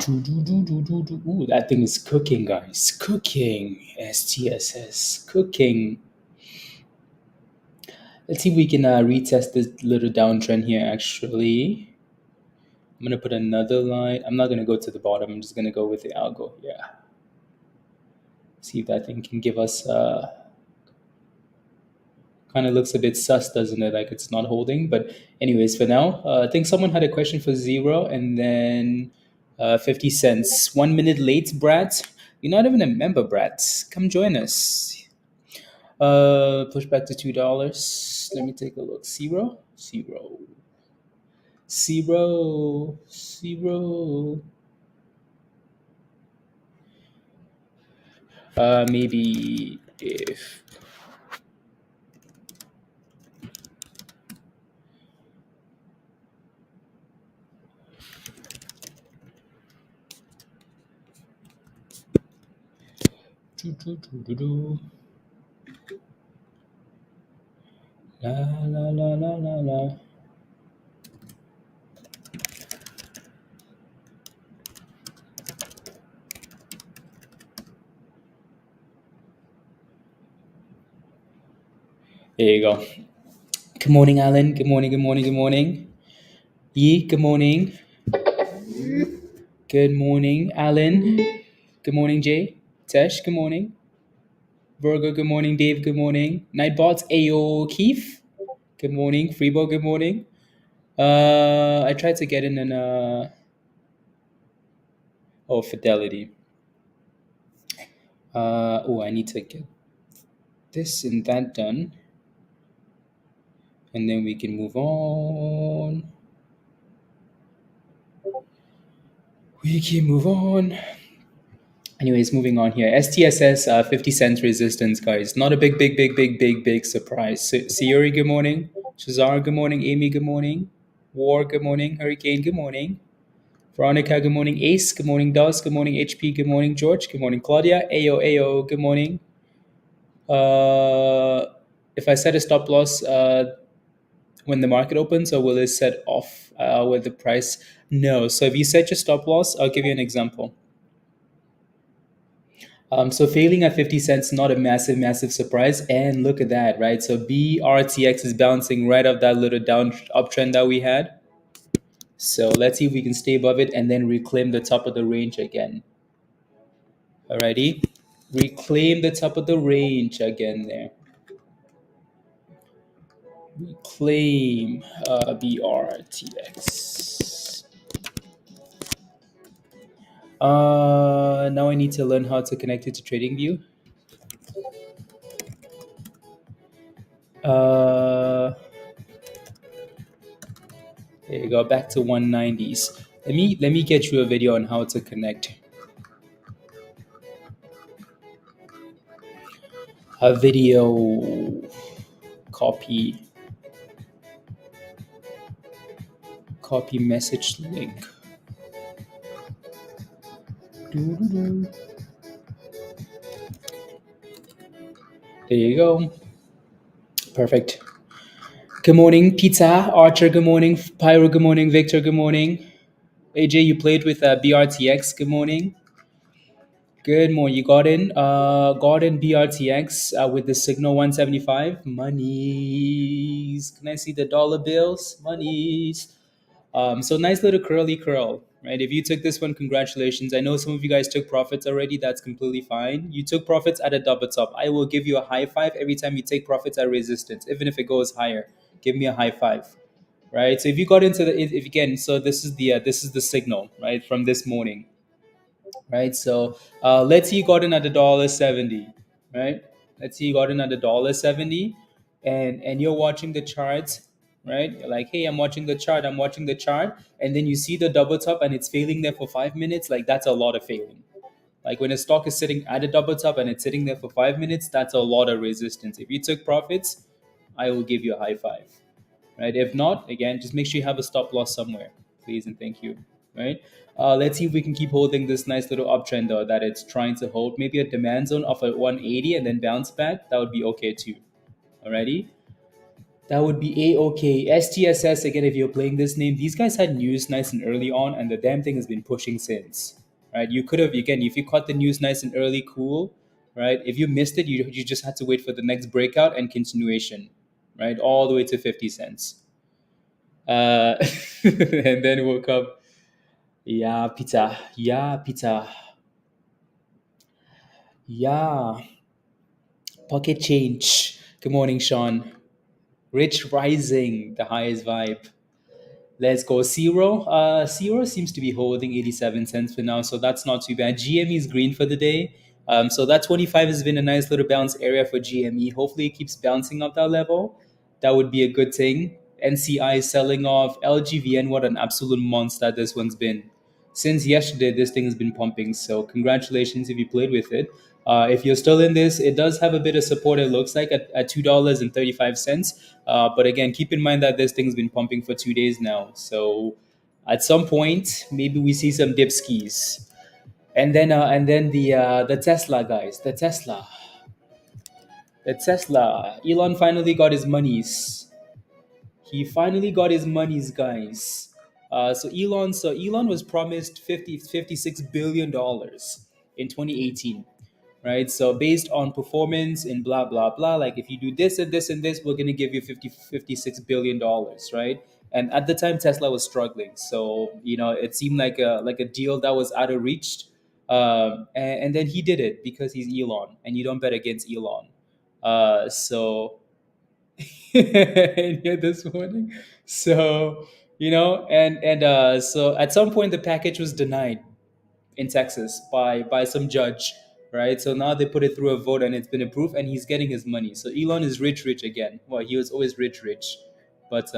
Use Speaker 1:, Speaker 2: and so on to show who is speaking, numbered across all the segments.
Speaker 1: Ooh, that thing is cooking, guys. Cooking. STSS. Cooking. Let's see if we can retest this little downtrend here, actually. I'm going to put another line. I'm not going to go to the bottom. I'm just going to go with the algo. Yeah. See if that thing can give us... kind of looks a bit sus, doesn't it? Like it's not holding. But anyways, for now, I think someone had a question for 0 and then 50 cents. 1 minute late, Brad. You're not even a member, Brad. Come join us. Push back to $2. Let me take a look. 0, 0, 0, 0. Maybe if la la la la la la. There you go. Good morning, Alan. Good morning, good morning, good morning. Yi, good morning. Good morning, Alan. Good morning, Jay. Tesh, good morning. Virgo, good morning. Dave, good morning. Nightbots, Ayo, Keith. Good morning. Freebo, good morning. I tried to get in an Fidelity. I need to get this and that done. And then we can move on. We can move on. Anyways, moving on here. STSS 50 cents resistance, guys. Not a big surprise. Sayuri, good morning. Shazar, good morning. Amy, good morning. War, good morning. Hurricane, good morning. Veronica, good morning. Ace, good morning. Dawes, good morning. HP, good morning. George, good morning. Claudia, Ayo, good morning. If I set a stop loss when the market opens, or will it set off with the price? No. So if you set your stop loss, I'll give you an example. So failing at 50 cents, not a massive surprise. And look at that, right? So BRTX is bouncing right off that little uptrend that we had. So let's see if we can stay above it and then reclaim the top of the range again. Alrighty, reclaim the top of the range again there. Reclaim BRTX. Now I need to learn how to connect it to TradingView. There you go, back to 190s. Let me get you a video on how to connect a video. Copy message link. There you go. Perfect. Good morning, Pizza. Archer, good morning. Pyro, good morning. Victor, good morning. AJ, you played with BRTX, good morning. Good morning. You got in BRTX with the signal 175. Monies. Can I see the dollar bills? Monies. So nice little curly curl, right? If you took this one, congratulations. I know some of you guys took profits already. That's completely fine. You took profits at a double top. I will give you a high five every time you take profits at resistance, even if it goes higher. Give me a high five, right? So if you got into if again, so this is the signal, right, from this morning, right? So let's say you got in at $1.70, right? Let's say you got in at $1.70, and you're watching the charts, right? You're like, hey, I'm watching the chart, and then you see the double top and it's failing there for 5 minutes. Like that's a lot of failing. Like when a stock is sitting at a double top and it's sitting there for 5 minutes, that's a lot of resistance. If you took profits, I will give you a high five, right? If not, again, just make sure you have a stop loss somewhere, please and thank you, right? Let's see if we can keep holding this nice little uptrend though that it's trying to hold. Maybe a demand zone of a 180 and then bounce back. That would be okay too. Alrighty. That would be A-OK. STSS, again, if you're playing this name, these guys had news nice and early on, and the damn thing has been pushing since. Right? You could have, again, if you caught the news nice and early, cool. Right? If you missed it, you just had to wait for the next breakout and continuation. Right? All the way to 50 cents. And then woke up. Yeah, pizza. Yeah, pizza. Yeah. Pocket change. Good morning, Sean. Rich Rising, the highest vibe. Let's go. Zero. Zero seems to be holding 87 cents for now, so that's not too bad. GME is green for the day. So that 25 has been a nice little bounce area for GME. Hopefully it keeps bouncing up that level. That would be a good thing. NCI is selling off. LGVN, what an absolute monster this one's been. Since yesterday, this thing has been pumping. So congratulations if you played with it. If you're still in this, it does have a bit of support. It looks like at $2.35. But again, keep in mind that this thing's been pumping for 2 days now. So at some point, maybe we see some dip skis. And then the Tesla guys, the Tesla. Elon finally got his monies. He finally got his monies, guys. So Elon was promised 56 billion dollars in 2018, right? So based on performance and blah blah blah, like if you do this and this and this, we're gonna give you 56 billion dollars, right? And at the time, Tesla was struggling, so it seemed like a deal that was out of reach. And then he did it because he's Elon, and you don't bet against Elon. So yeah, this morning. So at some point the package was denied in Texas by some judge, right? So now they put it through a vote and it's been approved, and he's getting his money. So Elon is rich again. Well, he was always rich, but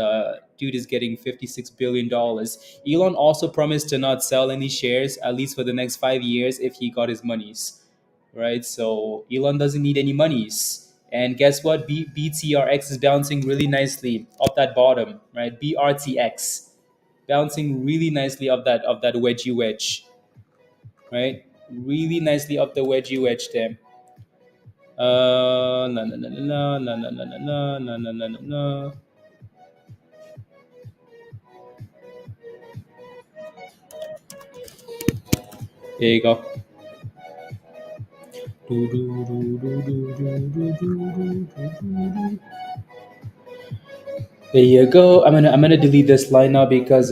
Speaker 1: dude is getting $56 billion. Elon also promised to not sell any shares at least for the next 5 years if he got his monies, right? So Elon doesn't need any monies. And guess what? BTRX is bouncing really nicely off that bottom, right? BRTX bouncing really nicely off that wedgie wedge, right? Really nicely up the wedgie wedge there. No, no, no, no, no, no, no, no, no, no, no, no, no. There you go. Do, do, do, do, do, do, do, do, do, do. There you go. I'm gonna delete this line now because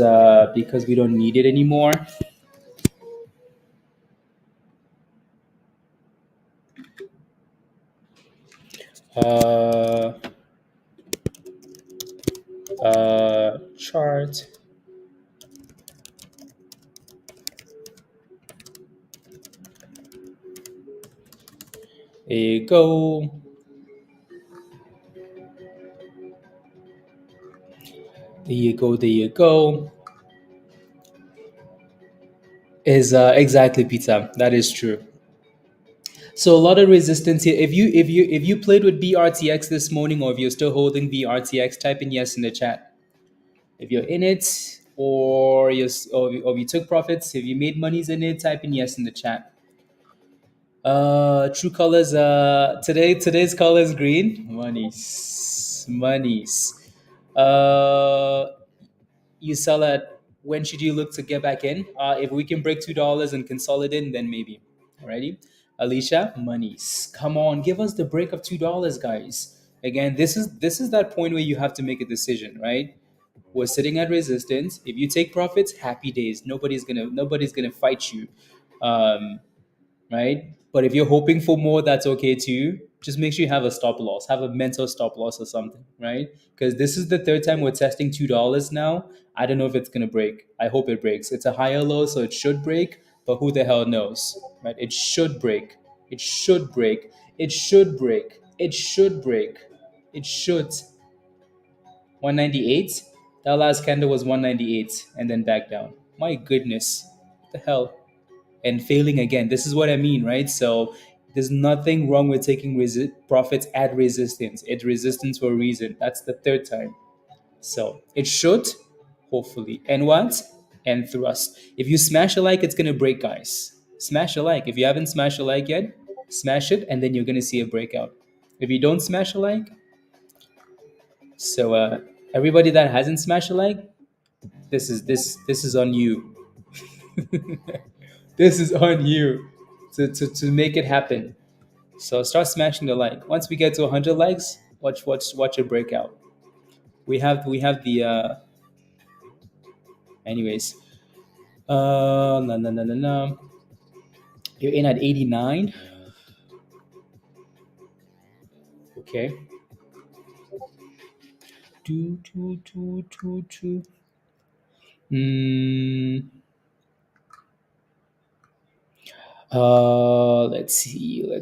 Speaker 1: we don't need it anymore. Uh, Chart. There you go. There you go. There you go. Is exactly pizza. That is true. So a lot of resistance here. If you played with BRTX this morning, or if you're still holding BRTX, type in yes in the chat. If you're in it, or if you took profits, if you made monies in it, type in yes in the chat. True colors. Today's color is green. Monies. Uh, you sell at when should you look to get back in? If we can break $2 and consolidate, then maybe. Alrighty, Alicia, monies. Come on, give us the break of $2, guys. Again, this is that point where you have to make a decision, right? We're sitting at resistance. If you take profits, happy days. Nobody's gonna fight you. Um, right? But if you're hoping for more, that's okay too. Just make sure you have a stop loss, have a mental stop loss or something, right? Because this is the third time we're testing $2 now. I don't know if it's gonna break. I hope it breaks. It's a higher low, so it should break. But who the hell knows, right? It should break. It should break. It should break. It should break. It should. 198. That last candle was 198 and then back down. My goodness, what the hell? And failing again. This is what I mean, right? So there's nothing wrong with taking profits at resistance. It's resistance for a reason. That's the third time. So it should, hopefully. And what? And thrust. If you smash a like, it's gonna break, guys. Smash a like. If you haven't smashed a like yet, smash it, and then you're gonna see a breakout. If you don't smash a like, So everybody that hasn't smashed a like, this is on you. This is on you to make it happen. So start smashing the like. Once we get to 100 likes, watch it break out. We have the anyways. No no no no no. You're in at 89. Okay. Do. Hmm. Let's see. La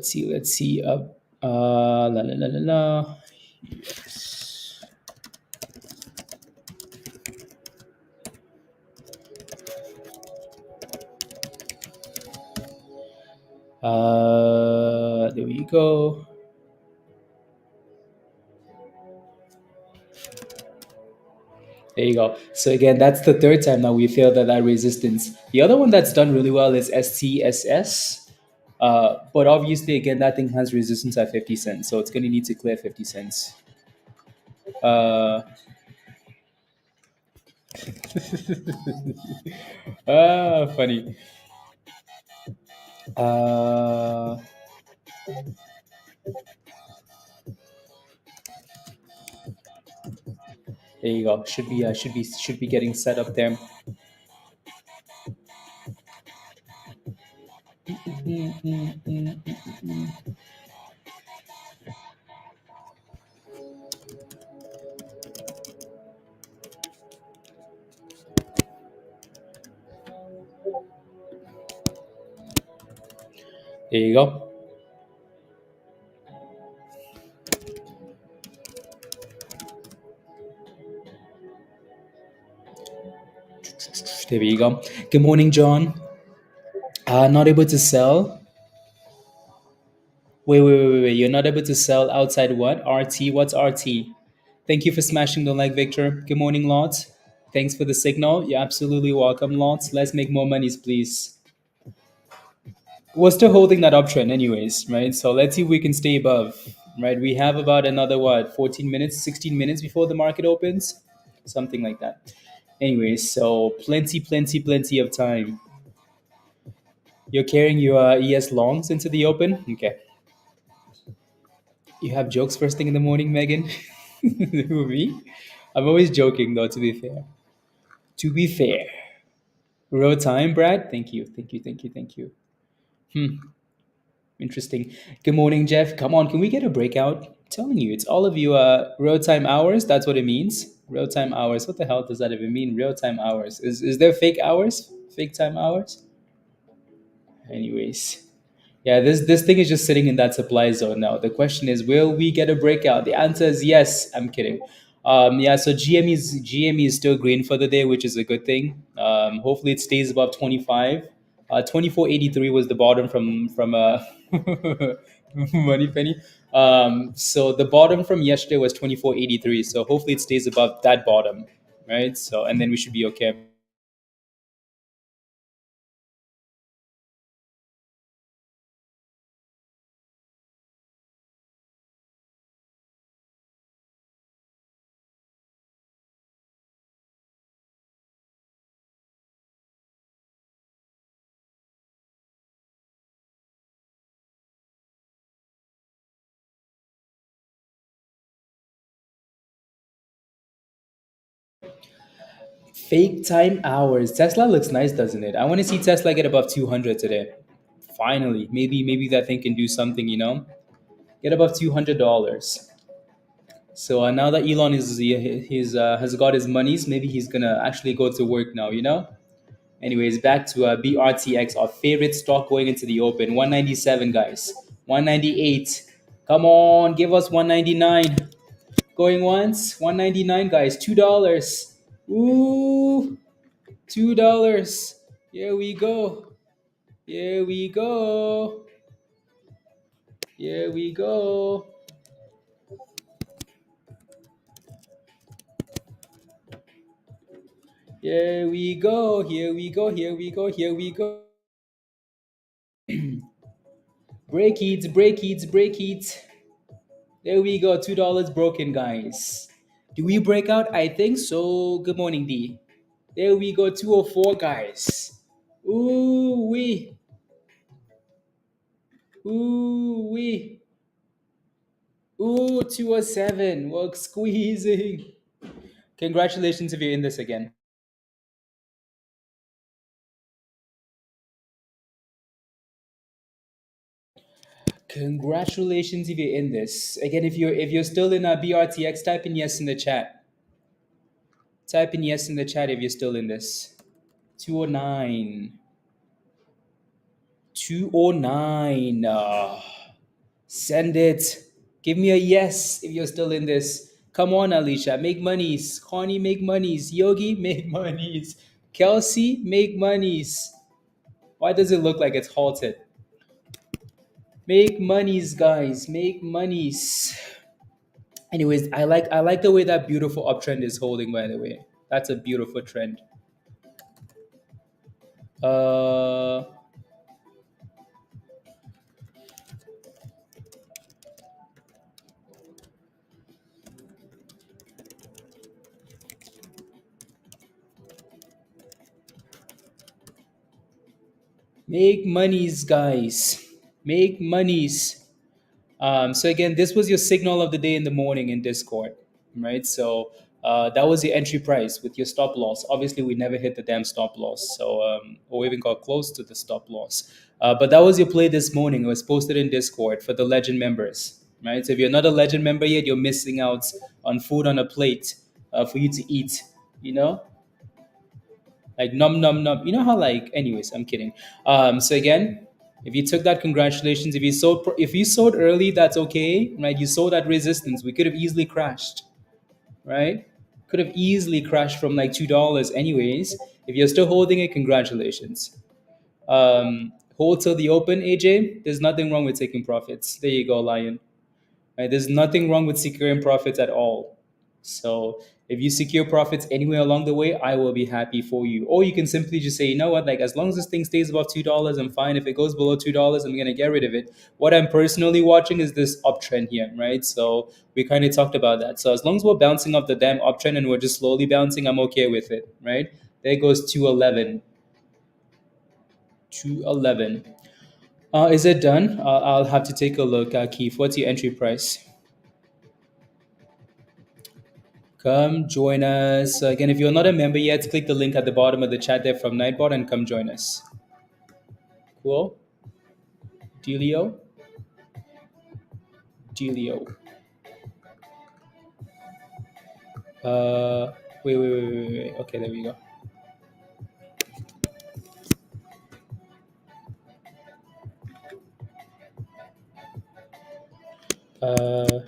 Speaker 1: la la la la. There we go. There you go. So again, that's the third time now we failed at that resistance. The other one that's done really well is STSS. But obviously, again, that thing has resistance at 50 cents, so it's going to need to clear 50 cents. Uh, Funny. Uh, there you go. Should be getting set up there. There you go. There you go. Good morning, John. Not able to sell. Wait. You're not able to sell outside what? RT? What's RT? Thank you for smashing the like, Victor. Good morning, Lots. Thanks for the signal. You're absolutely welcome, Lots. Let's make more monies, please. We're still holding that uptrend, anyways, right? So let's see if we can stay above, right? We have about another, 14 minutes, 16 minutes before the market opens? Something like that. Anyways, so plenty of time. You're carrying your ES longs into the open? Okay. You have jokes first thing in the morning, Megan? Who, me? I'm always joking, though, to be fair. To be fair. Real time, Brad? Thank you. Interesting. Good morning, Jeff. Come on, can we get a breakout? I'm telling you, it's all of you real time hours. That's what it means. Real time hours. What the hell does that even mean? Real time hours. Is there fake hours? Fake time hours? Anyways. Yeah, this thing is just sitting in that supply zone now. The question is, will we get a breakout? The answer is yes. I'm kidding. Yeah, so GME is still green for the day, which is a good thing. Hopefully, it stays above 25. 24.83 was the bottom from Money Penny. So the bottom from yesterday was 24.83. So hopefully, it stays above that bottom, right? So and then we should be okay. Fake time hours. Tesla looks nice, doesn't it? I want to see Tesla get above 200 today. Finally, maybe that thing can do something. Get above $200. So now that Elon has got his monies, maybe he's gonna actually go to work now. Anyways, back to BRTX, our favorite stock going into the open. 197, guys. 198. Come on, give us 199. Going once. 199, guys. $2. Ooh. $2. Here we go. Here we go. Here we go. Here we go. Here we go. Here we go. Here we go. Break it, break it, break it. There we go. $2 broken, guys. Do we break out? I think so. Good morning, D. There we go. 204, guys. Ooh wee. Ooh wee. Ooh, 207. We're squeezing. Congratulations if you're in this again. Congratulations if you're in this. Again, if you're still in a BRTX, type in yes in the chat. Type in yes in the chat if you're still in this. 209. 209. Send it. Give me a yes if you're still in this. Come on, Alicia. Make monies. Connie, make monies. Yogi, make monies. Kelsey, make monies. Why does it look like it's halted? Make monies, guys. Make monies. Anyways, I like the way that beautiful uptrend is holding, by the way. That's a beautiful trend. Uh Make monies, guys. Make monies. So again, this was your signal of the day in the morning in Discord, right? So that was your entry price with your stop loss. Obviously, we never hit the damn stop loss, so or even got close to the stop loss. But that was your play this morning. It was posted in Discord for the Legend members, right? So if you're not a Legend member yet, you're missing out on food on a plate for you to eat. You know, like num num num. You know how like. Anyways, I'm kidding. So again, if you took that, congratulations. If you sold early, that's okay, right? You sold at resistance. We could have easily crashed, right? Could have easily crashed from like $2. Anyways, if you're still holding it, congratulations. Hold till the open, AJ. There's nothing wrong with taking profits. There you go, Lion. Right? There's nothing wrong with securing profits at all. So if you secure profits anywhere along the way, I will be happy for you. Or you can simply just say, you know what, like as long as this thing stays above $2, I'm fine. If it goes below $2, I'm gonna get rid of it. What I'm personally watching is this uptrend here, right? So we kind of talked about that. So as long as we're bouncing off the damn uptrend and we're just slowly bouncing, I'm okay with it, right? There goes 211. 211. Is it done? I'll have to take a look. Keith, what's your entry price? Come join us. Again, if you're not a member yet, click the link at the bottom of the chat there from Nightbot and come join us. Cool? Delio? Delio. Wait. Okay, there we go. Uh,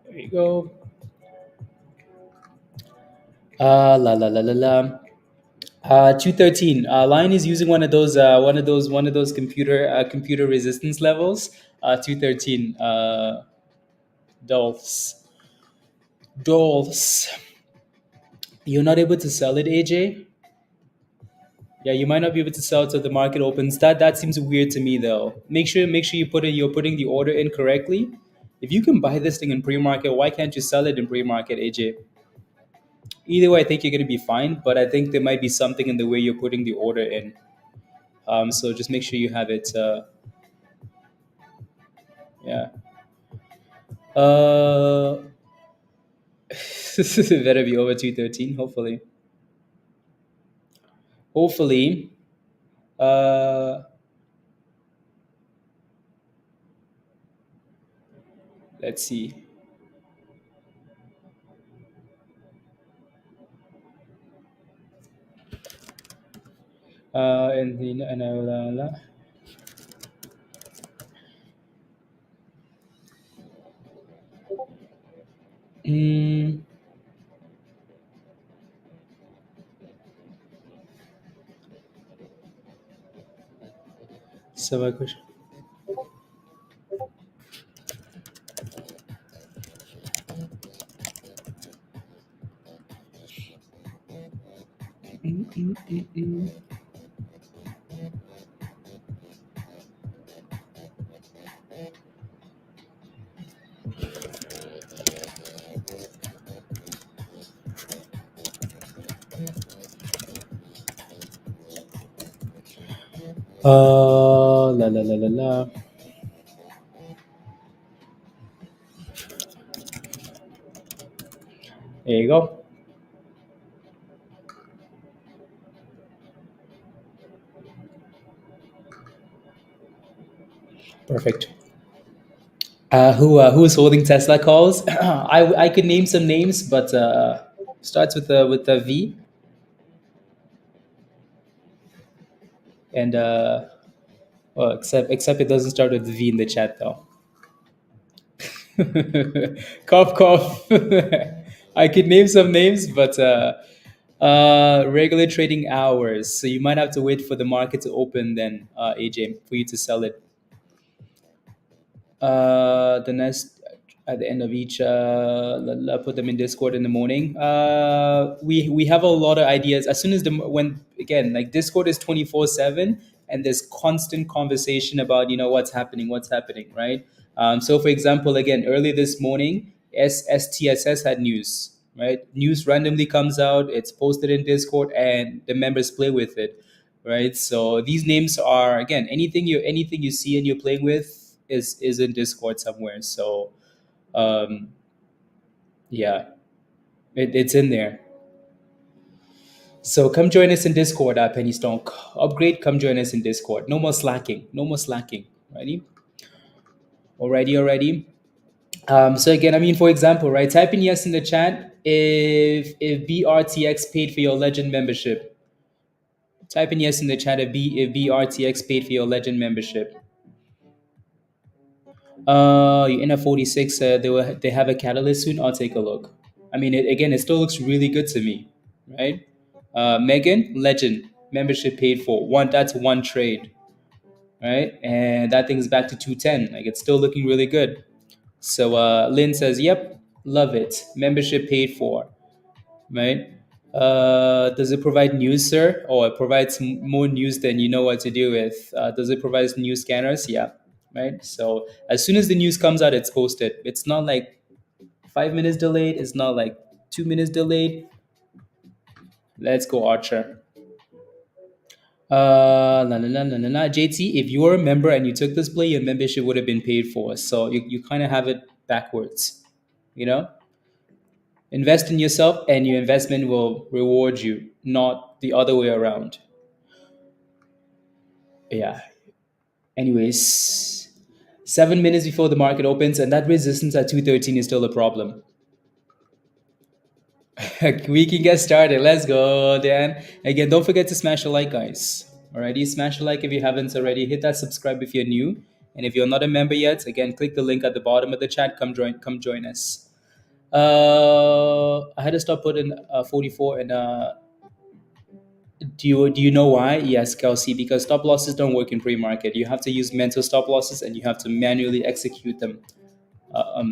Speaker 1: there you go. La la la la la. 213. Line is using one of those computer resistance levels. 213. Dolphs. Dolphs. You're not able to sell it, AJ? Yeah, you might not be able to sell till the market opens. That seems weird to me though. Make sure you're putting the order in correctly. If you can buy this thing in pre-market, why can't you sell it in pre-market, AJ? Either way, I think you're gonna be fine, but I think there might be something in the way you're putting the order in. So just make sure you have it. Yeah. Uh, it better be over 213. Hopefully. Hopefully. Uh, let's see. And I will. Mm, so my question. La la la la la. There you go. Perfect. Who's holding Tesla calls? I could name some names, but starts with a V, and well, except it doesn't start with V in the chat though. Cough cough. I could name some names, but regular trading hours. So you might have to wait for the market to open then, AJ, for you to sell it. The next at the end of each put them in Discord in the morning. We have a lot of ideas as soon as the when again like Discord is 24/7 and there's constant conversation about what's happening, right? So for example, again early this morning STSS had news, right? News randomly comes out, it's posted in Discord and the members play with it, right? So these names are again anything you see and you're playing with is in Discord somewhere. So um, yeah, it's in there. So come join us in Discord at Penny Stock. Upgrade, come join us in Discord. No more slacking. No more slacking. Ready? Already. So again, I mean, for example, right? Type in yes in the chat if BRTX paid for your Legend membership. Type in yes in the chat if BRTX paid for your Legend membership. You're in a 46. They have a catalyst soon. I'll take a look. I mean, again, it still looks really good to me, right? Megan, Legend membership paid for one. That's one trade, right? And that thing's back to 210. Like it's still looking really good. So Lynn says, "Yep, love it. Membership paid for." Right? Does it provide news, sir? Or it provides more news than you know what to do with? Does it provide news scanners? Yeah. Right. So as soon as the news comes out, it's posted. It's not like 5 minutes delayed. It's not like 2 minutes delayed. Let's go, Archer. JT, if you were a member and you took this play, your membership would have been paid for. So you kind of have it backwards, you know? Invest in yourself and your investment will reward you, not the other way around. Yeah. Anyways, 7 minutes before the market opens, and that resistance at 213 is still a problem. We can get started. Let's go, Dan. Again, don't forget to smash a like, guys. Alrighty, smash a like if you haven't already. Hit that subscribe if you're new, and if you're not a member yet, again, click the link at the bottom of the chat. Come join us. I had to stop putting 44 and do you know why? Yes, Kelsey, because stop losses don't work in pre-market. You have to use mental stop losses and you have to manually execute them.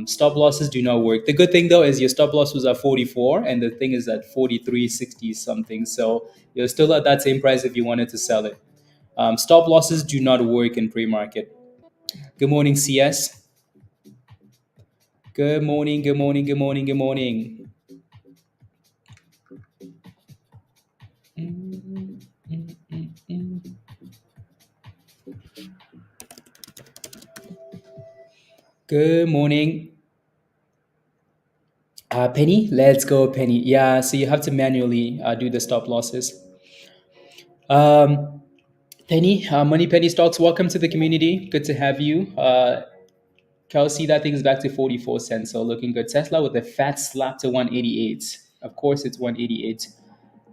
Speaker 1: Stop losses do not work. The good thing though is your stop loss was at 44 and the thing is at 43.60 something. So you're still at that same price if you wanted to sell it. Stop losses do not work in pre-market. Good morning, CS. Good morning, good morning, good morning, good morning. Good morning. Penny, let's go, Penny. Yeah, so you have to manually do the stop losses. Um, Penny, Money Penny Stocks, welcome to the community. Good to have you. Kelsey, that thing is back to 44 cents, so looking good. Tesla with a fat slap to 188. Of course, it's 188.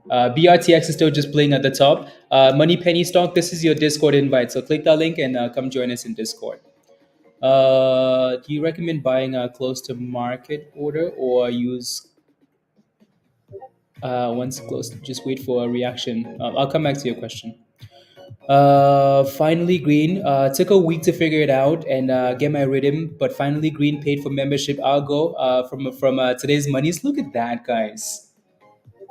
Speaker 1: BRTX is still just playing at the top. Money Penny Stock, this is your Discord invite, so click that link and come join us in Discord. Do you recommend buying close to market order or use once close? Just wait for a reaction. I'll come back to your question. Finally, Green took a week to figure it out and get my rhythm, but finally, Green paid for membership. I'll go from today's monies. Look at that, guys.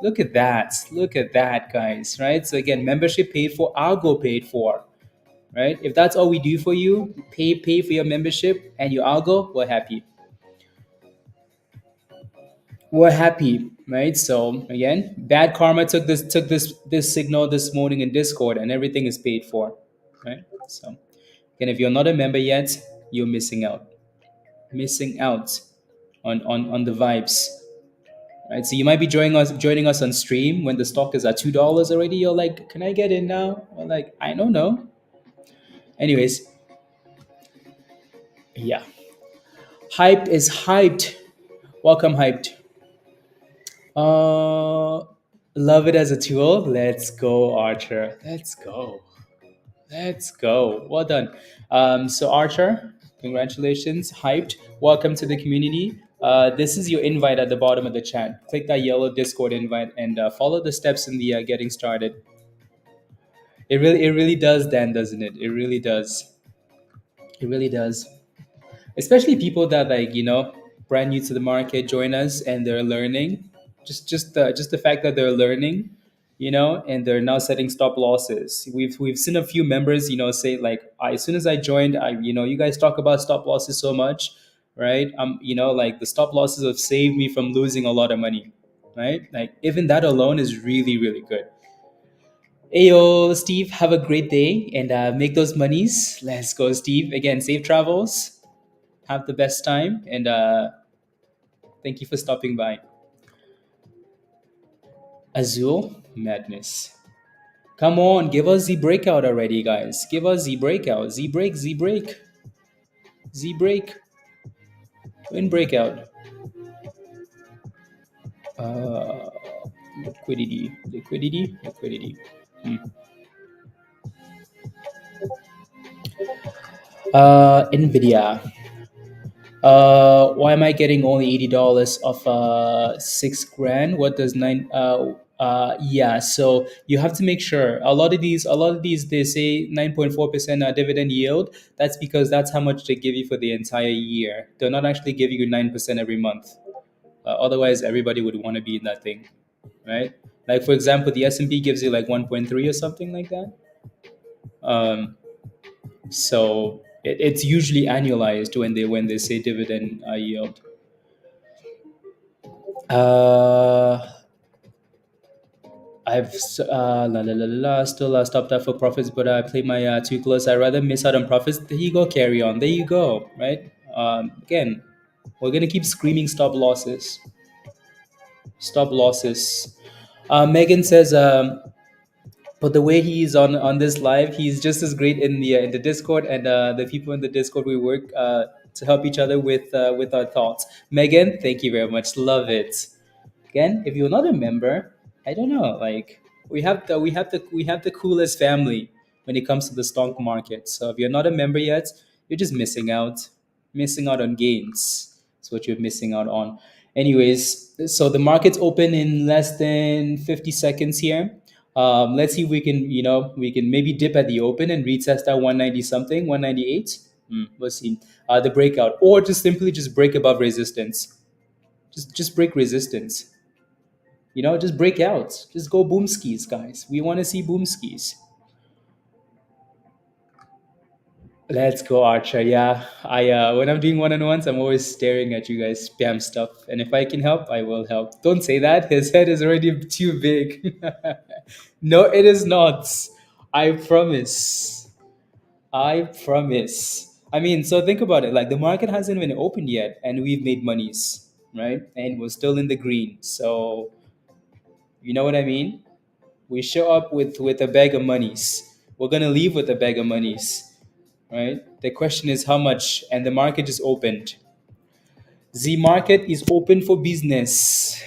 Speaker 1: Look at that. Look at that, guys. Right. So again, membership paid for. Algo paid for. Right. If that's all we do for you, pay for your membership and your algo. We're happy. We're happy, right? So again, bad karma took this signal this morning in Discord, and everything is paid for. right? So again, if you're not a member yet, you're missing out. Missing out on the vibes. Right. So you might be joining us on stream when the stock is at $2 already. You're like, can I get in now? Or like, I don't know. Anyways, yeah. Hype is hyped. Welcome, hyped. Uh love it as a tool. Let's go, Archer. Let's go. Let's go. Well done. So Archer, congratulations. Hyped. Welcome to the community. This is your invite at the bottom of the chat. Click that yellow Discord invite and follow the steps in the getting started. It really does, Dan, doesn't it? It really does. It really does. Especially people that like brand new to the market join us and they're learning. Just the fact that they're learning, and they're now setting stop losses. We've seen a few members, say like, as soon as I joined, you guys talk about stop losses so much, right? Like the stop losses have saved me from losing a lot of money, right? Like even that alone is really really good. Ayo, Steve, have a great day and make those monies. Let's go, Steve. Again, safe travels. Have the best time. And thank you for stopping by. Azul Madness. Come on, give us the breakout already, guys. Give us the breakout. Z break, Z break, Z break. Win breakout. Uh, liquidity, liquidity, liquidity. Hmm. NVDA. Why am I getting only $80 of 6 grand? What does nine? Yeah, so you have to make sure. A lot of these, they say 9.4% dividend yield. That's because that's how much they give you for the entire year. They're not actually giving you 9% every month. Otherwise, everybody would want to be in that thing, right? Like for example, the S&P gives you like 1.3 or something like that. Um, so it's usually annualized when they say dividend yield. Uh, still stopped out for profits, but I play my too close. I rather miss out on profits. There you go, carry on. There you go, right? Again, we're gonna keep screaming stop losses, stop losses. Megan says, but the way he's on this live, he's just as great in the Discord and the people in the Discord we work to help each other with our thoughts. Megan, thank you very much. Love it. Again, if you're not a member, I don't know. Like we have the coolest family when it comes to the stock market. So if you're not a member yet, you're just missing out on gains. That's what you're missing out on. Anyways, so the market's open in less than 50 seconds here. Let's see if we can maybe dip at the open and retest that 190 something, 198. We'll see. The breakout, or just simply just break above resistance. Just break resistance. Just break out. Just go boom skis, guys. We want to see boom skis. Let's go, Archer. Yeah, I when I'm doing one-on-ones, I'm always staring at you guys spam stuff, and if I can help, I will help. Don't say that. His head is already too big. No, it is not. I promise. I promise. I mean, so think about it. Like the market hasn't even opened yet, and we've made monies, right? And we're still in the green. So you know what I mean? We show up with a bag of monies. We're gonna leave with a bag of monies, right? The question is how much, and the market just opened. The market is open for business.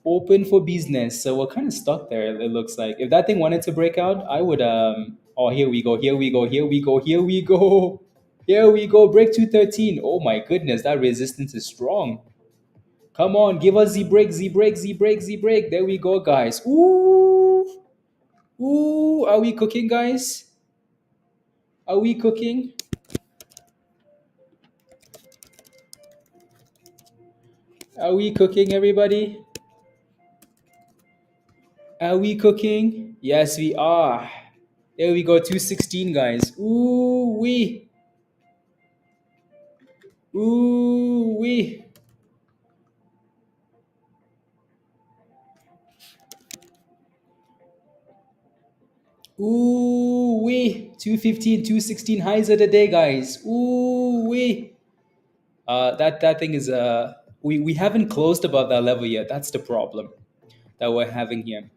Speaker 1: Open for business. So we're kind of stuck there. It looks like if that thing wanted to break out, I would. Oh, here we go. Here we go. Here we go. Here we go. Here we go. Break 213. Oh my goodness, that resistance is strong. Come on, give us Z break, Z break, Z break, Z break. There we go, guys. Ooh. Ooh, are we cooking, guys? Are we cooking? Are we cooking, everybody? Are we cooking? Yes, we are. There we go, 216, guys. Ooh, wee. Ooh, wee. Ooh, wee. wee, 215, 216 highs of the day, guys. Ooh wee. That thing is we haven't closed above that level yet. That's the problem that we're having here.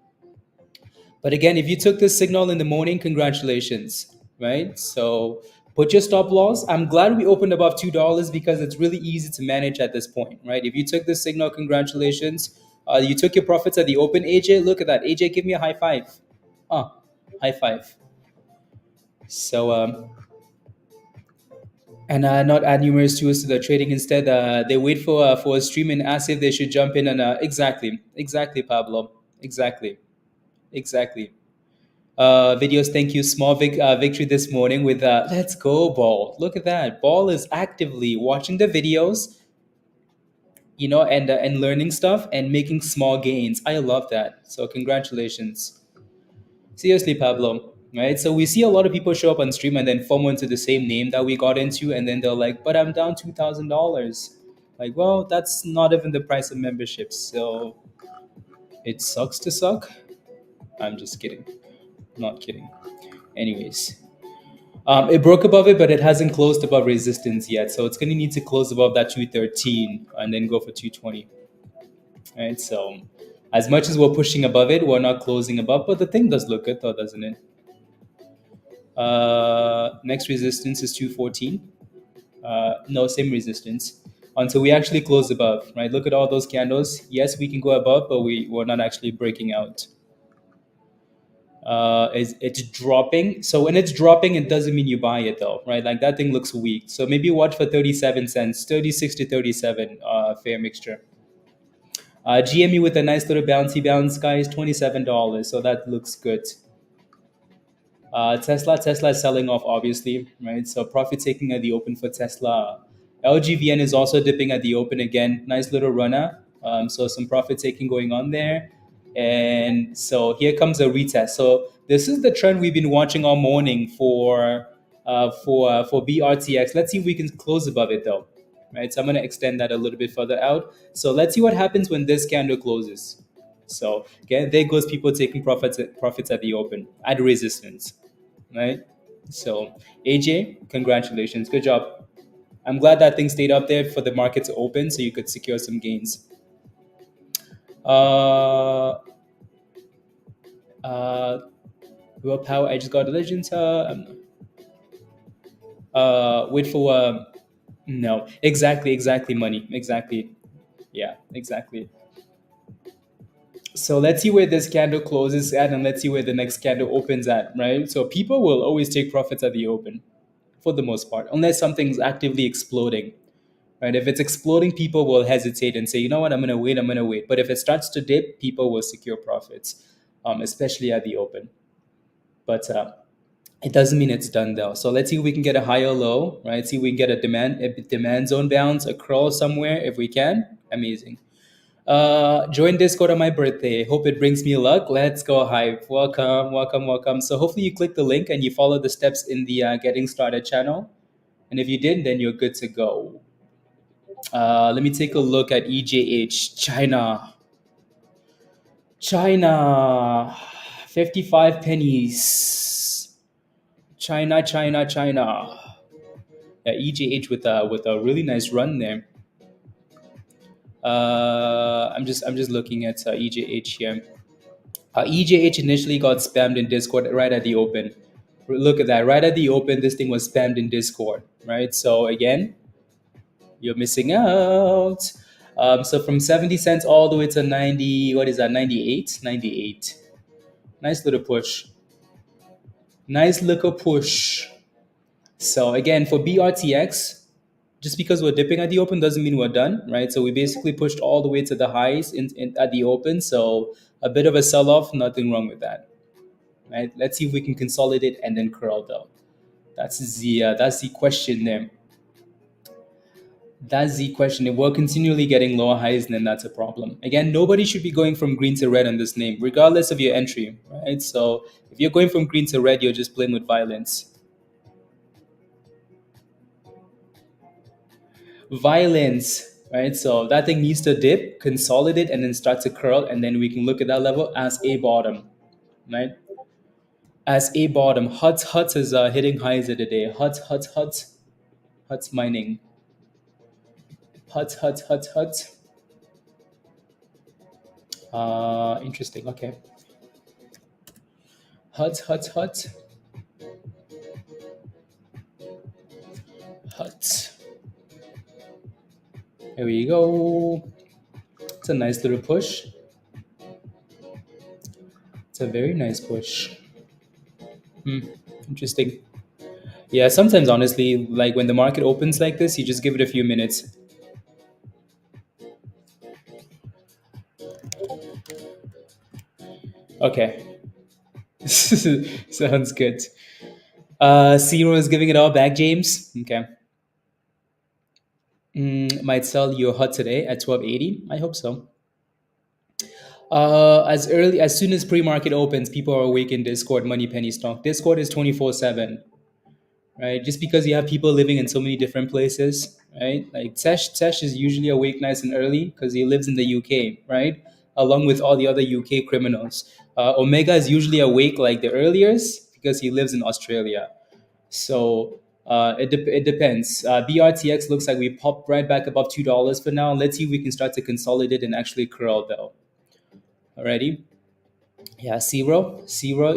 Speaker 1: But again, if you took this signal in the morning, congratulations, right? So put your stop loss. I'm glad we opened above $2 because it's really easy to manage at this point, right? If you took this signal, congratulations. You took your profits at the open. AJ, look at that. AJ, give me a high five. High five. So and not add numerous tools to the trading. Instead, they wait for a stream and ask if they should jump in. And exactly, Pablo, exactly. Videos, thank you. Small victory this morning with let's go ball. Look at that. Ball is actively watching the videos, and learning stuff and making small gains. I love that. So congratulations. Seriously, Pablo. Right. So we see a lot of people show up on stream and then FOMO into the same name that we got into, and then they're like, "But I'm down $2,000." Like, well, that's not even the price of membership. So it sucks to suck. I'm just kidding. Not kidding. Anyways. It broke above it, but it hasn't closed above resistance yet. So it's going to need to close above that 213 and then go for 220. Right. So as much as we're pushing above it, we're not closing above. But the thing does look good, though, doesn't it? Next resistance is 214. No, same resistance until we actually close above. Right. Look at all those candles. Yes, we can go above, but we're not actually breaking out. It's dropping. So when it's dropping, it doesn't mean you buy it though, right? Like that thing looks weak. So maybe watch for 37 cents, 36 to 37, fair mixture. GME with a nice little bouncy bounce, guys, $27. So that looks good. Tesla is selling off, obviously, right? So profit taking at the open for Tesla. LGVN is also dipping at the open again. Nice little runner. So some profit taking going on there. And so here comes a retest. So this is the trend we've been watching all morning for BRTX. Let's see if we can close above it though, right? So I'm going to extend that a little bit further out. So let's see what happens when this candle closes. So again, there goes people taking profits at the open at resistance, right? So AJ, congratulations, good job. I'm glad that thing stayed up there for the market to open, so you could secure some gains. Willpower, I just got a legend. Wait for no, exactly, money, exactly, yeah, exactly. So let's see where this candle closes at, and let's see where the next candle opens at, right? So people will always take profits at the open, for the most part, unless something's actively exploding, right? If it's exploding, people will hesitate and say, you know what, I'm gonna wait. But if it starts to dip, people will secure profits, especially at the open. But it doesn't mean it's done though. So let's see if we can get a higher low, right? See if we can get a demand zone bounce, a curl somewhere if we can. Amazing. Join Discord on my birthday. Hope it brings me luck. Let's go, hype. Welcome. So hopefully you click the link and you follow the steps in the getting started channel. And if you did, then you're good to go. Let me take a look at EJH. China, 55 pennies. China. Yeah, EJH with a really nice run there. I'm just looking at EJH here. EJH initially got spammed in Discord right at the open. Look at that, right at the open, this thing was spammed in Discord, right? So again, you're missing out. So from 70 cents all the way to 90, what is that, 98? 98. Nice little push. Nice little push. So again, for BRTX, just because we're dipping at the open doesn't mean we're done, right? So we basically pushed all the way to the highs at the open. So a bit of a sell-off, nothing wrong with that, right? Let's see if we can consolidate and then curl though. That's the question there. That's the question. If we're continually getting lower highs, then that's a problem. Again, nobody should be going from green to red on this name, regardless of your entry, right? So if you're going from green to red, you're just playing with violence. Right? So that thing needs to dip, consolidate, and then start to curl, and then we can look at that level as a bottom, right? as a bottom. Huts is hitting highs of the day. Huts mining. Huts. Interesting. Okay. Huts. Huts. Here we go. It's a nice little push. It's a very nice push. Interesting. Yeah, sometimes honestly, like when the market opens like this, you just give it a few minutes. Okay. Sounds good. Zero is giving it all back, James. Okay. Might sell your hut today at 1280. I hope so. As soon as pre-market opens, people are awake in Discord, Money Penny Stock. Discord is 24/7, right? Just because you have people living in so many different places, right? Like Tesh is usually awake nice and early because he lives in the UK, right? Along with all the other UK criminals. Omega is usually awake like the earliest because he lives in Australia. So it depends. BRTX looks like we popped right back above $2 for now. Let's see if we can start to consolidate and actually curl though. Alrighty. Yeah, zero.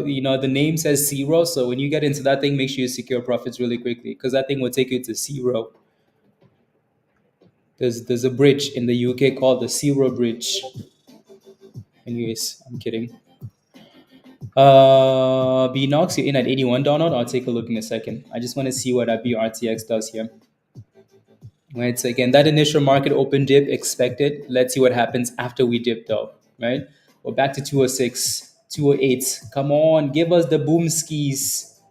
Speaker 1: You know, the name says zero. So when you get into that thing, make sure you secure profits really quickly because that thing will take you to zero. There's a bridge in the UK called the Zero Bridge. Anyways, I'm kidding. BNOX, you're in at 81, Donald. I'll take a look in a second. I just want to see what that BRTX does here. Right. So again, that initial market open dip expected. Let's see what happens after we dip though. Right. We're back to 206, 208. Come on, give us the boom skis.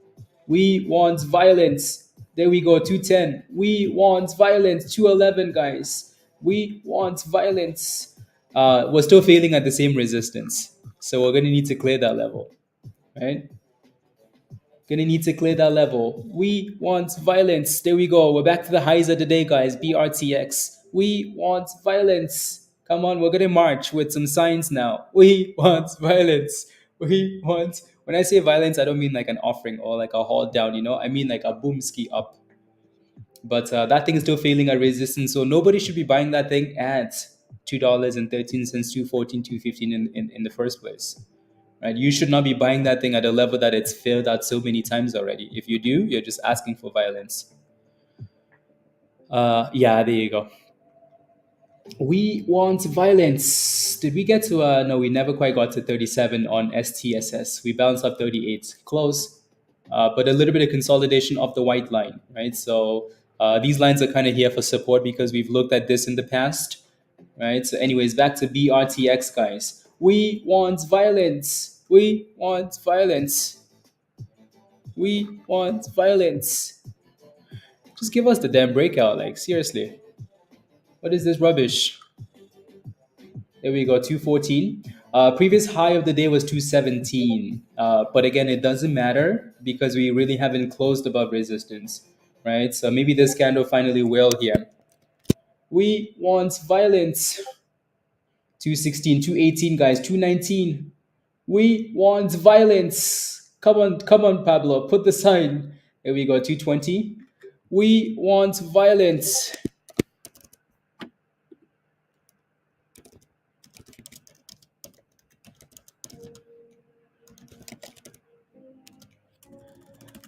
Speaker 1: We want violence. There we go, 210. We want violence. 211, guys. We want violence. We're still failing at the same resistance. So we're gonna need to clear that level. Right? Gonna need to clear that level. We want violence. There we go. We're back to the highs of the day, guys. BRTX. We want violence. Come on, we're gonna march with some signs now. We want violence. We want. When I say violence, I don't mean like an offering or like a hold down. You know, I mean like a boom ski up. But that thing is still failing at resistance, so nobody should be buying that thing at $2.13, 214, 215 in the first place. Right? You should not be buying that thing at a level that it's failed out so many times already. If you do, you're just asking for violence. Yeah, there you go. We want violence. Did we get to no, we never quite got to 37 on STSS. We bounced up 38. Close. But a little bit of consolidation of the white line, right? So these lines are kind of here for support because we've looked at this in the past, right? So anyways, back to BRTX, guys. We want violence. We want violence. We want violence. Just give us the damn breakout, like seriously. What is this rubbish? There we go, 214. Previous high of the day was 217. But again, it doesn't matter because we really haven't closed above resistance, right? So maybe this candle finally will here. We want violence. 216, 218, guys, 219. We want violence. Come on, Pablo, put the sign. There we go, 220. We want violence.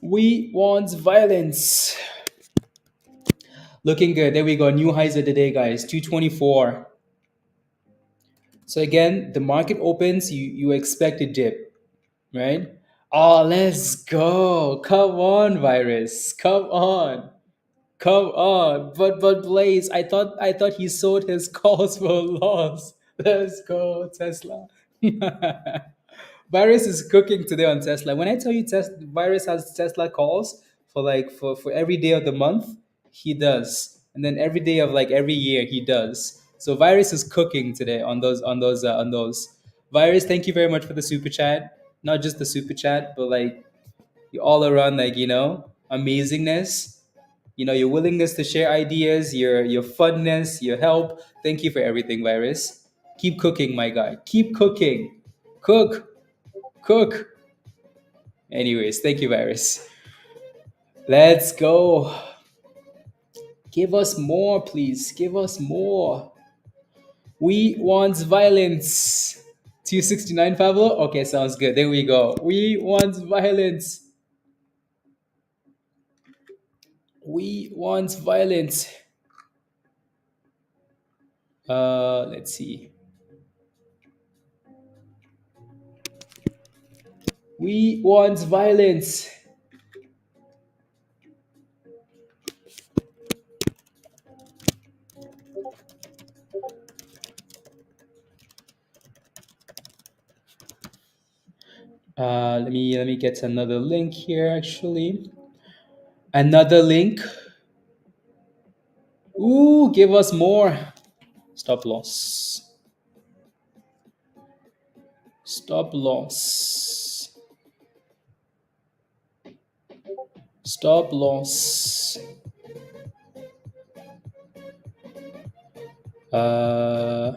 Speaker 1: We want violence. Looking good. There we go. New highs of the day, guys. 224. So again, the market opens, you expect a dip, right? Oh, let's go. Come on, virus. Come on. Come on. But Blaze, I thought he sold his calls for a loss. Let's go, Tesla. Virus is cooking today on Tesla. When I tell you Virus has Tesla calls for like for every day of the month, he does. And then every day of like every year he does. So Virus is cooking today on those. Virus, thank you very much for the super chat. Not just the super chat, but like your all around like, amazingness. Your willingness to share ideas, your funness, your help. Thank you for everything, Virus. Keep cooking, my guy. Keep cooking. Cook. Cook. Anyways, thank you, Virus. Let's go. Give us more, please. Give us more. We want violence. 269, Pablo? Okay, sounds good. There we go. We want violence. We want violence. Let's see. We want violence. Let me get another link here. Actually, another link. Ooh, give us more. Stop loss. Stop loss. Stop loss. Okay.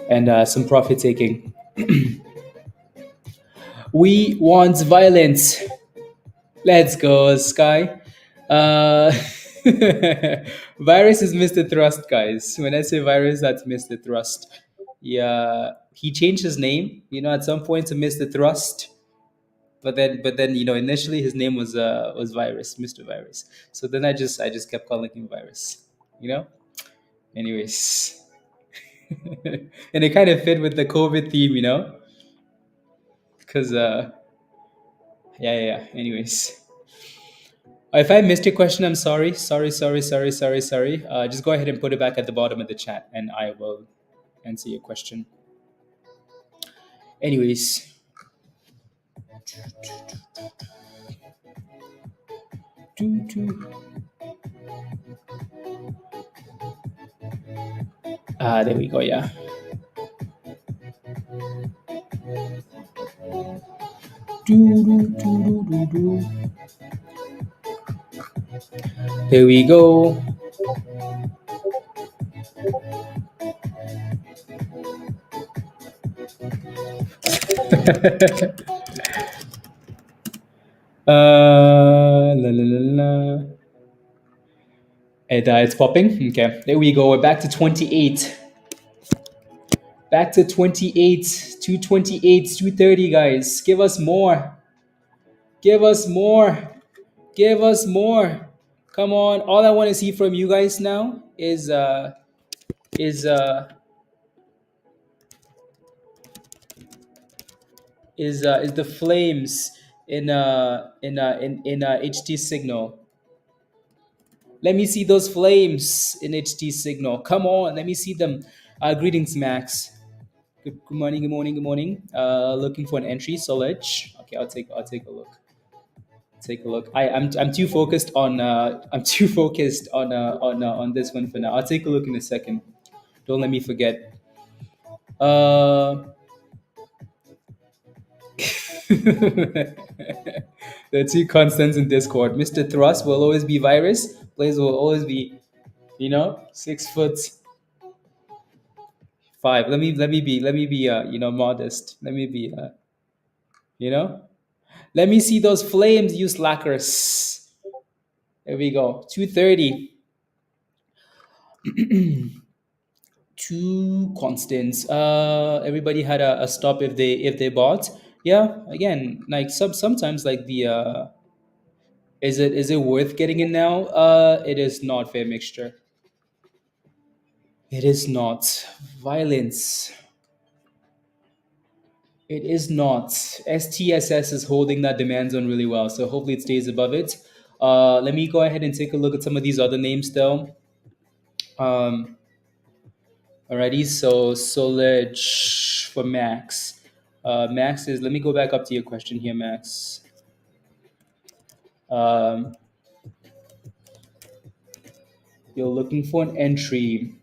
Speaker 1: And some profit taking. We want violence. Let's go, Sky. Uh, Virus is Mr. Thrust, guys. When I say Virus, that's Mr. Thrust. Yeah, he changed his name, at some point to Mr. Thrust. But then, initially his name was Virus, Mr. Virus. So then I just kept calling him Virus. You know. Anyways, and it kind of fit with the COVID theme, because yeah. Anyways. If I missed your question, I'm sorry. Sorry. Just go ahead and put it back at the bottom of the chat, and I will answer your question. Anyways, there we go. Yeah. There we go. La. It's popping. Okay, there we go. We're back to 28. Back to 28. 228, 230, guys. Give us more. Give us more. Give us more. Come on. All I want to see from you guys now is the flames in HT signal. Let me see those flames in HT signal. Come on, let me see them. Greetings, Max. Good morning. Good morning. Looking for an entry, solid. Okay, I'll take a look. Take a look. I'm too focused on on this one for now. I'll take a look in a second. Don't let me forget. There are two constants in Discord. Mr. Thrust will always be Virus. Blaze will always be, 6'5". Let me be modest. Let me be you know. Let me see those flames, you slackers. There we go. 230. Two constants. Everybody had a stop if they bought. Yeah. Again, like sometimes like the is it worth getting in now? It is not, fair mixture. It is not. Violence. It is not. STSS is holding that demand zone really well, so hopefully it stays above it. Let me go ahead and take a look at some of these other names though. Alrighty, so Solage for Max. Max is, let me go back up to your question here, Max. Um, you're looking for an entry.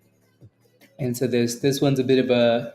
Speaker 1: And so this one's a bit of a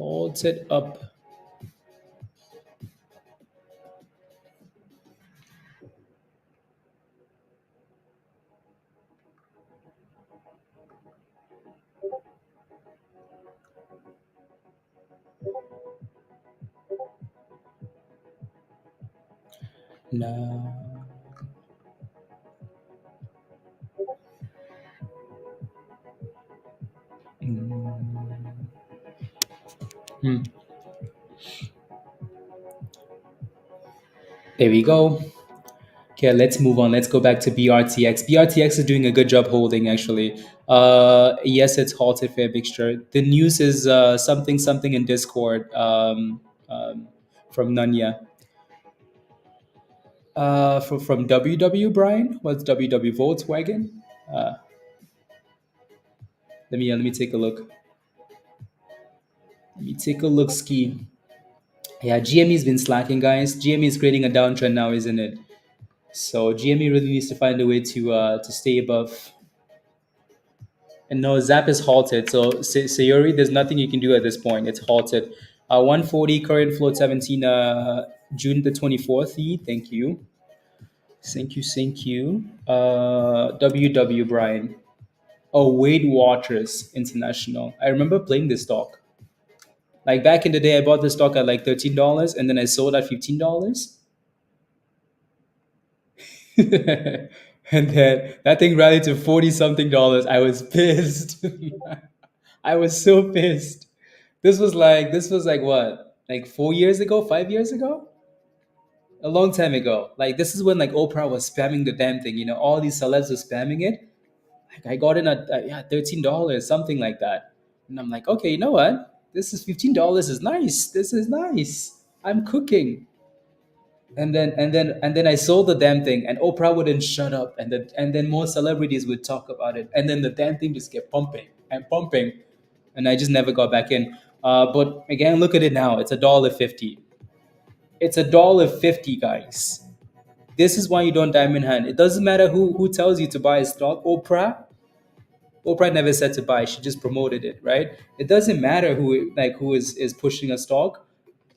Speaker 1: Holds it up. Now. Hmm. There we go. Okay, let's move on. Let's go back to BRTX. BRTX is doing a good job holding, actually. Yes, it's halted fair mixture. The news is something something in Discord from Nanya. From WW Brian. What's WW Volkswagen? Uh, let me take a look. Let me take a look. Ski. Yeah, GME's been slacking, guys. GME is creating a downtrend now, isn't it? So GME really needs to find a way to stay above. And no, ZAPP is halted. So Sayori, there's nothing you can do at this point. It's halted. 140 current float 17 June the 24th. Thank you. Thank you. Thank you. WW Brian. Oh, Weight Watchers International. I remember playing this stock. Like back in the day, I bought this stock at like $13 and then I sold at $15. And then that thing rallied to 40 something dollars. I was pissed. I was so pissed. This was like what? Like 4 years ago, 5 years ago? A long time ago. Like this is when like Oprah was spamming the damn thing. All these celebs were spamming it. Like I got in at yeah, $13, something like that. And I'm like, okay, you know what? This is $15 is nice. This is nice. I'm cooking. And then I sold the damn thing, and Oprah wouldn't shut up, and then more celebrities would talk about it, and then the damn thing just kept pumping and pumping, and I just never got back in. But again, look at it now. It's $1.50. It's $1.50, guys. This is why you don't diamond hand. It doesn't matter who tells you to buy a stock. Oprah never said to buy. She just promoted it, right? It doesn't matter who is pushing a stock.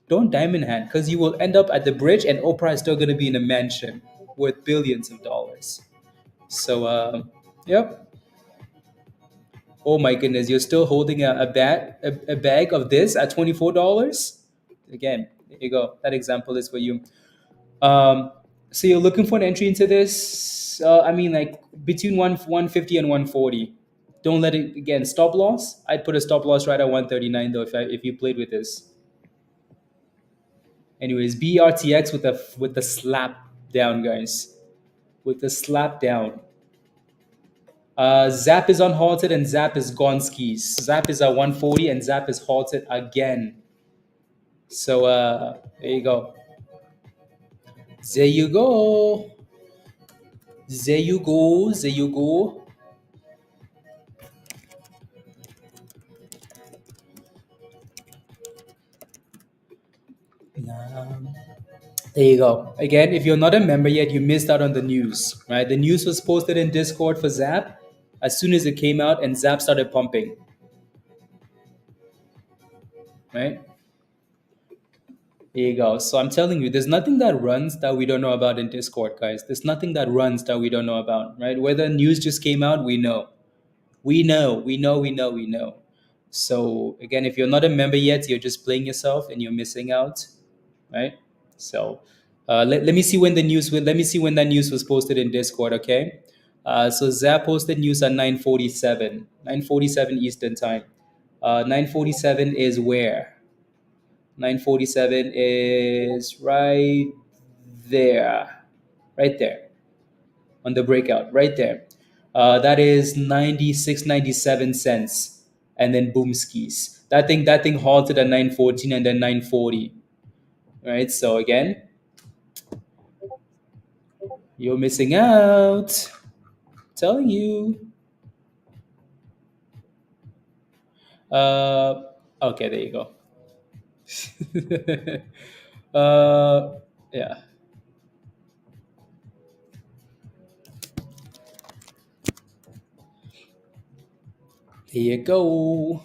Speaker 1: Don't diamond hand because you will end up at the bridge and Oprah is still going to be in a mansion worth billions of dollars. So, yep. Oh my goodness, you're still holding a bag of this at $24? Again, there you go. That example is for you. Um, so you're looking for an entry into this? I mean, like between 150 and 140. Don't let it again. Stop loss. I'd put a stop loss right at 139 though if you played with this. Anyways, BRTX with the slap down, guys. With the slap down. ZAPP is unhalted and ZAPP is gone skis. ZAPP is at 140 and ZAPP is halted again. So there you go. There you go. There you go. There you go. There you go. Again, if you're not a member yet, you missed out on the news, right? The news was posted in Discord for ZAPP as soon as it came out, and ZAPP started pumping, right? There you go. So I'm telling you, there's nothing that runs that we don't know about in Discord, guys. There's nothing that runs that we don't know about, right? Whether news just came out, we know. We know. So again, if you're not a member yet, you're just playing yourself and you're missing out, right? So let me see when let me see when that news was posted in Discord, okay? So Zap posted news at 9:47, 9:47 Eastern time. 9:47 is where? 9:47 is there, right there on the breakout, right there. That is 96.97 cents, and then boom skis. That thing halted at 9:14 and then 9:40. Right. So again, you're missing out. Telling you. Uh, okay, there you go. Yeah. There you go.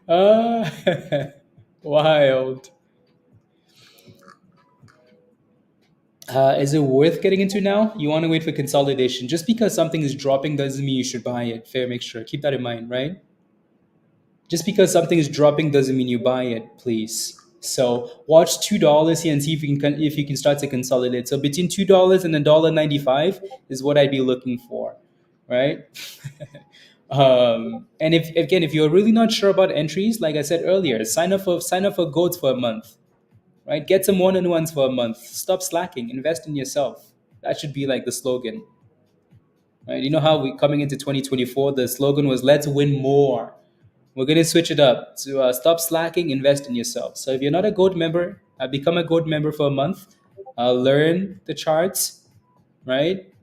Speaker 1: uh, wild. Is it worth getting into now? You want to wait for consolidation. Just because something is dropping doesn't mean you should buy it. Fair mixture. Keep that in mind, right? Just because something is dropping doesn't mean you buy it, please. So watch $2 here and see if you can start to consolidate. So between $2 and $1.95 is what I'd be looking for, right? And if you're really not sure about entries, like I said earlier, sign up for goats for a month, right? Get some one-on-ones for a month. Stop slacking. Invest in yourself. That should be like the slogan, right? You know how we coming into 2024, the slogan was "Let's win more." We're going to switch it up to stop slacking, invest in yourself. So if you're not a gold member, become a gold member for a month. Learn the charts, right?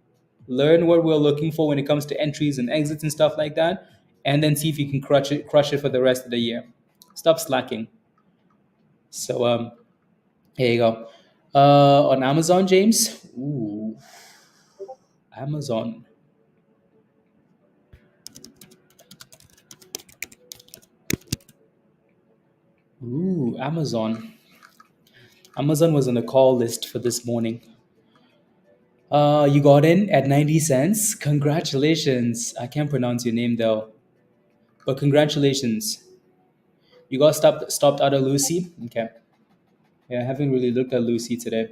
Speaker 1: Learn what we're looking for when it comes to entries and exits and stuff like that, and then see if you can crush it for the rest of the year. Stop slacking. So here you go. On Amazon, James. Ooh, Amazon. Ooh, Amazon. Amazon was on the call list for this morning. You got in at 90 cents. Congratulations. I can't pronounce your name though, but congratulations. You got stopped out of Lucy. Okay. Yeah, I haven't really looked at Lucy today.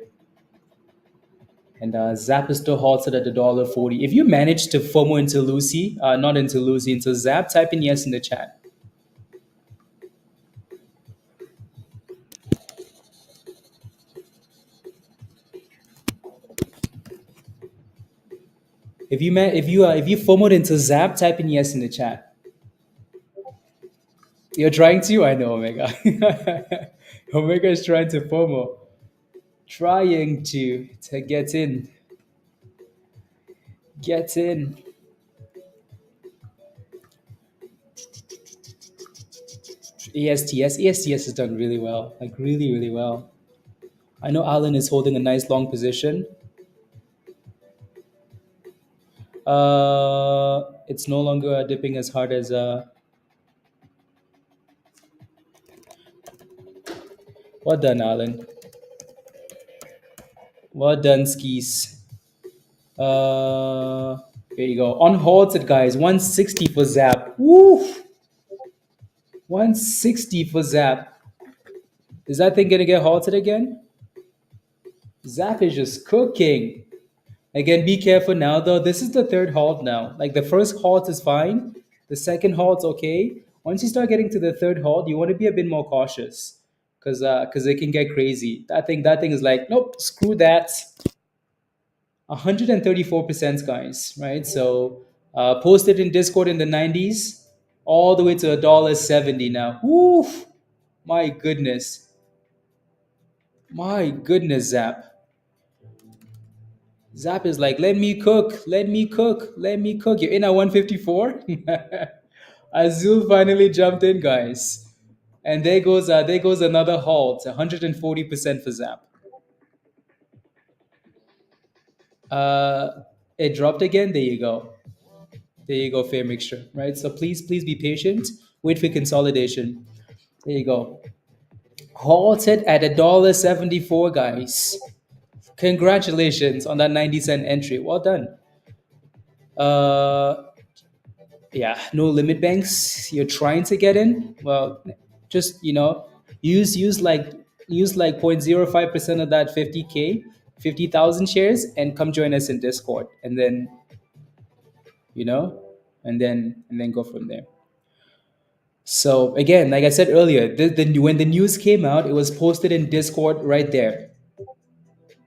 Speaker 1: And ZAPP is still halted at $1.40. If you manage to FOMO into Lucy, not into Lucy, into ZAPP, type in yes in the chat. If you FOMOed into ZAPP, type in yes in the chat. You're trying to? I know, Omega. Omega is trying to FOMO. Trying to get in. Get in. ESTS has done really well, like really, really well. I know Alan is holding a nice long position. It's no longer dipping as hard as well done, Alan. Well done, skis. Here you go. Unhalted, guys. 160 for ZAPP. Woo! 160 for ZAPP. Is that thing gonna get halted again? ZAPP is just cooking. Again, be careful now, though. This is the third halt now. Like the first halt is fine, the second halt's okay. Once you start getting to the third halt, you want to be a bit more cautious because it can get crazy. That thing is like, nope, screw that. 134%, guys, right? So posted in Discord in the 90s, all the way to $1.70 now. Woo! My goodness. My goodness, ZAPP. ZAPP is like, let me cook, let me cook, let me cook. You're in at 154. Azul finally jumped in, guys, and there goes another halt. 140% for ZAPP. It dropped again. There you go. There you go. Fair mixture, right? So please be patient. Wait for consolidation. There you go. Halted at $1.74, guys. Congratulations on that 90-cent entry. Well done. Yeah, no limit banks. You're trying to get in. Well, just use like 0.05% of that 50K, 50,000 shares, and come join us in Discord, and then you know, and then go from there. So again, like I said earlier, when the news came out, it was posted in Discord right there,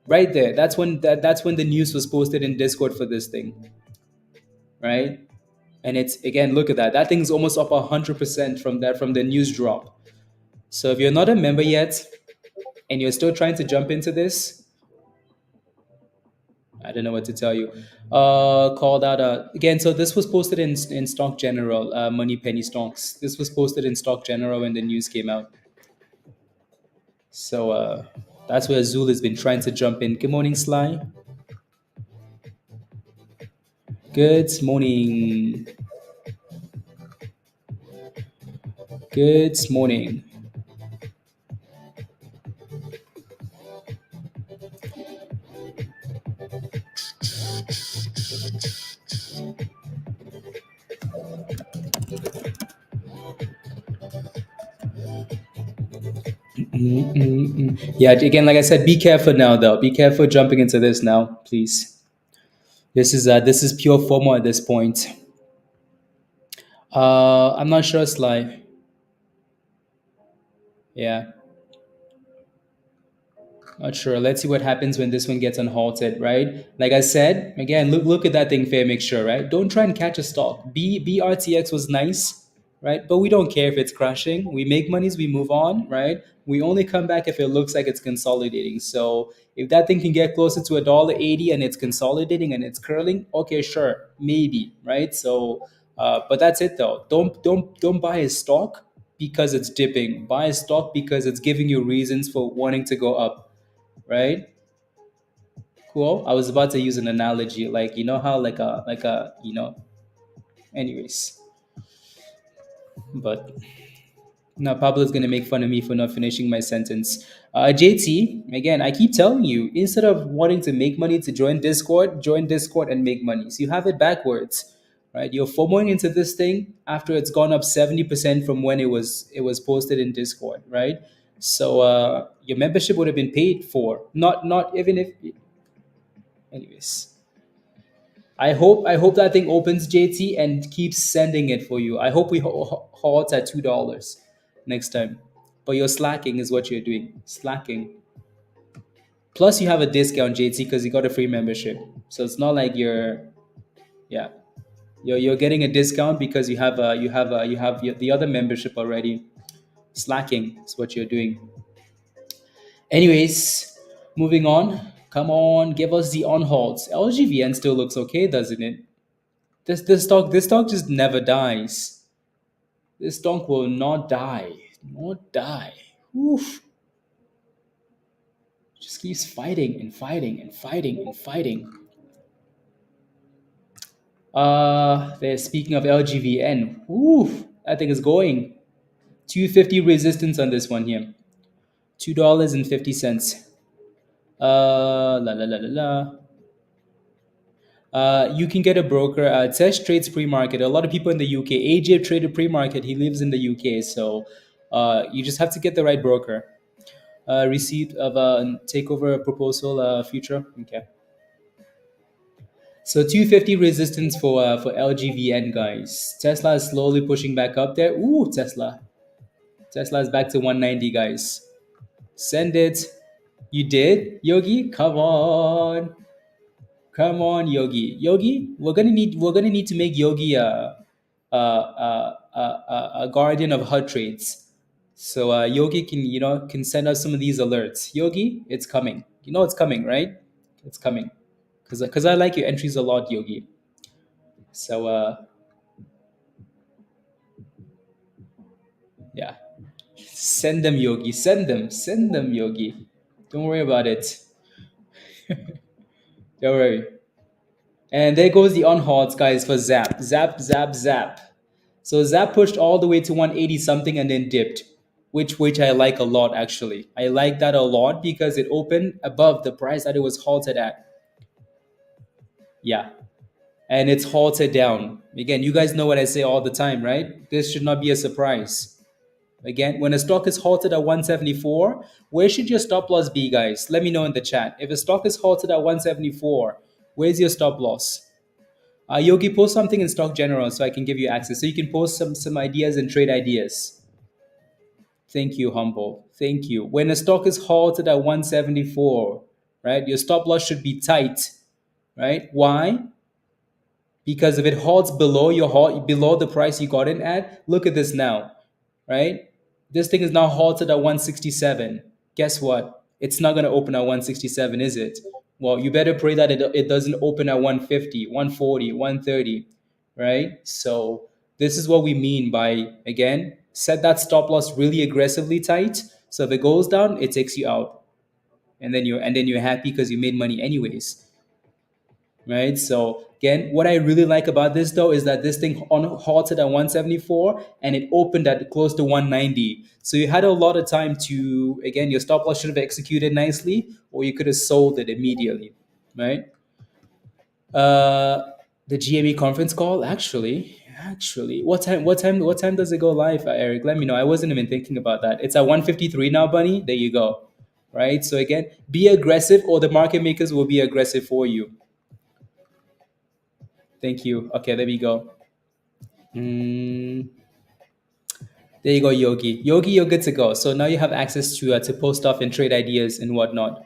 Speaker 1: right there. That's when the news was posted in Discord for this thing, right? And it's again, look at that. That thing's almost up 100% from the news drop. So if you're not a member yet and you're still trying to jump into this, I don't know what to tell you. Called out again. So this was posted in Stock General, Money Penny Stocks. This was posted in Stock General when the news came out. So that's where Azul has been trying to jump in. Good morning, Sly. Good morning. Good morning. Yeah, again, like I said, be careful now, though. Be careful jumping into this now, please. This is pure FOMO at this point. I'm not sure, Sly. Yeah. Not sure. Let's see what happens when this one gets unhalted, right? Like I said, again, look at that thing fair, make sure, right? Don't try and catch a stock. BRTX was nice, right? But we don't care if it's crashing. We make monies, we move on, right? We only come back if it looks like it's consolidating. So if that thing can get closer to $1.80 and it's consolidating and it's curling, okay, sure, maybe, right? So but that's it though. Don't buy a stock because it's dipping. Buy a stock because it's giving you reasons for wanting to go up, right? Cool. I was about to use an analogy, like how anyways. But now Pablo's gonna make fun of me for not finishing my sentence. JT, again, I keep telling you, instead of wanting to make money to join Discord and make money. So you have it backwards, right? You're FOMOing into this thing after it's gone up 70% from when it was posted in Discord, right? So your membership would have been paid for. Not even if, anyways. I hope that thing opens, JT, and keeps sending it for you. I hope we halt at $2 next time. But you're slacking, is what you're doing. Slacking. Plus, you have a discount, JT, because you got a free membership. So it's not like yeah, you're getting a discount because you have the other membership already. Slacking is what you're doing. Anyways, moving on. Come on, give us the on halts. LGVN still looks okay, doesn't it? This stock just never dies. This stock will not die. Not die. Oof. Just keeps fighting and fighting and fighting and fighting. They're speaking of LGVN. Oof. That thing is going. 250 resistance on this one here. $2.50. La la la la la. You can get a broker. Tesh trades pre-market. A lot of people in the UK. AJ traded pre-market. He lives in the UK, so you just have to get the right broker. Receipt of a takeover proposal future. Okay. So 250 resistance for LGVN, guys. Tesla is slowly pushing back up there. Ooh, Tesla. Tesla is back to 190, guys. Send it. You did, Yogi? Come on. Come on, Yogi. Yogi, we're gonna need to make Yogi a guardian of HUD trades. So Yogi can send us some of these alerts. Yogi, it's coming. You know it's coming, right? It's coming. Cause I like your entries a lot, Yogi. So yeah, send them, Yogi. Send them, Yogi. Don't worry about it. Don't worry. And there goes the on-halts, guys, for Zap. Zap, Zap, Zap. So Zap pushed all the way to 180 something and then dipped, which I like a lot actually. I like that a lot because it opened above the price that it was halted at. Yeah. And it's halted down. Again, you guys know what I say all the time, right? This should not be a surprise. Again, when a stock is halted at 174, where should your stop loss be, guys? Let me know in the chat. If a stock is halted at 174, where's your stop loss? Yogi, post something in Stock General so I can give you access. So you can post some ideas and trade ideas. Thank you, Humble. Thank you. When a stock is halted at 174, right, your stop loss should be tight, right? Why? Because if it halts below below the price you got in at, look at this now, right? This thing is now halted at 167. Guess what? It's not going to open at 167, is it? Well, you better pray that it doesn't open at 150, 140, 130, right? So this is what we mean by, again, set that stop loss really aggressively tight. So if it goes down, it takes you out. And then you're happy because you made money anyways, right? So again, what I really like about this though is that this thing halted at 174 and it opened at close to 190. So you had a lot of time to, again, your stop loss should have executed nicely, or you could have sold it immediately, right? Uh, the GME conference call, actually, what time does it go live, Eric? Let me know. I wasn't even thinking about that. It's at 153 now, Bunny. There you go. Right. So again, be aggressive, or the market makers will be aggressive for you. Thank you. Okay, there we go. Mm, there you go, Yogi. Yogi, you're good to go. So now you have access to post stuff and trade ideas and whatnot.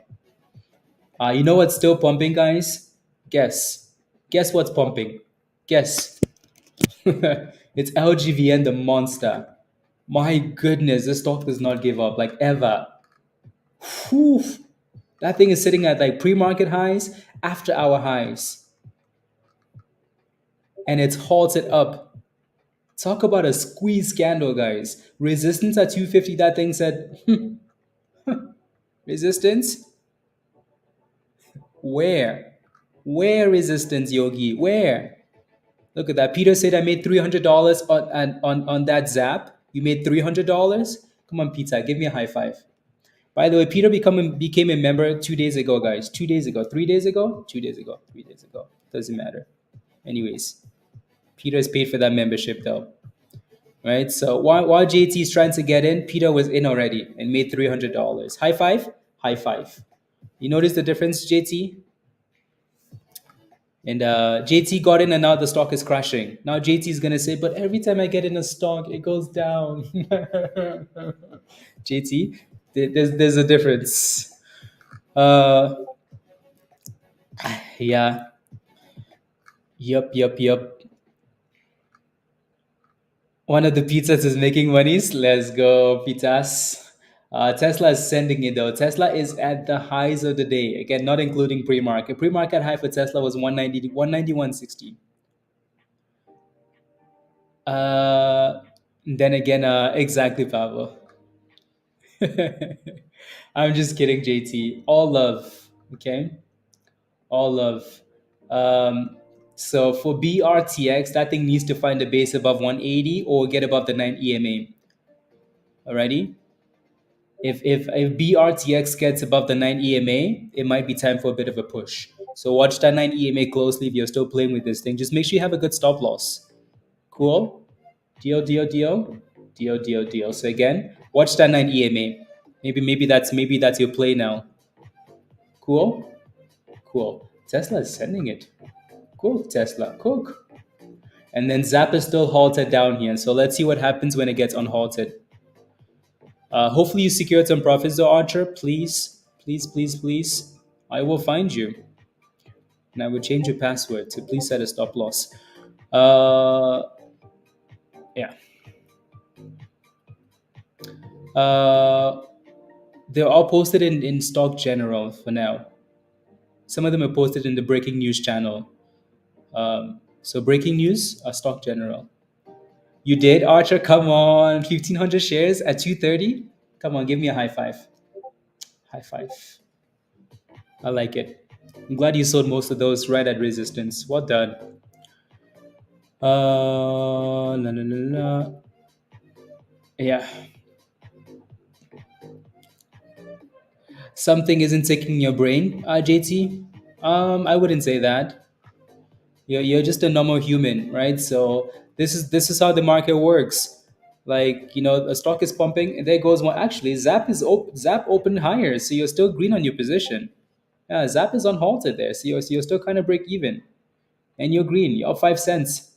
Speaker 1: You know what's still pumping, guys? Guess. Guess what's pumping? Guess. It's LGVN, the monster. My goodness, this stock does not give up, like ever. Whew. That thing is sitting at like pre-market highs, after hour highs, and it's halted up. Talk about a squeeze scandal, guys. Resistance at 250, that thing said, resistance? Where? Where resistance, Yogi? Where? Look at that. Peter said I made $300 on that ZAPP. You made $300? Come on, pizza. Give me a high five. By the way, Peter became a member 2 days ago, guys. 2 days ago. 3 days ago? 2 days ago. 3 days ago. Doesn't matter. Anyways, Peter has paid for that membership though. Right? So while JT is trying to get in, Peter was in already and made $300. High five? High five. You notice the difference, JT? And JT got in and now the stock is crashing. Now JT is going to say, but every time I get in a stock, it goes down. JT, there's a difference. Yeah. Yup. One of the pizzas is making monies. Let's go, pizzas. Tesla is sending it though. Tesla is at the highs of the day. Again, not including pre-market. Pre-market high for Tesla was 190, 190, then again, exactly, Pavel. I'm just kidding, JT. All love, okay? All love. Um, so for BRTX, that thing needs to find a base above 180 or get above the 9 EMA. Alrighty? If BRTX gets above the 9 EMA, it might be time for a bit of a push. So watch that 9 EMA closely if you're still playing with this thing. Just make sure you have a good stop loss. Cool? Deal. So again, watch that 9 EMA. Maybe that's your play now. Cool? Cool. Tesla is sending it. Cool, Tesla. Cook. And then ZAPP is still halted down here. So let's see what happens when it gets unhalted. Hopefully you secured some profits though, Archer. Please. I will find you. And I will change your password to please set a stop loss. Yeah. They're all posted in Stock General for now. Some of them are posted in the breaking news channel. So breaking news, Stock General. You did, Archer? Come on. 1,500 shares at 230? Come on, give me a high five. High five. I like it. I'm glad you sold most of those right at resistance. Well done. La, la, la, la. Yeah. Something isn't ticking in your brain, JT? I wouldn't say that. You're just a normal human, right? So this is how the market works. Like, a stock is pumping and there goes one. Actually, ZAPP opened higher, so you're still green on your position. Yeah, ZAPP is unhalted there, so you're still kind of break even, and you're green. You're up 5 cents,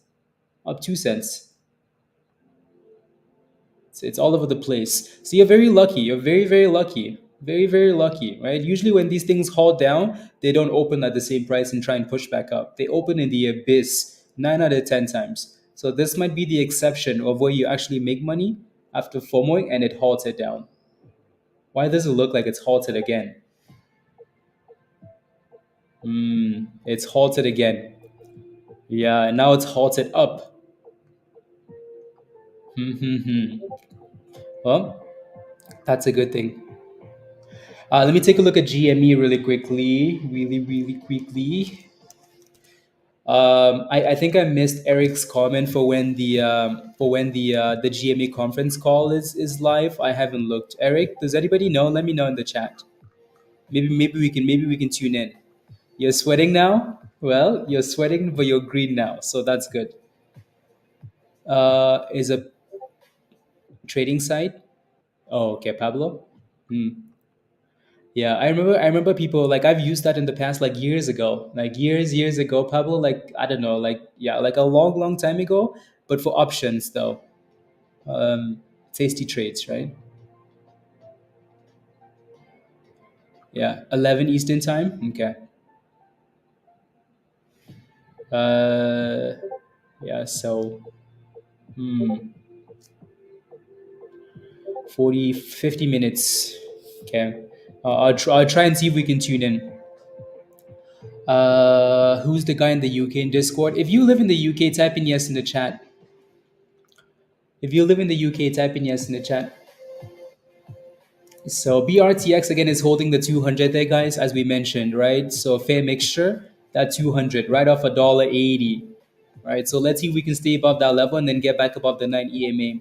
Speaker 1: up 2 cents. So it's all over the place. So you're very lucky. You're very lucky. Very lucky, right? Usually when these things halt down, they don't open at the same price and try and push back up. They open in the abyss 9 out of 10 times. So this might be the exception of where you actually make money after FOMOing and it halts it down. Why does it look like it's halted again? It's halted again. Yeah, and now it's halted up. Well, that's a good thing. Let me take a look at GME really quickly. Really quickly. I think I missed Eric's comment for when the GME conference call is live. I haven't looked. Eric, does anybody know? Let me know in the chat. Maybe we can tune in. You're sweating now. Well, you're sweating, but you're green now, so that's good. Is a trading site. Oh, okay, Pablo. Hmm. Yeah, I remember people like I've used that in the past, like years ago, like years ago, Pablo. Like I don't know, like yeah, like a long time ago. But for options though, tasty trades, right? Yeah, 11 Eastern time. Okay. Uh, yeah. So, hmm, 50 minutes. Okay. I'll try and see if we can tune in. Who's the guy in the UK in Discord? If you live in the UK, type in yes in the chat. If you live in the UK, type in yes in the chat. So BRTX again is holding the 200 there, guys, as we mentioned, right? So fair mixture, that 200 right off $1.80, right? So let's see if we can stay above that level and then get back above the 9 EMA.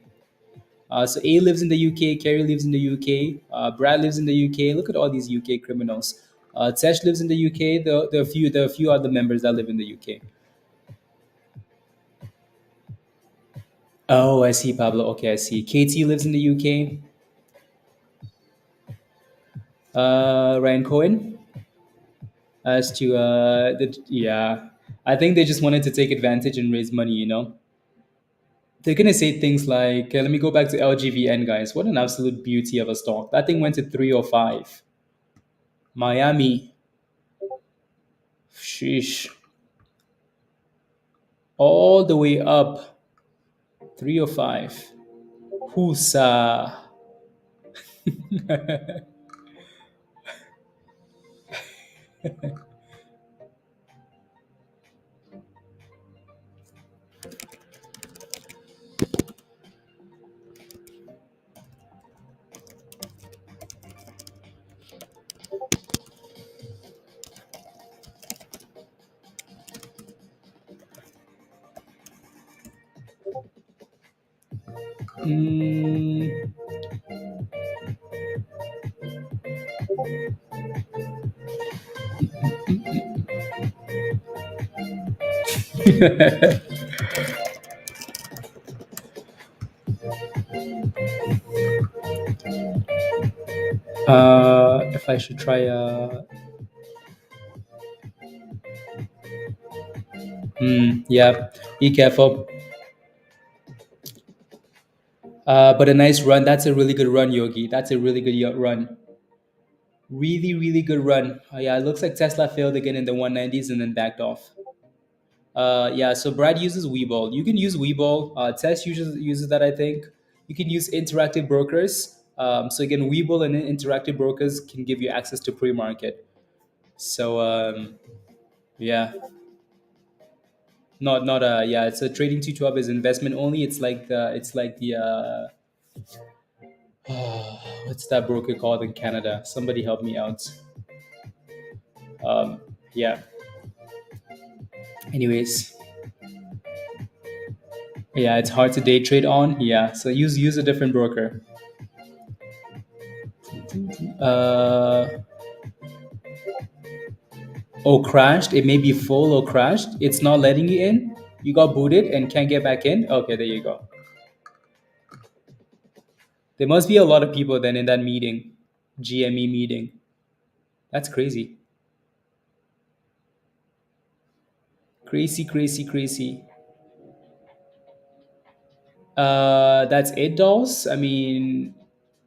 Speaker 1: So A lives in the UK, Kerry lives in the UK, Brad lives in the UK. Look at all these UK criminals. Tesh lives in the UK. There are a few other members that live in the UK. Oh, I see, Pablo. Okay, I see. KT lives in the UK. Ryan Cohen. As to yeah, I think they just wanted to take advantage and raise money. They're gonna say things like, let me go back to LGVN, guys. What an absolute beauty of a stock. That thing went to 305. Miami, sheesh, all the way up 305. Husa. Mm. If I should try yeah, be careful. But a nice run. That's a really good run, Yogi. That's a really good run. Really good run. Yeah, it looks like Tesla failed again in the 190s and then backed off. Yeah, so Brad uses Webull. You can use Webull. Tess uses that, I think. You can use interactive brokers. So again, Webull and interactive brokers can give you access to pre-market. So yeah, not yeah. It's a trading 212 is investment only. It's like the what's that broker called in Canada? Somebody help me out. Yeah. Anyways, yeah, it's hard to day trade on. Yeah, so use a different broker. Uh, oh, crashed. It may be full or crashed. It's not letting you in. You got booted and can't get back in. Okay, there you go. There must be a lot of people then in that meeting, GME meeting. That's crazy. Crazy. That's it, dolls. I mean,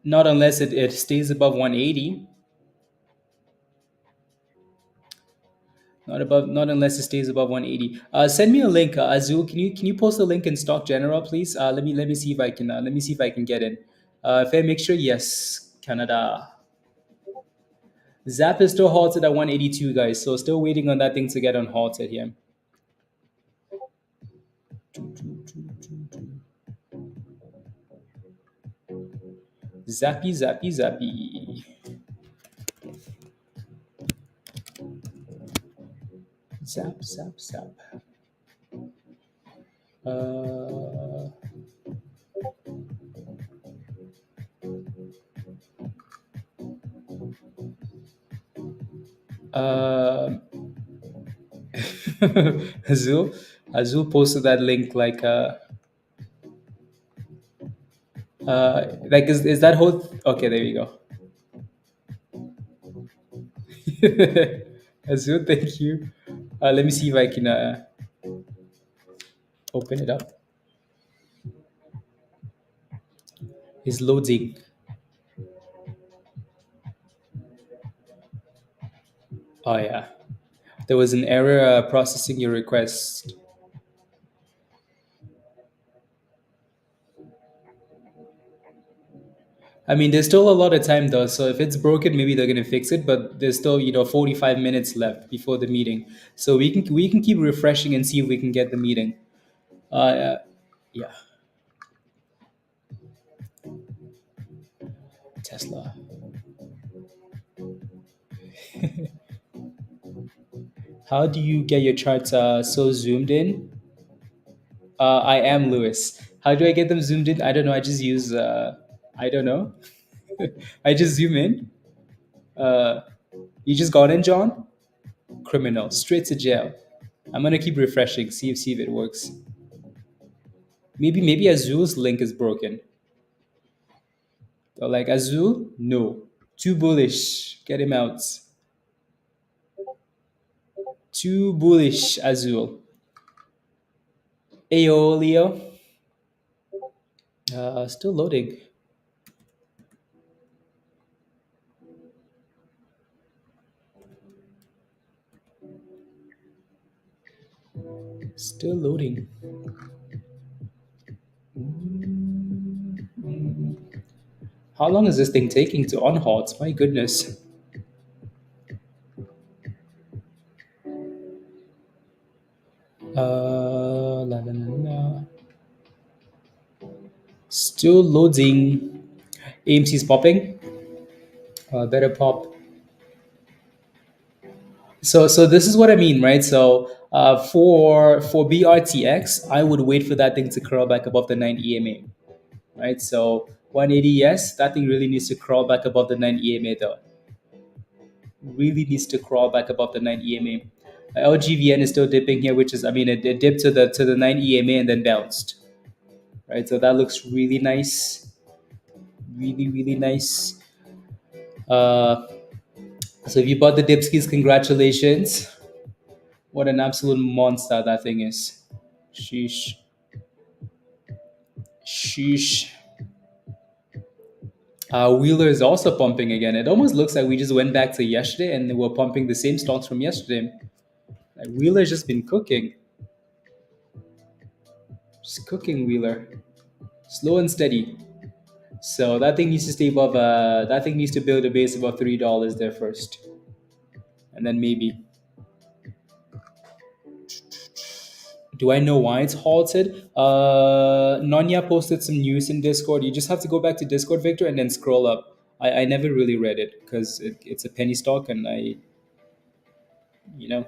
Speaker 1: not unless it stays above 180. Not unless it stays above 180. Send me a link, Azul. Can you post a link in Stock General, please? Let me see if I can let me see if I can get in. Fair mixture, yes. Canada. ZAPP is still halted at 182, guys. So still waiting on that thing to get unhalted here. Zappy. Zap. Uh, uh, Azul, Azul posted that link like is that whole okay? There we go. Azul, thank you. Let me see if I can open it up. It's loading. Oh yeah, there was an error processing your request. I mean, there's still a lot of time though, so if it's broken, maybe they're gonna fix it. But there's still 45 minutes left before the meeting, so we can keep refreshing and see if we can get the meeting. Yeah, Tesla. How do you get your charts so zoomed in? I am Lewis. How do I get them zoomed in? I don't know. I just use. I don't know. I just zoom in. Uh, you just got in, John. Criminal, straight to jail. I'm gonna keep refreshing, see if it works. Maybe Azul's link is broken. Or like Azul, no, too bullish. Get him out. Too bullish, Azul. Ayo, Leo. Still loading. Still loading. How long is this thing taking to unhalt? My goodness. La, la, la, la. Still loading. AMC is popping. Better pop. So this is what I mean, right? So for BRTX, I would wait for that thing to curl back above the 9 EMA, right? So 180, yes, that thing really needs to crawl back above the 9 EMA though. Really needs to crawl back above the 9 EMA. LGVN is still dipping here, which is, I mean, it dipped to the 9 EMA and then bounced, right? So that looks really nice, really nice. Uh, so if you bought the dipskis, congratulations. What an absolute monster that thing is. Sheesh. Sheesh. Wheeler is also pumping again. It almost looks like we just went back to yesterday and we're pumping the same stocks from yesterday. Like Wheeler's just been cooking. Just cooking Wheeler. Slow and steady. So that thing needs to stay above that thing needs to build a base above $3 there first. And then maybe. Do I know why it's halted? Nonya posted some news in Discord. You just have to go back to Discord, Victor, and then scroll up. I never really read it because it's a penny stock, and you know.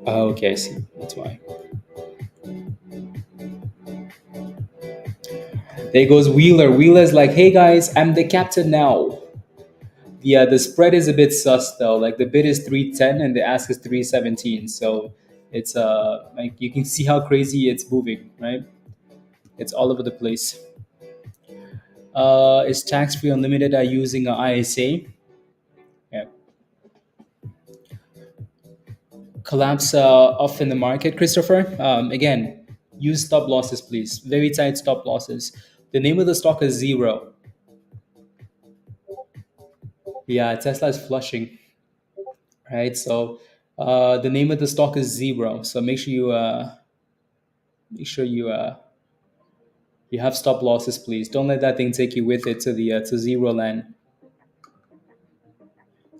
Speaker 1: Oh, okay, I see. That's why. There goes Wheeler. Wheeler's like, hey guys, I'm the captain now. Yeah, the spread is a bit sus though. Like the bid is 310 and the ask is 317. So it's like you can see how crazy it's moving, right? It's all over the place. Is tax free unlimited using an ISA? Yeah. Collapse off in the market, Christopher. Again, use stop losses, please. Very tight stop losses. The name of the stock is Zero. Yeah, Tesla is flushing, right? So the name of the stock is Zero. So make sure you have stop losses, please. Don't let that thing take you with it to the to zero land.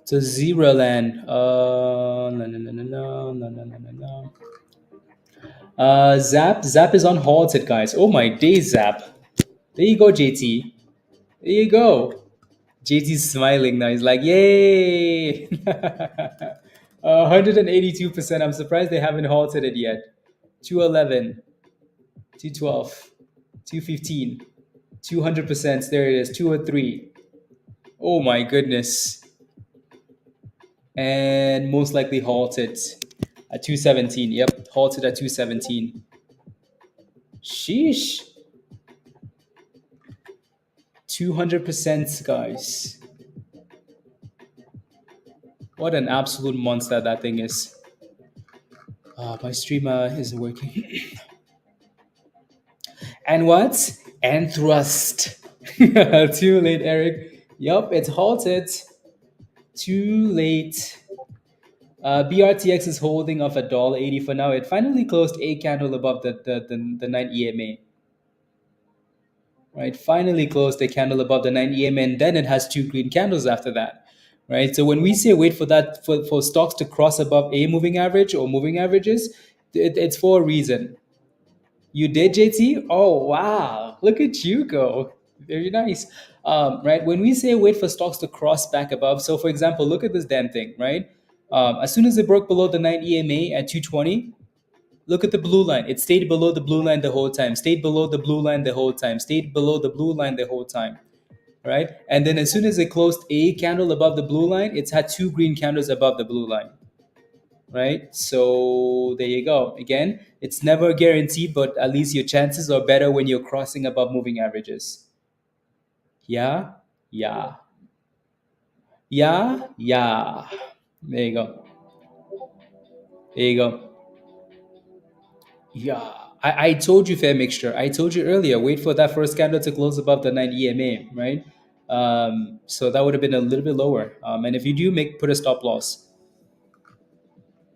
Speaker 1: To zero land. No, no, no, no, no, no, no, no, no, no. ZAPP is unhalted, guys. Oh my days, ZAPP. There you go, JT. There you go. JT's smiling now. He's like, yay! 182%. I'm surprised they haven't halted it yet. 211, 212, 215, 200%. There it is. 203. Oh my goodness. And most likely halted at 217. Yep, halted at 217. Sheesh. 200%, guys. What an absolute monster that thing is. My streamer isn't working. And what? And thrust. Too late, Eric. Yup, it's halted. Too late. BRTX is holding off at $1.80 for now. It finally closed a candle above the 9 EMA. Right? Finally closed a candle above the 9 EMA, and then it has two green candles after that. Right? So when we say wait for that for stocks to cross above a moving average or moving averages, it's for a reason. You did, JT? Oh, wow. Look at you go. Very nice. Right? When we say wait for stocks to cross back above, so for example, look at this damn thing, right? As soon as it broke below the 9 EMA at 220, look at the blue line. It stayed below the blue line the whole time, stayed below the blue line the whole time, stayed below the blue line the whole time, right? And then as soon as it closed a candle above the blue line, it's had two green candles above the blue line, right? So there you go. Again, it's never guaranteed, but at least your chances are better when you're crossing above moving averages. Yeah, yeah, yeah, yeah. There you go. There you go. Yeah. I told you fair mixture. I told you earlier, wait for that first candle to close above the 9 EMA, right? So that would have been a little bit lower. And if you do put a stop loss,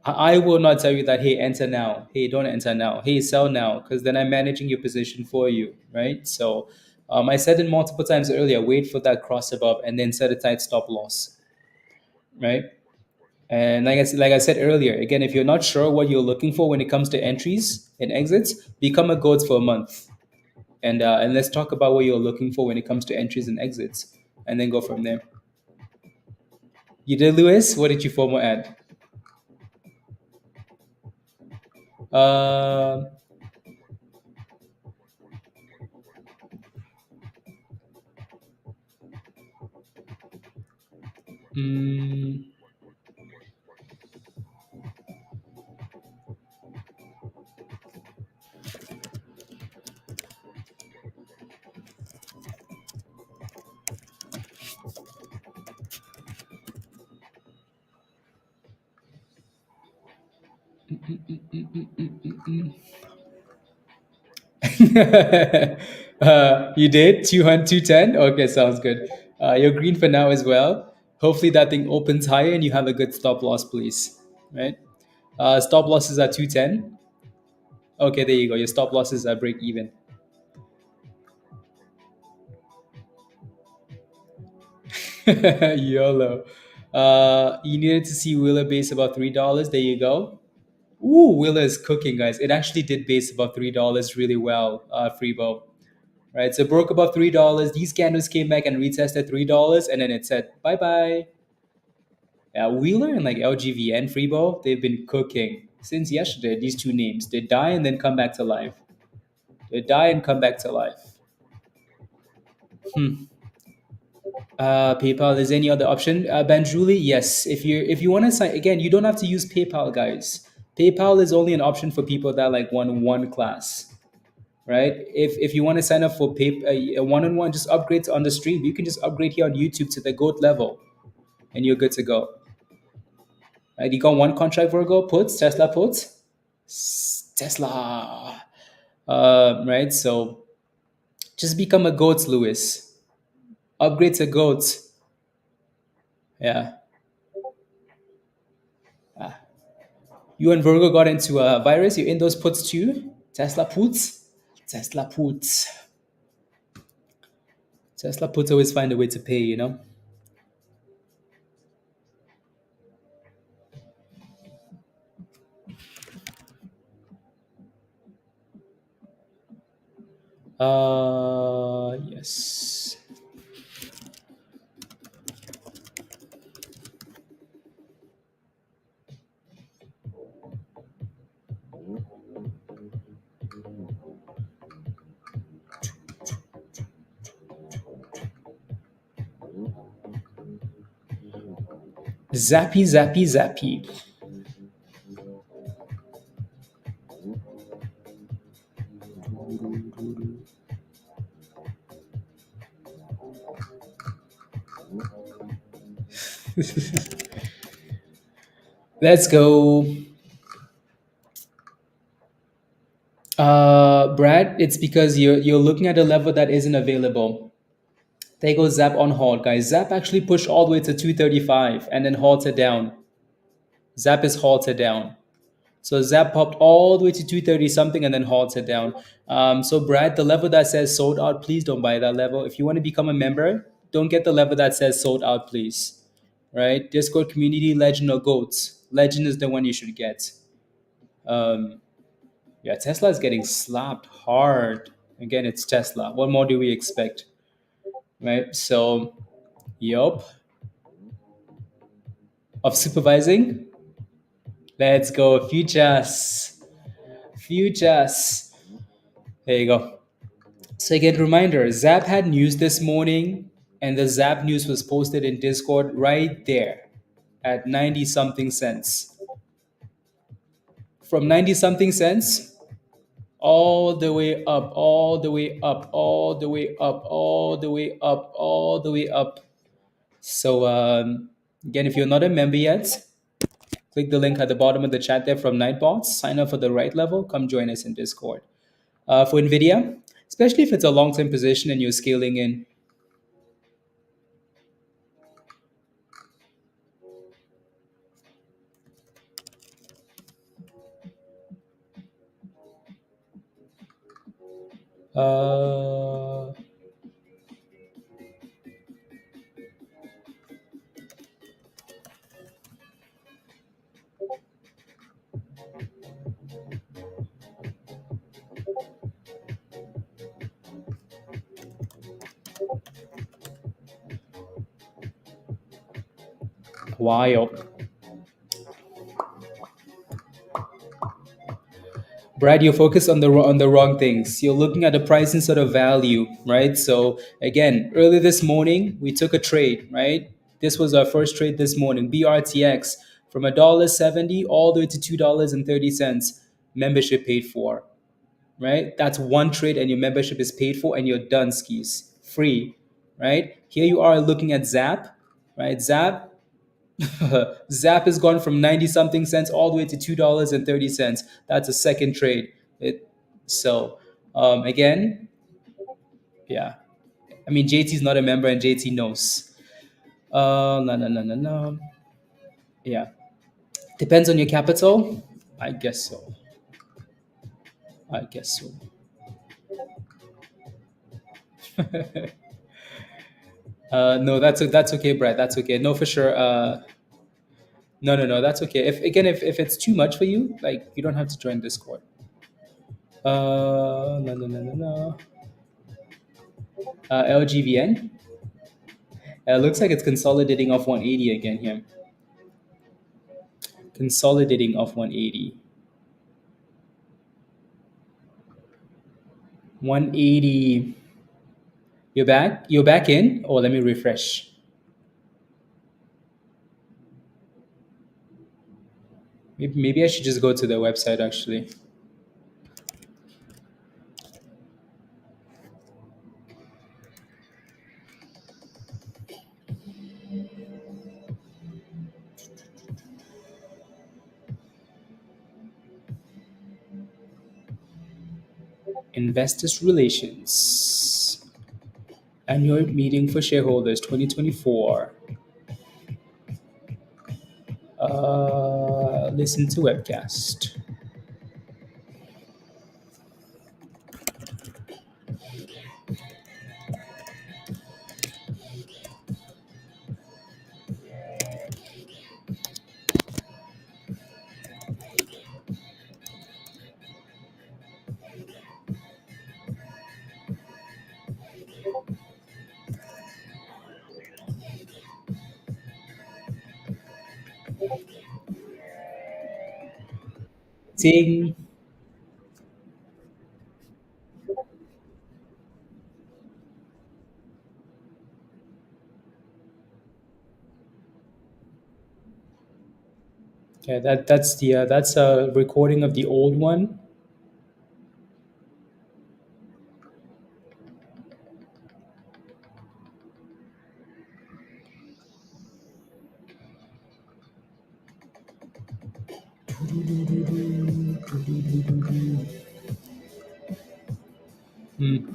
Speaker 1: I will not tell you that, hey, enter now. Hey, don't enter now. Hey, sell now, because then I'm managing your position for you, right? So I said it multiple times earlier, wait for that cross above and then set a tight stop loss, right? And like I said earlier, again, if you're not sure what you're looking for when it comes to entries and exits, become a goat for a month. And let's talk about what you're looking for when it comes to entries and exits, and then go from there. You did, Lewis? What did you FOMO add? Uh, mm, you did 200, 210. Okay, sounds good. You're green for now as well. Hopefully that thing opens higher and you have a good stop loss, please. Right? Stop losses are 210. Okay, there you go. Your stop losses are break even. YOLO. You needed to see Wheeler base about $3. There you go. Ooh, Wheeler is cooking, guys. It actually did base about $3 really well, Freebo. Right, so broke above $3. These candles came back and retested $3, and then it said bye bye. Yeah, Wheeler and like LGVN Freebo, they've been cooking since yesterday. These two names, they die and then come back to life. They die and come back to life. PayPal. Is any other option? Banjuli, yes. If you want to sign again, you don't have to use PayPal, guys. PayPal is only an option for people that like want one class, right? If you want to sign up for a one-on-one, just upgrade on the stream. You can just upgrade here on YouTube to the goat level, and you're good to go. Right? You got one contract Virgo puts Tesla puts Tesla, right? So just become a goat, Lewis. Upgrade to goats. Yeah. You and Virgo got into a virus. You're in those puts too. Tesla puts. Tesla puts. Tesla puts always find a way to pay, you know? Yes. Zappy, zappy, zappy. Let's go. Brad, it's because you're looking at a level that isn't available. There goes Zap on halt, guys. Zap actually pushed all the way to 235 and then halted down. Zap is halted down. So Zap popped all the way to 230 something and then halted down. So Brad, the level that says sold out, please don't buy that level. If you want to become a member, don't get the level that says sold out, please. Right? Discord community, legend or goats. Legend is the one you should get. Um, yeah, Tesla is getting slapped hard. Again, it's Tesla. What more do we expect? Right? So, yup. Of supervising, let's go. Futures. Futures. There you go. So again, reminder, Zap had news this morning, and the Zap news was posted in Discord right there at 90 something cents. From 90 something cents all the way up, all the way up, all the way up, all the way up, all the way up. So again, if you're not a member yet, click the link at the bottom of the chat there from Nightbots. Sign up for the right level. Come join us in Discord. For NVIDIA, especially if it's a long-term position and you're scaling in. Uh, wild. Brad, you're focused on the wrong things. You're looking at the price instead of value, right? So again, early this morning we took a trade, right? This was our first trade this morning. BRTX from $1.70 all the way to $2.30. Membership paid for, right? That's one trade, and your membership is paid for, and you're done skis, free, right? Here you are looking at Zap, right? Zap Zap has gone from 90 something cents all the way to $2.30. That's a second trade. Again, yeah. I mean, JT's not a member and JT knows. No, no, no, no, no. Yeah. Depends on your capital. I guess so. I guess so. No, that's okay, Brad. That's okay. No, for sure. No, no, no. That's okay. If it's too much for you, like you don't have to join Discord. No, no, no, no, no. LGVN. Looks like it's consolidating off 180 again here. Consolidating off 180. 180. You're back? You're back in? Oh, let me refresh. Maybe I should just go to the website actually. Investors Relations. Annual meeting for shareholders 2024. Listen to webcast. Ting. Okay, that's a recording of the old one. Hmm.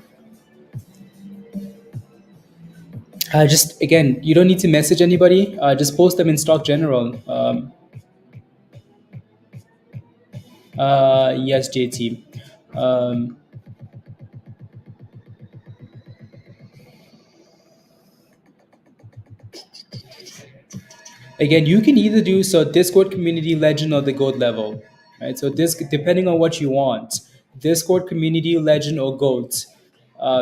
Speaker 1: Just again, you don't need to message anybody. Just post them in Stock General. Yes, JT. Um, Again, you can either do so Discord community legend or the gold level, right? So this depending on what you want, Discord community legend or gold.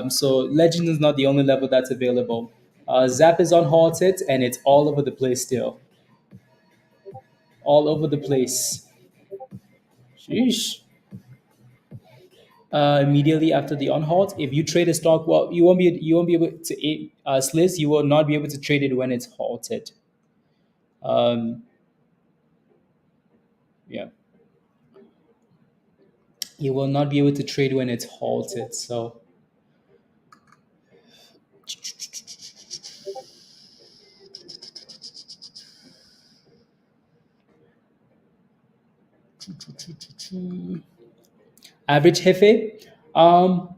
Speaker 1: So legend is not the only level that's available. ZAPP is on halted and it's all over the place still, all over the place. Sheesh. Immediately after the on halt, if you trade a stock, well, you won't be able to slice. You will not be able to trade it when it's halted. Um, yeah, you will not be able to trade when it's halted. So average Hefe. Um,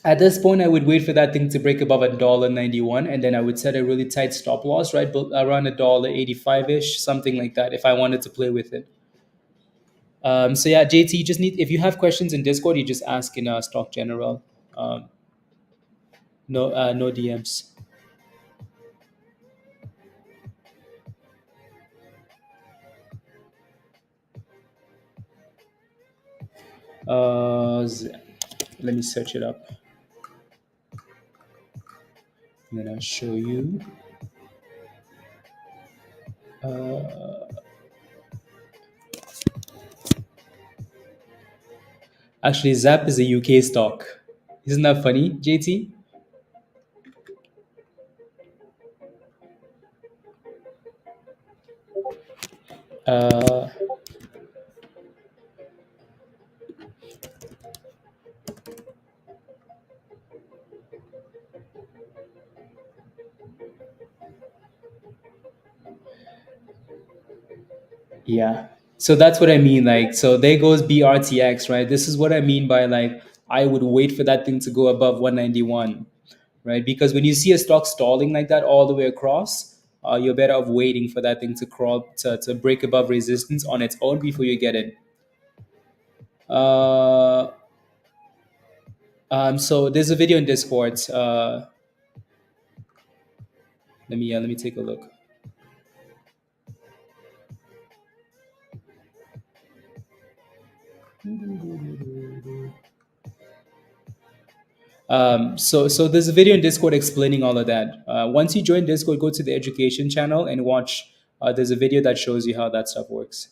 Speaker 1: at this point, I would wait for that thing to break above $1.91, and then I would set a really tight stop loss, right, around $1.85 ish, something like that, if I wanted to play with it. So yeah, JT, you just need if you have questions in Discord, you just ask in Stock General. Um, no DMs. Let me search it up, and then I'll show you. Uh, Actually, ZAPP is a UK stock. Isn't that funny, JT? Uh, Yeah. So that's what I mean. Like, so there goes BRTX, right? This is what I mean by like, I would wait for that thing to go above 191, right? Because when you see a stock stalling like that all the way across, you're better off waiting for that thing to crawl to break above resistance on its own before you get in. Uh, so there's a video in Discord. Let me take a look. So there's a video in Discord explaining all of that. Once you join Discord, go to the education channel and watch. There's a video that shows you how that stuff works.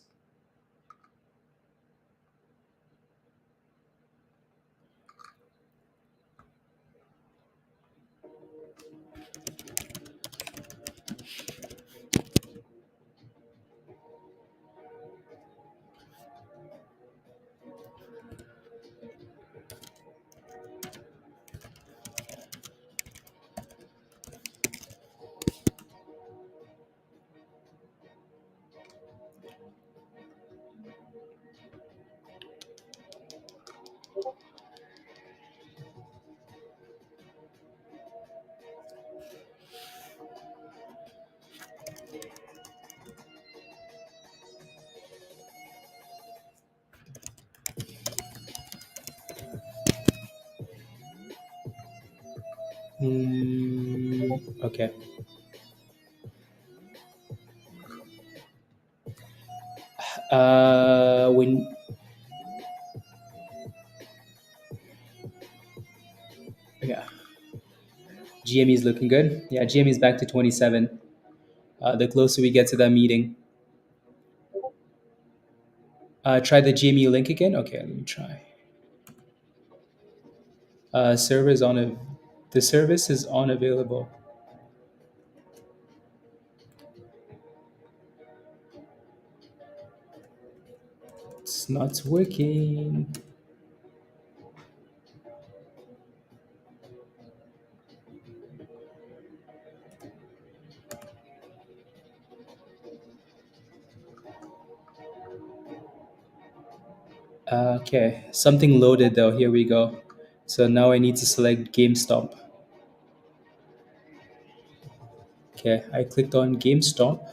Speaker 1: Okay. When Yeah, GME is looking good. Yeah, GME is back to 27. The closer we get to that meeting. Try the GME link again. Okay, let me try. Server is on a. The service is unavailable. It's not working. Okay, something loaded though. Here we go. So now I need to select GameStop. Okay, I clicked on GameStop.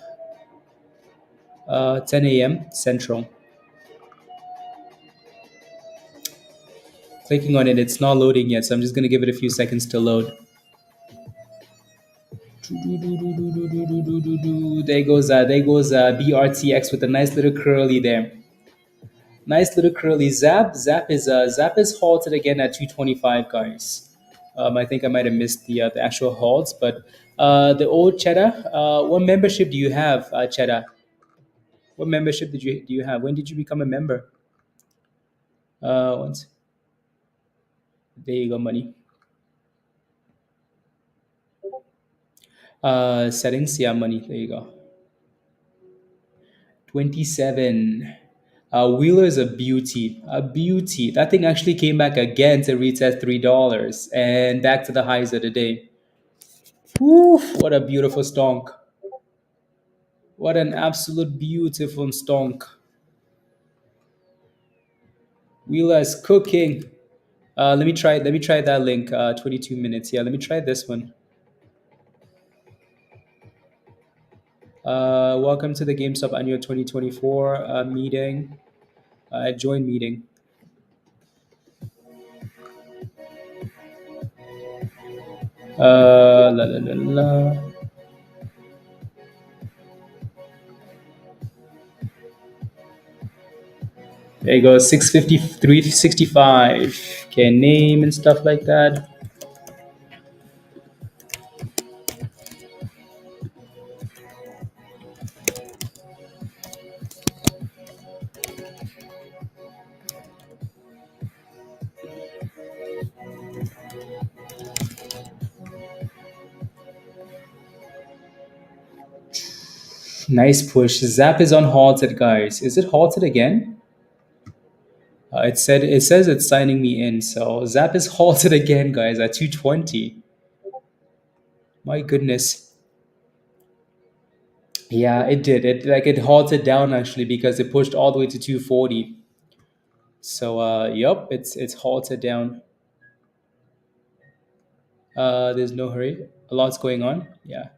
Speaker 1: 10 a.m. Central. Clicking on it, it's not loading yet, so I'm just gonna give it a few seconds to load. There goes BRTX with a nice little curly there. Nice little curly zap. Zap is halted again at 225, guys. I think I might have missed the actual halts, but the old Cheddar. What membership do you have, Cheddar? What membership do you have? When did you become a member? Once. There you go, money. Settings, yeah, money. There you go. 27. Wheeler is a beauty. A beauty. That thing actually came back again to retest $3 and back to the highs of the day. Woof, what a beautiful stonk. What an absolute beautiful stonk. Wheeler is cooking. Let me try that link. 22 minutes. Yeah, let me try this one. Welcome to the GameStop Annual 2024 meeting. Join meeting. La la la la. There you go, 653, 65. Okay, name and stuff like that. Nice push. Zap is on halted, guys. Is it halted again? It says it's signing me in. So Zap is halted again, guys, at 220. My goodness. Yeah, it did. It halted down actually because it pushed all the way to 240. So yep, it's halted down. There's no hurry. A lot's going on. Yeah.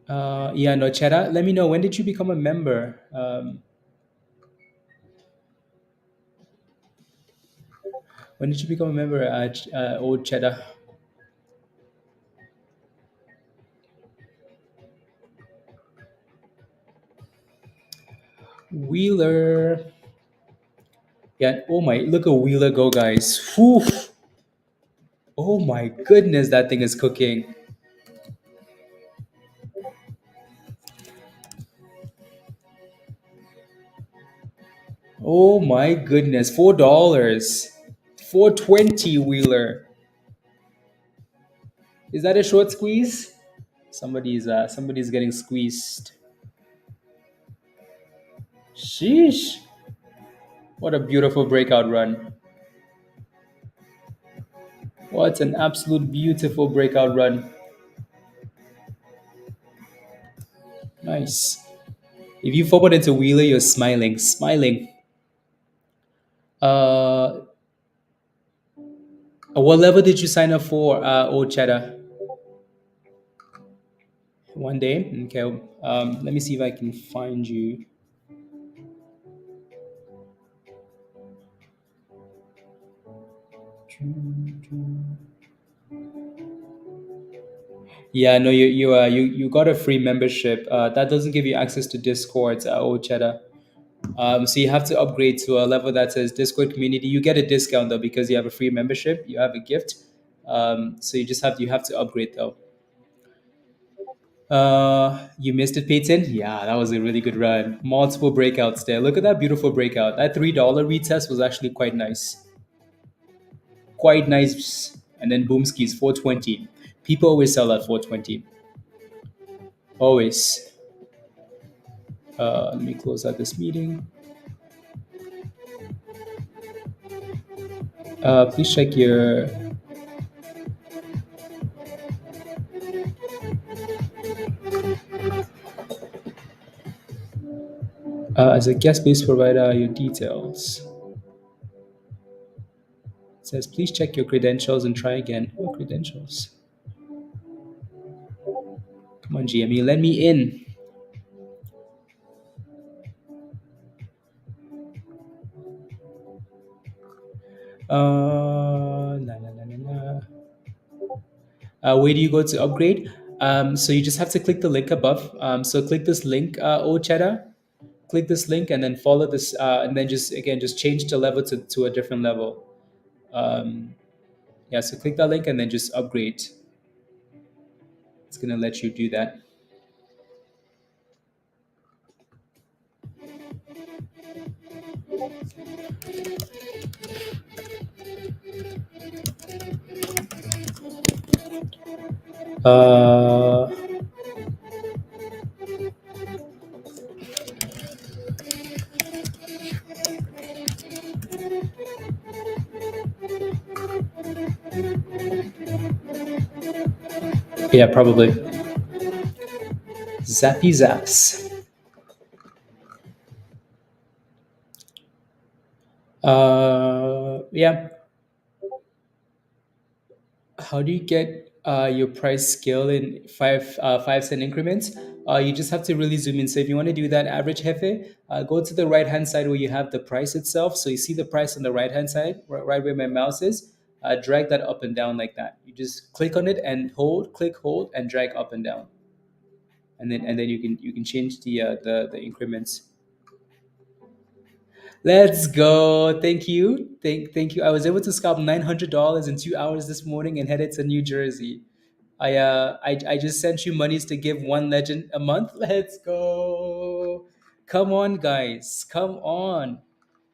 Speaker 1: Yeah, no, Cheda, let me know, when did you become a member? When did you become a member at Old Cheddar? Wheeler. Yeah, oh my, look at Wheeler go, guys. Whew. Oh my goodness, that thing is cooking. Oh my goodness, $4. 420 Wheeler. Is that a short squeeze? Somebody's getting squeezed. Sheesh. What a beautiful breakout run. What an absolute beautiful breakout run. Nice. If you forward into Wheeler, you're smiling. Smiling. Uh, what level did you sign up for, Old Cheddar? One day? Okay. Let me see if I can find you. Yeah, no, you got a free membership. That doesn't give you access to Discord, Old Cheddar. So you have to upgrade to a level that says Discord community. You get a discount though because you have a free membership. You have a gift. So you have to upgrade though. You missed it, Peyton. Yeah, that was a really good run. Multiple breakouts there. Look at that beautiful breakout. That $3 retest was actually quite nice. Quite nice. And then Boomski's 420. People always sell at 420. Always. Let me close out this meeting. Please check your as a guest, please provide your details. It says please check your credentials and try again. Oh, credentials. Come on, GME, let me in. La, la, la, la, la. Where do you go to upgrade? So you just have to click the link above. So click this link, O Cheddar. Click this link and then follow this, and then just change the level to a different level. Yeah, so click that link and then just upgrade. It's gonna let you do that. Uh, yeah, probably. Zappy zaps. Yeah. How do you get your price scale in 5 cent increments? You just have to really zoom in. So if you want to do that average hefe, go to the right hand side where you have the price itself. So you see the price on the right hand side, right where my mouse is. Drag that up and down like that. You just click on it and hold, click, hold, and drag up and down, and then you can change the increments. Let's go. Thank you. Thank you. I was able to scalp $900 in 2 hours this morning and headed to New Jersey. I just sent you monies to give one legend a month. Let's go. Come on, guys. Come on.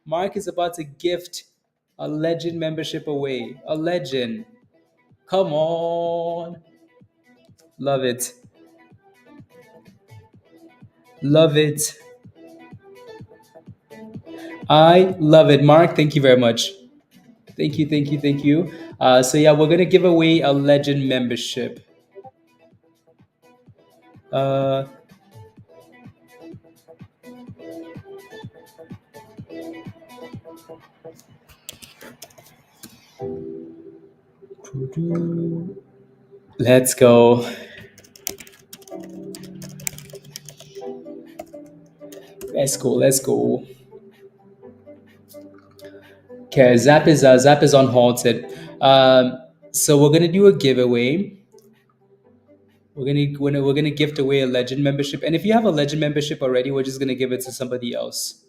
Speaker 1: Mark is about to gift a legend membership away. A legend. Come on. Love it. Love it. I love it. Mark, thank you very much. Thank you, thank you, thank you. So yeah, we're gonna give away a legend membership. Uh, let's go. Let's go. Let's go. Okay, Zap is on halted. So we're gonna do a giveaway. We're gonna gift away a legend membership, and if you have a legend membership already, we're just gonna give it to somebody else.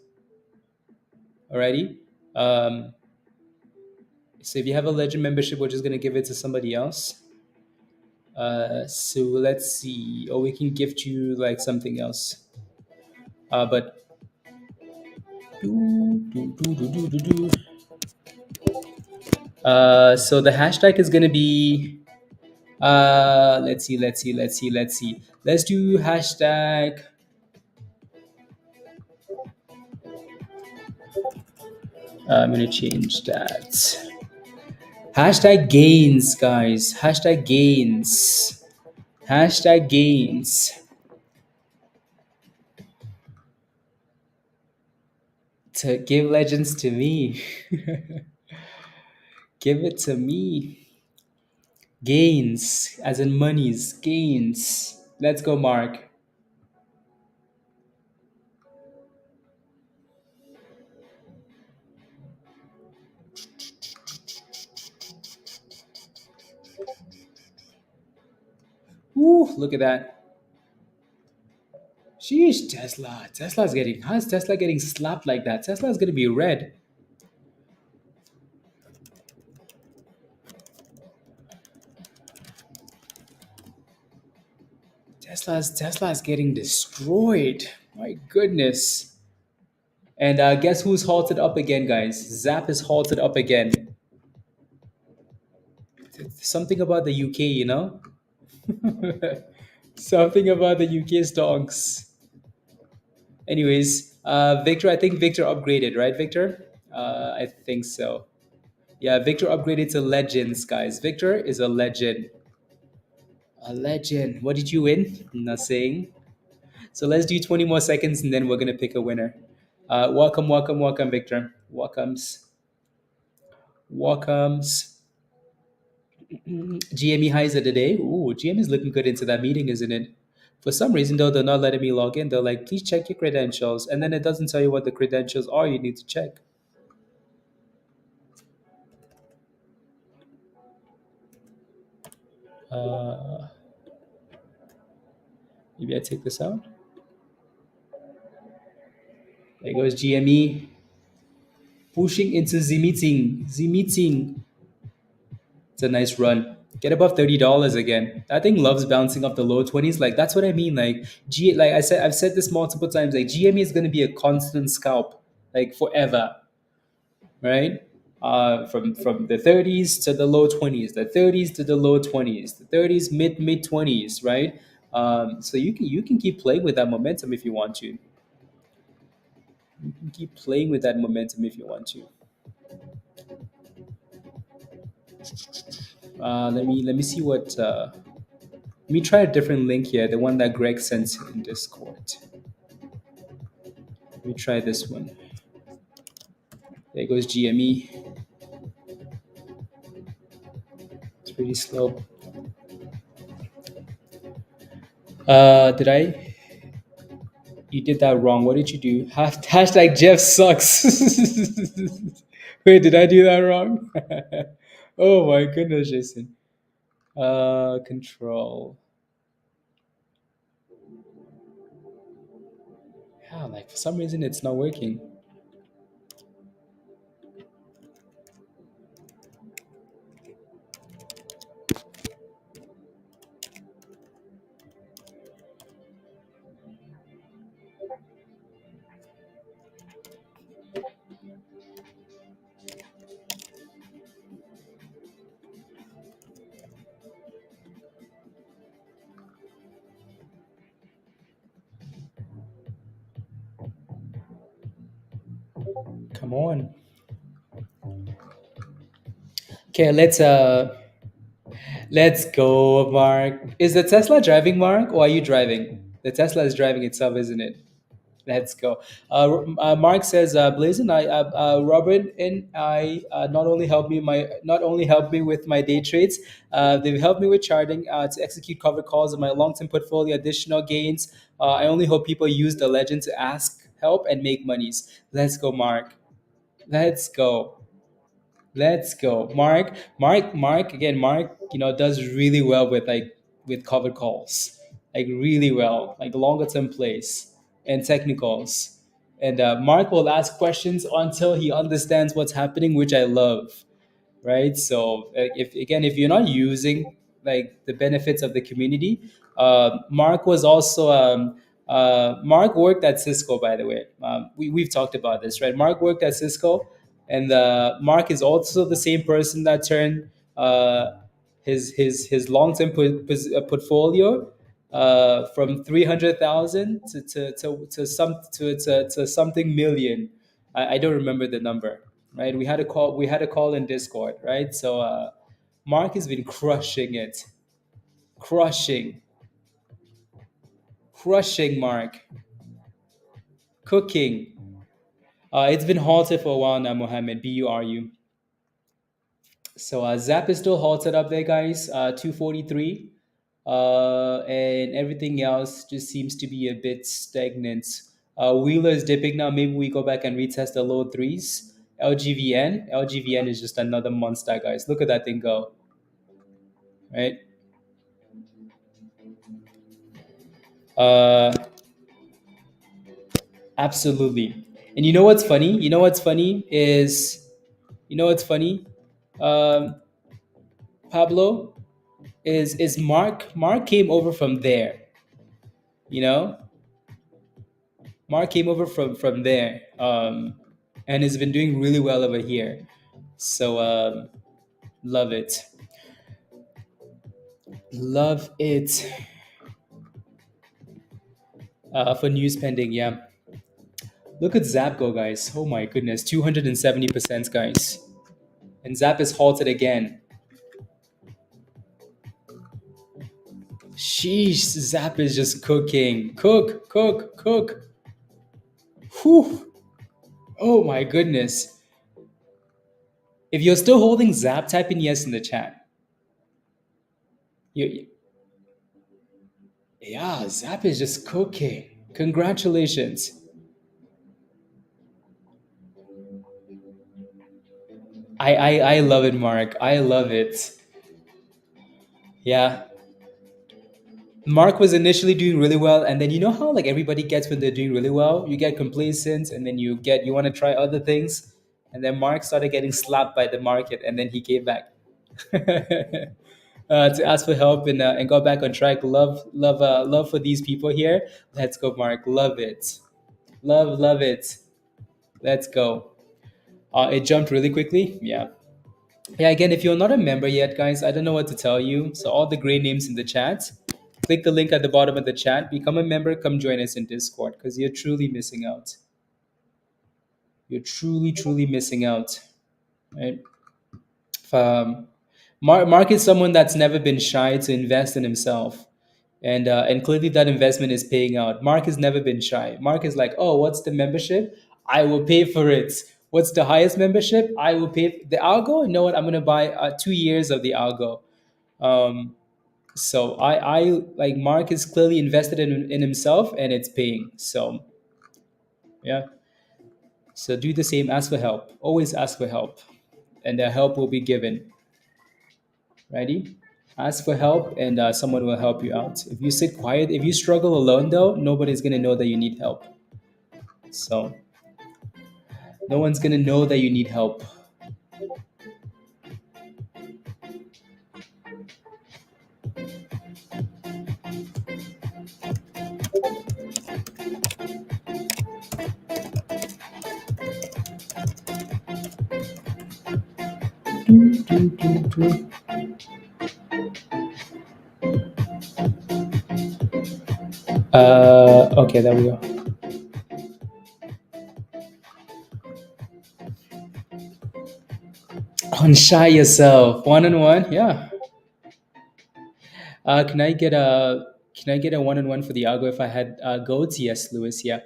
Speaker 1: Alrighty. Um, so if you have a legend membership, we're just gonna give it to somebody else. So let's see. Or we can gift you like something else. But so the hashtag is gonna be let's see. Let's do hashtag. I'm gonna change that. Hashtag gains, guys. Hashtag gains. Hashtag gains. To give legends to me. Give it to me. Gains, as in monies. Gains. Let's go, Mark. Woo, look at that. Sheesh, Tesla. How's Tesla getting slapped like that? Tesla's gonna be red. Tesla's getting destroyed. My goodness. And guess who's halted up again, guys? Zap is halted up again. Something about the UK, you know? Something about the UK stocks. Anyways, Victor, I think Victor upgraded, right, Victor? I think so. Yeah, Victor upgraded to legends, guys. Victor is a legend. A legend. What did you win? Nothing. So let's do 20 more seconds and then we're gonna pick a winner. Welcome, welcome, welcome, Victor. Welcomes, welcomes. GME highs of the day. Ooh, GME is looking good into that meeting, isn't it? For some reason, though, they're not letting me log in. They're like, please check your credentials. And then it doesn't tell you what the credentials are you need to check. Uh, Maybe I take this out. There goes GME pushing into the meeting. The meeting. It's a nice run. Get above $30 again. That thing loves bouncing up the low 20s. Like that's what I mean. Like I said, I've said this multiple times. Like GME is gonna be a constant scalp, like forever, right? From the 30s to the low 20s, the 30s to the low 20s, the 30s mid 20s, right? So you can keep playing with that momentum if you want to. You can keep playing with that momentum if you want to. Let me see what. Let me try a different link here, the one that Greg sent in Discord. Let me try this one. There goes GME. It's pretty slow. Did I? You did that wrong. What did you do? Hashtag Jeff sucks. Wait, did I do that wrong? Oh my goodness, Jason. Control. Yeah, like for some reason it's not working. Come on. Okay, let's go, Mark. Is the Tesla driving, Mark, or are you driving? The Tesla is driving itself, isn't it? Let's go. Mark says, Blazon, Robert and I not only help me with my day trades, they've helped me with charting to execute cover calls on my long-term portfolio, additional gains. I only hope people use the legend to ask help and make monies. Let's go, Mark. Let's go. Let's go, Mark. Mark again. Mark, does really well with with covered calls, like really well, like longer term plays and technicals. And Mark will ask questions until he understands what's happening, which I love, right? So if you're not using like the benefits of the community, Mark was also Mark worked at Cisco, by the way. We've talked about this, right? Mark worked at Cisco, and Mark is also the same person that turned his long term portfolio from 300,000 to something million. I don't remember the number, right? We had a call in Discord, right? So Mark has been crushing it, crushing, crushing. Mark cooking. It's been halted for a while now, Mohammed. BURU. So ZAPP is still halted up there, guys. 243. And everything else just seems to be a bit stagnant. Wheeler is dipping now. Maybe we go back and retest the low threes. LGVN is just another monster, guys. Look at that thing go, right? Uh, Absolutely. And you know what's funny? You know what's funny? Um, Pablo is Mark. Mark came over from there. You know, Mark came over from there, and has been doing really well over here. So love it, love it. For news pending, yeah. Look at ZAPP go, guys. Oh my goodness, 270%, guys. And ZAPP is halted again. Sheesh, ZAPP is just cooking. Cook, cook, cook. Whew. Oh my goodness. If you're still holding ZAPP, type in yes in the chat. You, yeah, ZAPP is just cooking. Congratulations. I love it, Mark. I love it. Yeah. Mark was initially doing really well, and then you know how like everybody gets when they're doing really well, you get complacent, and then you want to try other things, and then Mark started getting slapped by the market, and then he came back to ask for help and got back on track. Love for these people here. Let's go, Mark. Love it, love it. Let's go. It jumped really quickly. Yeah. Yeah, again, if you're not a member yet, guys, I don't know what to tell you. So all the great names in the chat, click the link at the bottom of the chat, become a member, come join us in Discord because you're truly missing out. You're truly missing out, right? Mark is someone that's never been shy to invest in himself. And clearly that investment is paying out. Mark has never been shy. Mark is like, oh, what's the membership? I will pay for it. What's the highest membership? I will pay the algo. You know what? I'm gonna buy 2 years of the algo. Um, so I like Mark is clearly invested in himself and it's paying. So yeah. So do the same. Ask for help. Always ask for help, and the help will be given. Ready? Ask for help, and someone will help you out. If you sit quiet, if you struggle alone, though, nobody's gonna know that you need help. So no one's gonna know that you need help. Okay, there we go. Unshy yourself. One on one, yeah. Can I get a one on one for the algo if I had goats? Yes, Lewis. Yeah.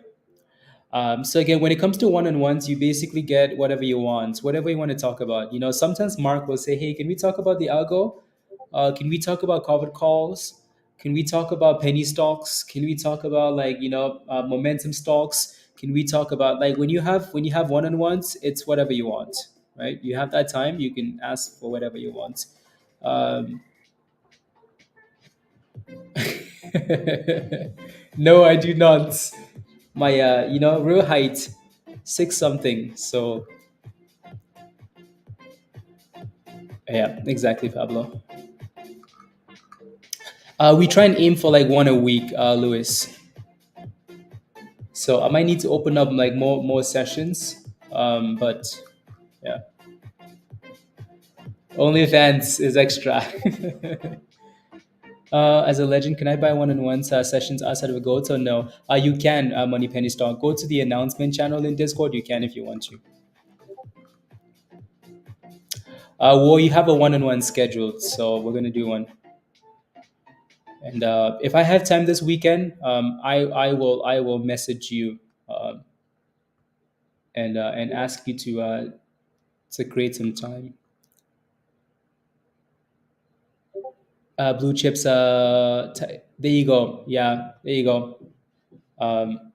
Speaker 1: So again, when it comes to one-on-ones, you basically get whatever you want, whatever you want to talk about. You know, sometimes Mark will say, "Hey, can we talk about the algo? Can we talk about covered calls? Can we talk about penny stocks? Can we talk about like momentum stocks? Can we talk about like when you have one-on-ones, it's whatever you want, right? You have that time, you can ask for whatever you want." Um, no, I do not. My real height, six something. So yeah, exactly, Pablo. We try and aim for like one a week, Lewis. So I might need to open up like more sessions. But yeah, OnlyFans is extra. As a legend, can I buy one-on-one sessions outside of a GoTo? Or no, you can. Money Penny Stock. Go to the announcement channel in Discord. You can if you want to. Well, you have a one-on-one scheduled, so we're gonna do one. And if I have time this weekend, I will message you um, and ask you to create some time. Blue chips. There you go. Yeah, there you go. Um,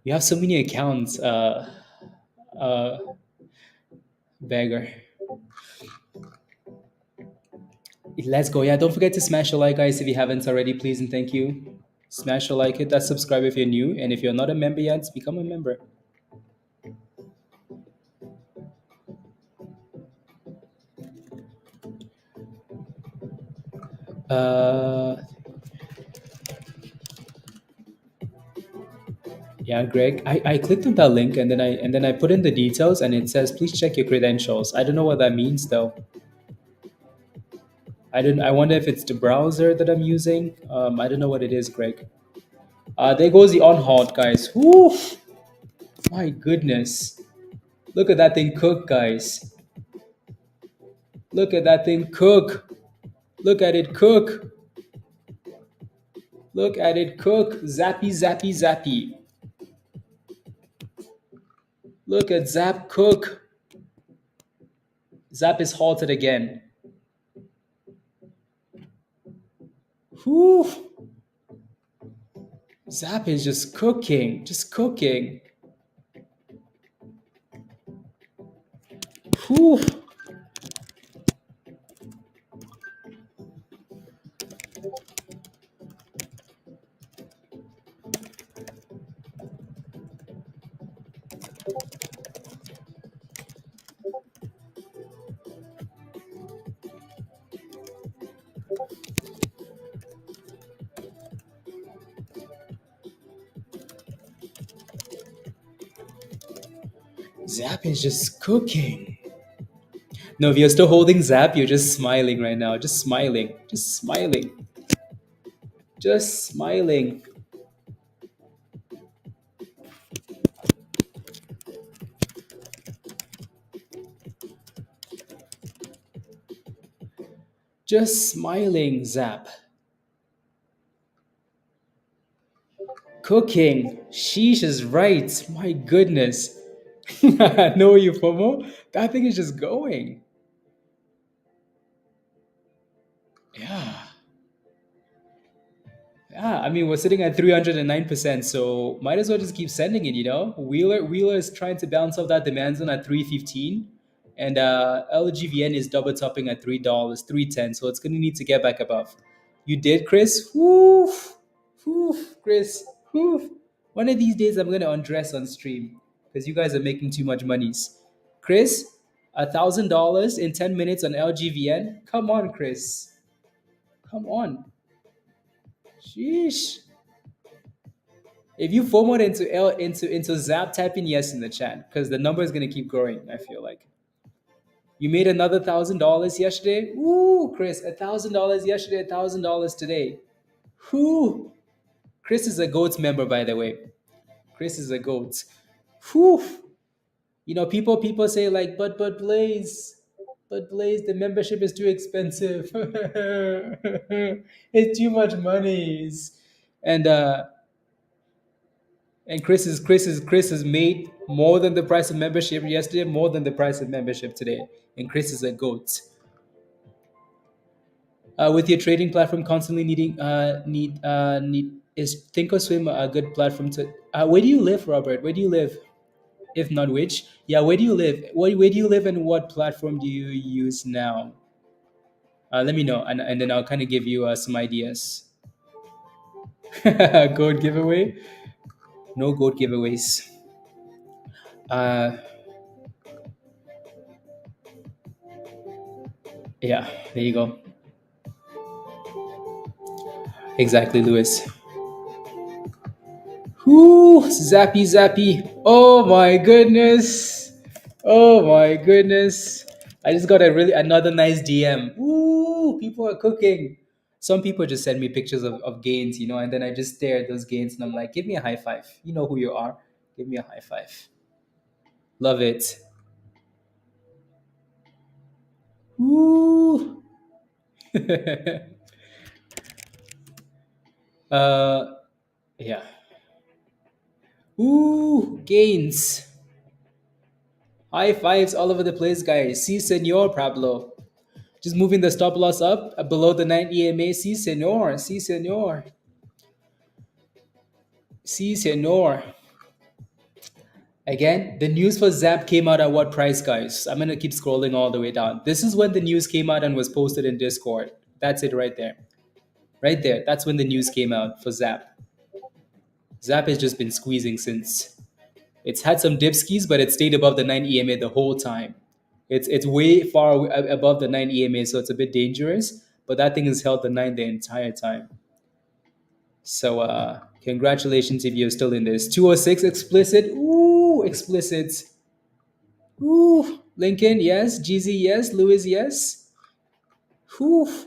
Speaker 1: you have so many accounts. Uh, Beggar. Let's go. Yeah, don't forget to smash a like, guys, if you haven't already, please and thank you. Smash a like, hit that subscribe if you're new, and if you're not a member yet, become a member. Uh, yeah, Greg. I clicked on that link and then I put in the details and it says please check your credentials. I don't know what that means though. I wonder if it's the browser that I'm using. I don't know what it is, Greg. There goes the on halt, guys. Woo! My goodness. Look at that thing cook, guys. Look at that thing cook. Look at it cook. Look at it cook. Zappy, zappy, zappy. Look at Zap cook. Zap is halted again. Whew. Zap is just cooking. Just cooking. Whew. Zap is just cooking. No, if you're still holding Zap, you're just smiling right now. Just smiling. Just smiling. Just smiling. Just smiling, Zap. Cooking. Sheesh is right. My goodness. No, you FOMO? That thing is just going. Yeah. Yeah, I mean we're sitting at 309%, so might as well just keep sending it, you know? Wheeler is trying to bounce off that demand zone at 315, and LGVN is double topping at $3, 310, so it's gonna need to get back above. You did, Chris? Woof, woof, Chris, woof. One of these days I'm gonna undress on stream because you guys are making too much monies. Chris, $1,000 in 10 minutes on LGVN? Come on, Chris. Come on. Sheesh. If you FOMOed into Zap, type in yes in the chat because the number is gonna keep growing. I feel like you made another $1,000 yesterday. Ooh, Chris, $1,000 yesterday, $1,000 today. Whoo! Chris is a GOAT member, by the way. Chris is a GOAT. Whew. You know, people say like, but Blaze, the membership is too expensive. It's too much monies, and Chris has made more than the price of membership yesterday, more than the price of membership today, and Chris is a goat. With your trading platform constantly need is Thinkorswim a good platform to? Where do you live, Robert? Where do you live? If not which, yeah, where do you live? Where do you live, and what platform do you use now? Let me know, and then I'll kind of give you some ideas. Goat giveaway? No goat giveaways. Uh, yeah, there you go. Exactly, Lewis. Whoo, zappy, zappy. Oh my goodness. Oh my goodness. I just got another nice DM. Ooh, people are cooking. Some people just send me pictures of gains, you know, and then I just stare at those gains and I'm like, give me a high five. You know who you are. Give me a high five. Love it. Ooh. uh, yeah. Ooh, gains. High fives all over the place, guys. See, senor Pablo. Just moving the stop loss up below the 9 EMA. Si, senor. Si, senor. Si, senor. Again, the news for ZAPP came out at what price, guys? I'm going to keep scrolling all the way down. This is when the news came out and was posted in Discord. That's it right there. Right there. That's when the news came out for ZAPP. ZAPP has just been squeezing since. It's had some dipskis, but it stayed above the 9 EMA the whole time. It's way far above the 9 EMA, so it's a bit dangerous. But that thing has held the 9 the entire time. So congratulations if you're still in this. 206 explicit. Ooh, explicit. Ooh, Lincoln, yes. GZ, yes. Lewis, yes. Whew.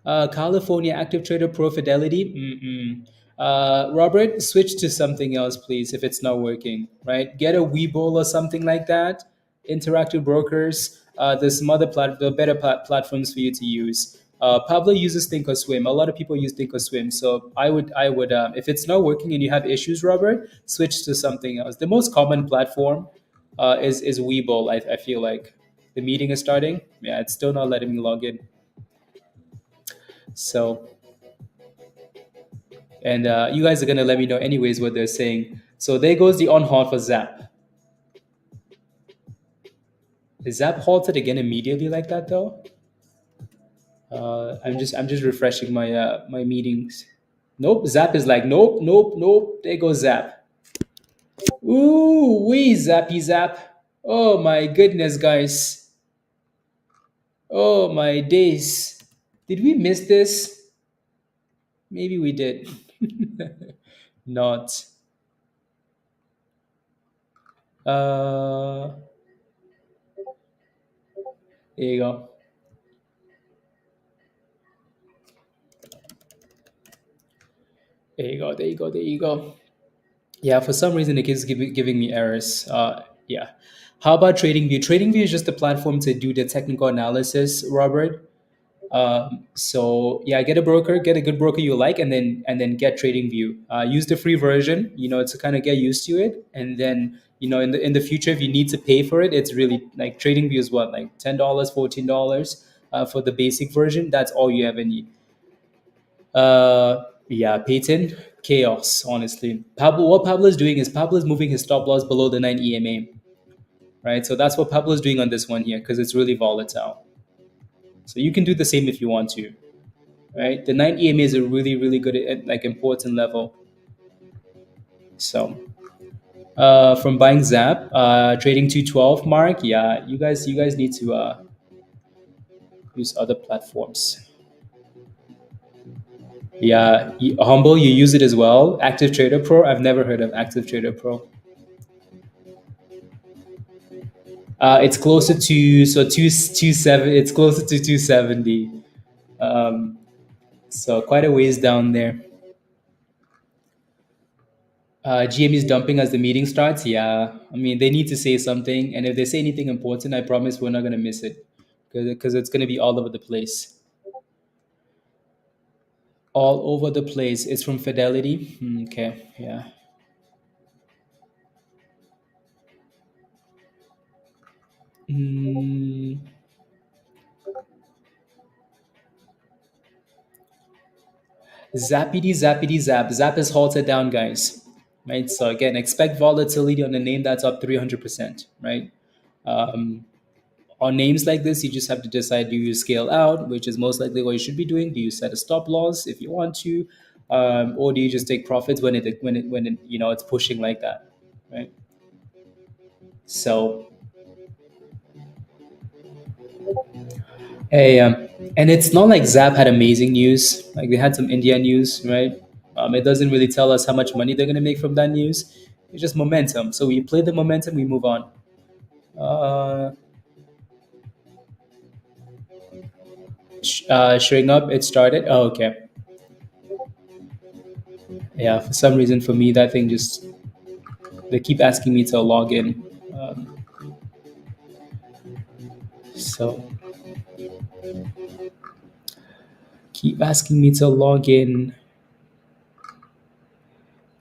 Speaker 1: California Active Trader Pro Fidelity. Mm-mm. Robert, switch to something else, please, if it's not working, right? Get a Webull or something like that. Interactive brokers. There's some other the better platforms for you to use. Pablo uses Thinkorswim. A lot of people use Thinkorswim. So I would, if it's not working and you have issues, Robert, switch to something else. The most common platform is Webull. I feel like the meeting is starting. Yeah, it's still not letting me log in. So, and you guys are gonna let me know anyways what they're saying. So there goes the on halt for ZAPP. Is ZAPP halted again immediately like that though? I'm just refreshing my meetings. Nope, ZAPP is like nope, nope, nope. There goes ZAPP. Ooh, wee zappy zap. Oh my goodness, guys. Oh my days. Did we miss this? Maybe we did. Not. Uh, there you go. There you go. There you go. There you go. Yeah, for some reason it keeps giving me errors. Yeah. How about TradingView? TradingView is just a platform to do the technical analysis, Robert. So yeah, get a broker, get a good broker you like, and then get TradingView. Use the free version, to kind of get used to it, and then in the future, if you need to pay for it, it's really like TradingView is what, like $10, $14 for the basic version. That's all you ever need. Yeah, Peyton, chaos. Honestly, what Pablo is doing is Pablo is moving his stop loss below the 9 EMA, right? So that's what Pablo is doing on this one here because it's really volatile. So you can do the same if you want to, right? The 9 EMA is a really, really good, like important level. So from buying ZAPP, trading 212 mark, yeah, you guys need to use other platforms. Yeah, Humble, you use it as well. Active Trader Pro, I've never heard of Active Trader Pro. It's closer to two seven. It's closer to 270. Um, so quite a ways down there. GME is dumping as the meeting starts. Yeah, I mean they need to say something, and if they say anything important, I promise we're not gonna miss it, because it's gonna be all over the place. All over the place. It's from Fidelity. Okay, yeah. Mm, Zappity zappity zap. Zap is halted down, guys. Right. So again, expect volatility on a name that's up 300%. Right. Um, on names like this, you just have to decide: do you scale out, which is most likely what you should be doing? Do you set a stop loss if you want to, or do you just take profits when it it's pushing like that, right? So, hey, and it's not like Zap had amazing news. Like they had some India news, right? It doesn't really tell us how much money they're gonna make from that news. It's just momentum. So we play the momentum, we move on. Uh, Showing up, it started. Oh, okay. Yeah, for some reason, for me, that thing just they keep asking me to log in. Um, so keep asking me to log in,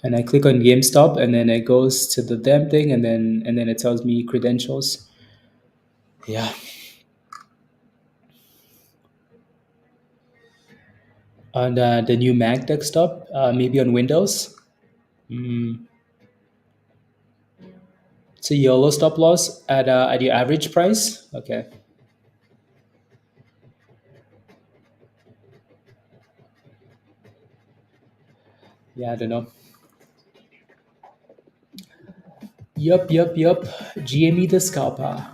Speaker 1: and I click on GameStop, and then it goes to the damn thing, and then it tells me credentials. Yeah, on the new Mac desktop, maybe on Windows. Mm, it's a YOLO stop loss at your average price. Okay. Yeah, I don't know. Yup. GME the scalper.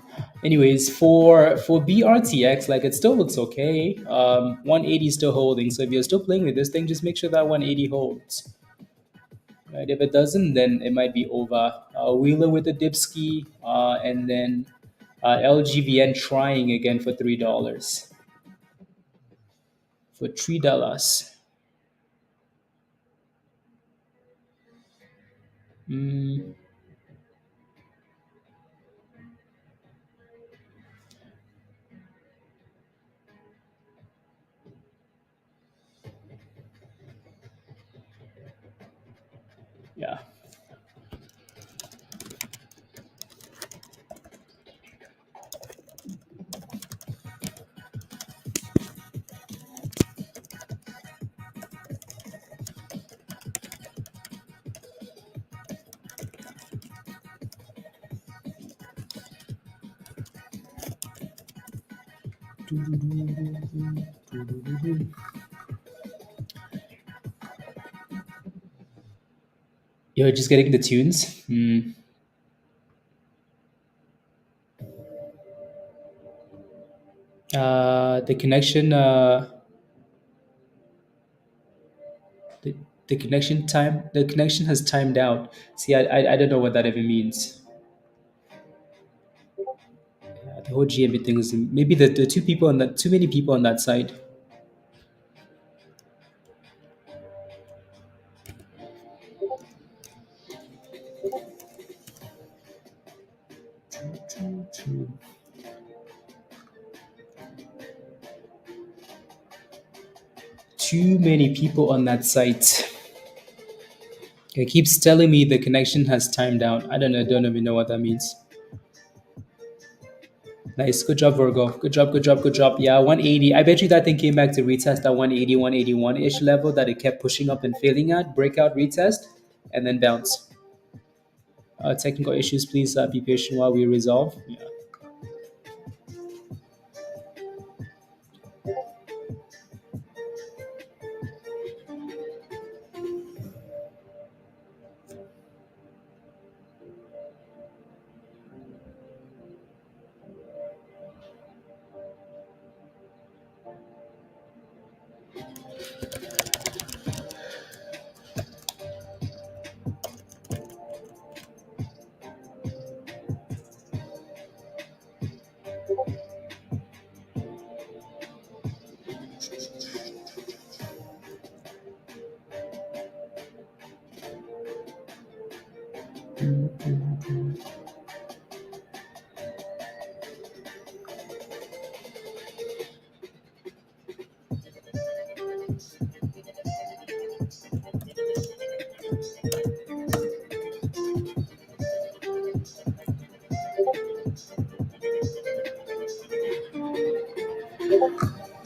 Speaker 1: Anyways, for BRTX, like it still looks okay. 180 is still holding. So if you're still playing with this thing, just make sure that 180 holds. Right? If it doesn't, then it might be over. Wheeler with the dipski, and then LGVN trying again for $3. For $3. Mm, yeah. You're just getting the tunes. The connection. The, the connection time. The connection has timed out. See, I don't know what that even means. The whole GME thing is maybe the two people on that. Too many people on that side. Too many people on that site. It keeps telling me the connection has timed out. I don't know. Don't even know what that means. Nice. Good job, Virgo. Good job, good job, good job. Yeah, 180. I bet you that thing came back to retest that 180, 181-ish level that it kept pushing up and failing at. Breakout retest and then bounce. Technical issues, please be patient while we resolve. Yeah.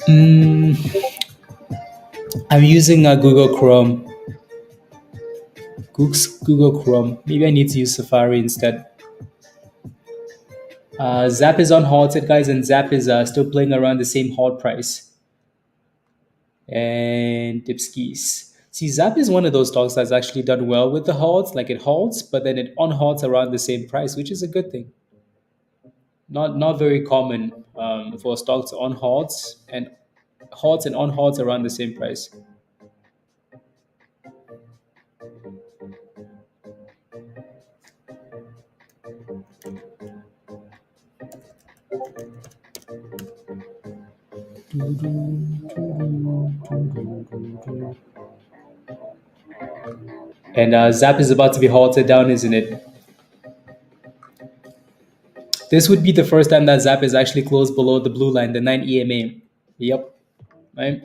Speaker 1: Mm, I'm using Google Chrome. Google Chrome. Maybe I need to use Safari instead. ZAPP is on halted, guys, and ZAPP is still playing around the same halt price. And Dipskis. See, ZAPP is one of those stocks that's actually done well with the halts. Like it halts, but then it unhalts around the same price, which is a good thing. Not very common for stocks on halts and on halts around the same price. And ZAPP is about to be halted down, isn't it? This would be the first time that ZAPP is actually closed below the blue line, the 9 EMA. Yep. Right.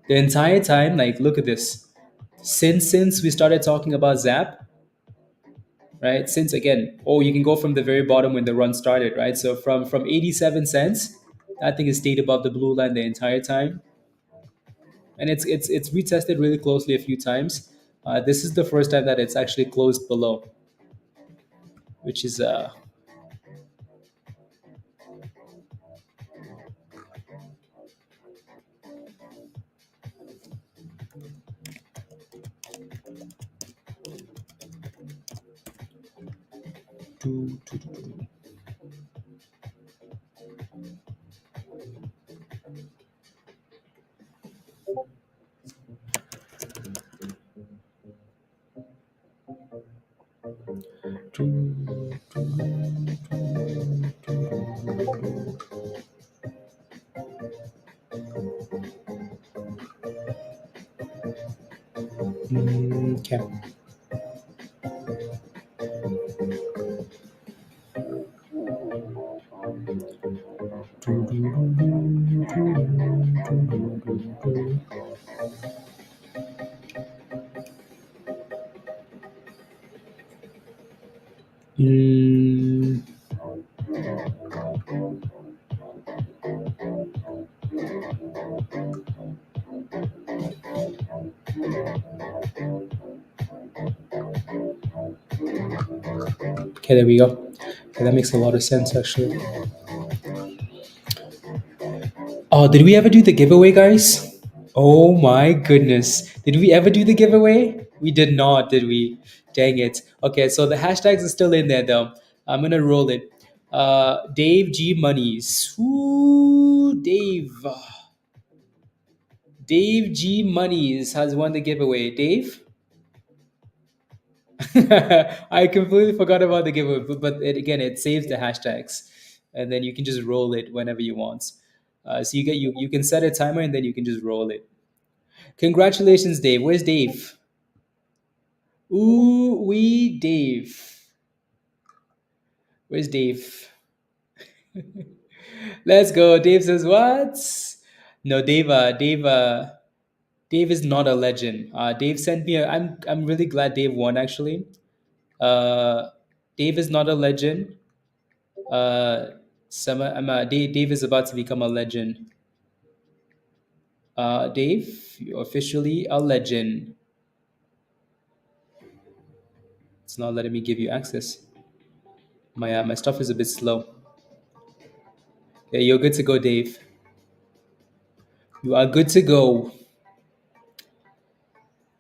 Speaker 1: The entire time, like, look at this. Since we started talking about ZAPP, right? Since again, oh, you can go from the very bottom when the run started, right? So from 87 cents, that thing is stayed above the blue line the entire time, and it's retested really closely a few times. This is the first time that it's actually closed below, which is okay. Mm, okay, there we go. Okay, that makes a lot of sense actually. Oh, did we ever do the giveaway, guys? Oh my goodness. Did we ever do the giveaway? We did not, did we? Dang it. Okay, so the hashtags are still in there though. I'm gonna roll it. Dave G Monies. Ooh, Dave. Dave G Monies has won the giveaway. Dave? I completely forgot about the giveaway, but again, it saves the hashtags, and then you can just roll it whenever you want. So you can set a timer, and then you can just roll it. Congratulations, Dave. Where's Dave? Ooh, wee, Dave. Where's Dave? Let's go. Dave says what? No, Dave is not a legend. Dave sent me. I'm really glad Dave won actually. Uh, Dave is not a legend. Uh, Dave is about to become a legend. Dave, you're officially a legend. It's not letting me give you access. My stuff is a bit slow. Yeah, you're good to go, Dave. You are good to go.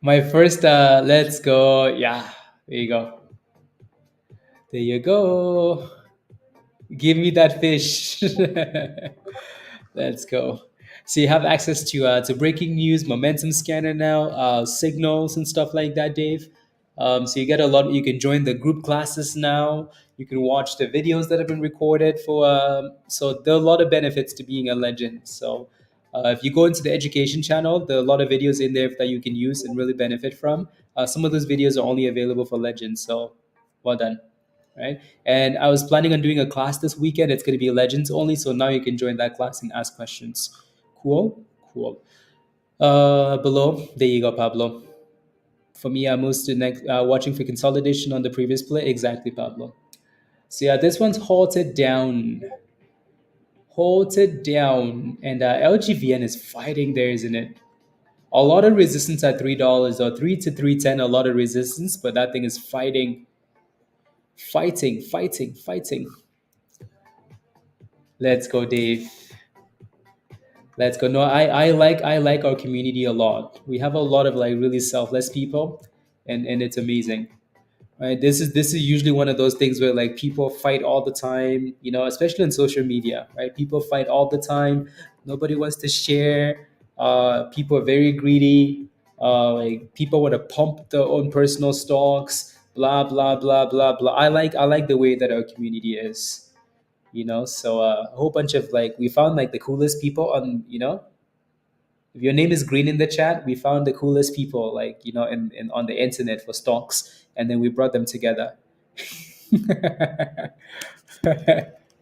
Speaker 1: My first, let's go. Yeah, there you go. There you go. Give me that fish. Let's go. So you have access to breaking news, momentum scanner now, signals and stuff like that, Dave. So you get a lot. You can join the group classes now. You can watch the videos that have been recorded for. So there are a lot of benefits to being a legend. So if you go into the education channel, there are a lot of videos in there that you can use and really benefit from. Some of those videos are only available for legends. So well done, right? And I was planning on doing a class this weekend. It's going to be legends only, so now you can join that class and ask questions. Cool, cool. Below, there you go, Pablo. For me, I'm mostly watching for consolidation on the previous play. Exactly, Pablo. So yeah, this one's halted down, and LGVN is fighting there, isn't it? A lot of resistance at $3 or 3 to 310. A lot of resistance, but that thing is fighting. Let's go, Dave. Let's go. No, I like our community a lot. We have a lot of like really selfless people, and it's amazing. Right? This is usually one of those things where like people fight all the time, especially on social media, right? People fight all the time. Nobody wants to share. People are very greedy. Like people want to pump their own personal stocks. Blah blah blah blah blah. I like the way that our community is. So a whole bunch of like we found like the coolest people on if your name is green in the chat, we found the coolest people like in on the internet for stocks, and then we brought them together.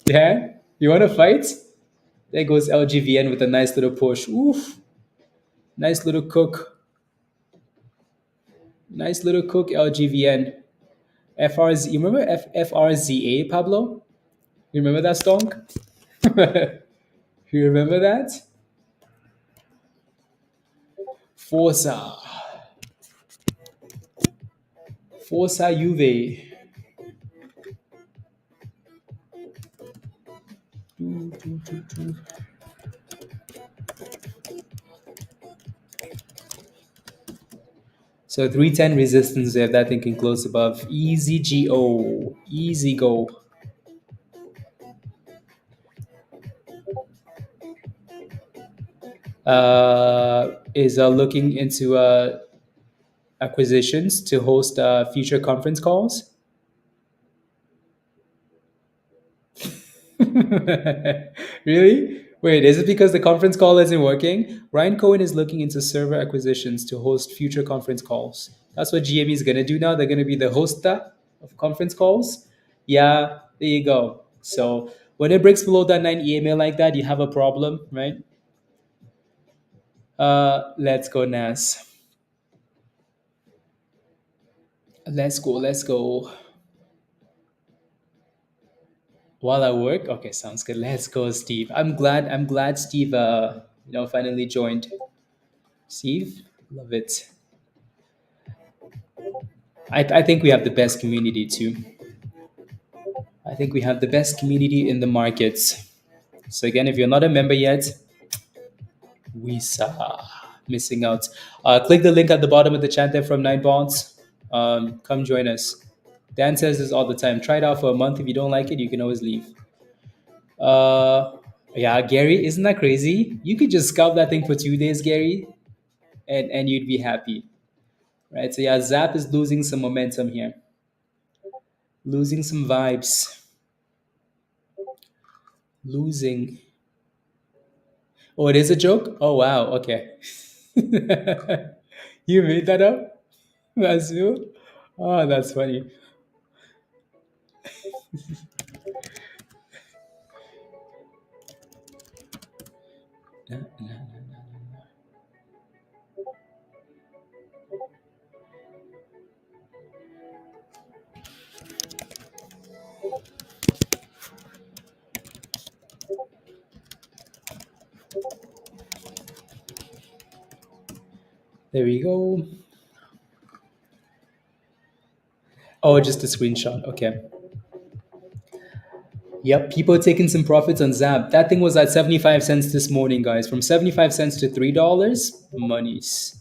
Speaker 1: Yeah, you want to fight? There goes LGVN with a nice little push. Oof, nice little cook, LGVN. FRZ, you remember FRZA, Pablo? You remember that stock? You remember that? Forza, Forza Juve. So 310 resistance there, that thing can close above. Easy GO. Easy go. Is looking into acquisitions to host future conference calls. Really? Wait, is it because the conference call isn't working? Ryan Cohen is looking into server acquisitions to host future conference calls. That's what GME is going to do now. They're going to be the hoster of conference calls. Yeah, there you go. So When it breaks below that 9 EMA like that, you have a problem, right? Let's go, Nas. Let's go. Let's go. While I work, okay, sounds good. Let's go, Steve. I'm glad. I'm glad Steve, finally joined. Steve, love it. I think we have the best community too. I think we have the best community in the markets. So again, if you're not a member yet, we saw missing out. Click the link at the bottom of the chat there from Nine Bonds. Come join us. Dan says this all the time. Try it out for a month. If you don't like it, you can always leave. Uh, yeah, Gary, isn't that crazy? You could just scalp that thing for 2 days, Gary, and you'd be happy, right? So yeah, ZAPP is losing some momentum here, losing some vibes, losing. Oh, it is a joke. Oh wow, okay. You made that up? That's you? Oh, that's funny. There we go. Oh, just a screenshot. Okay. Yep, people taking some profits on Zap. That thing was at 75 cents this morning, guys. From 75 cents to $3. Monies.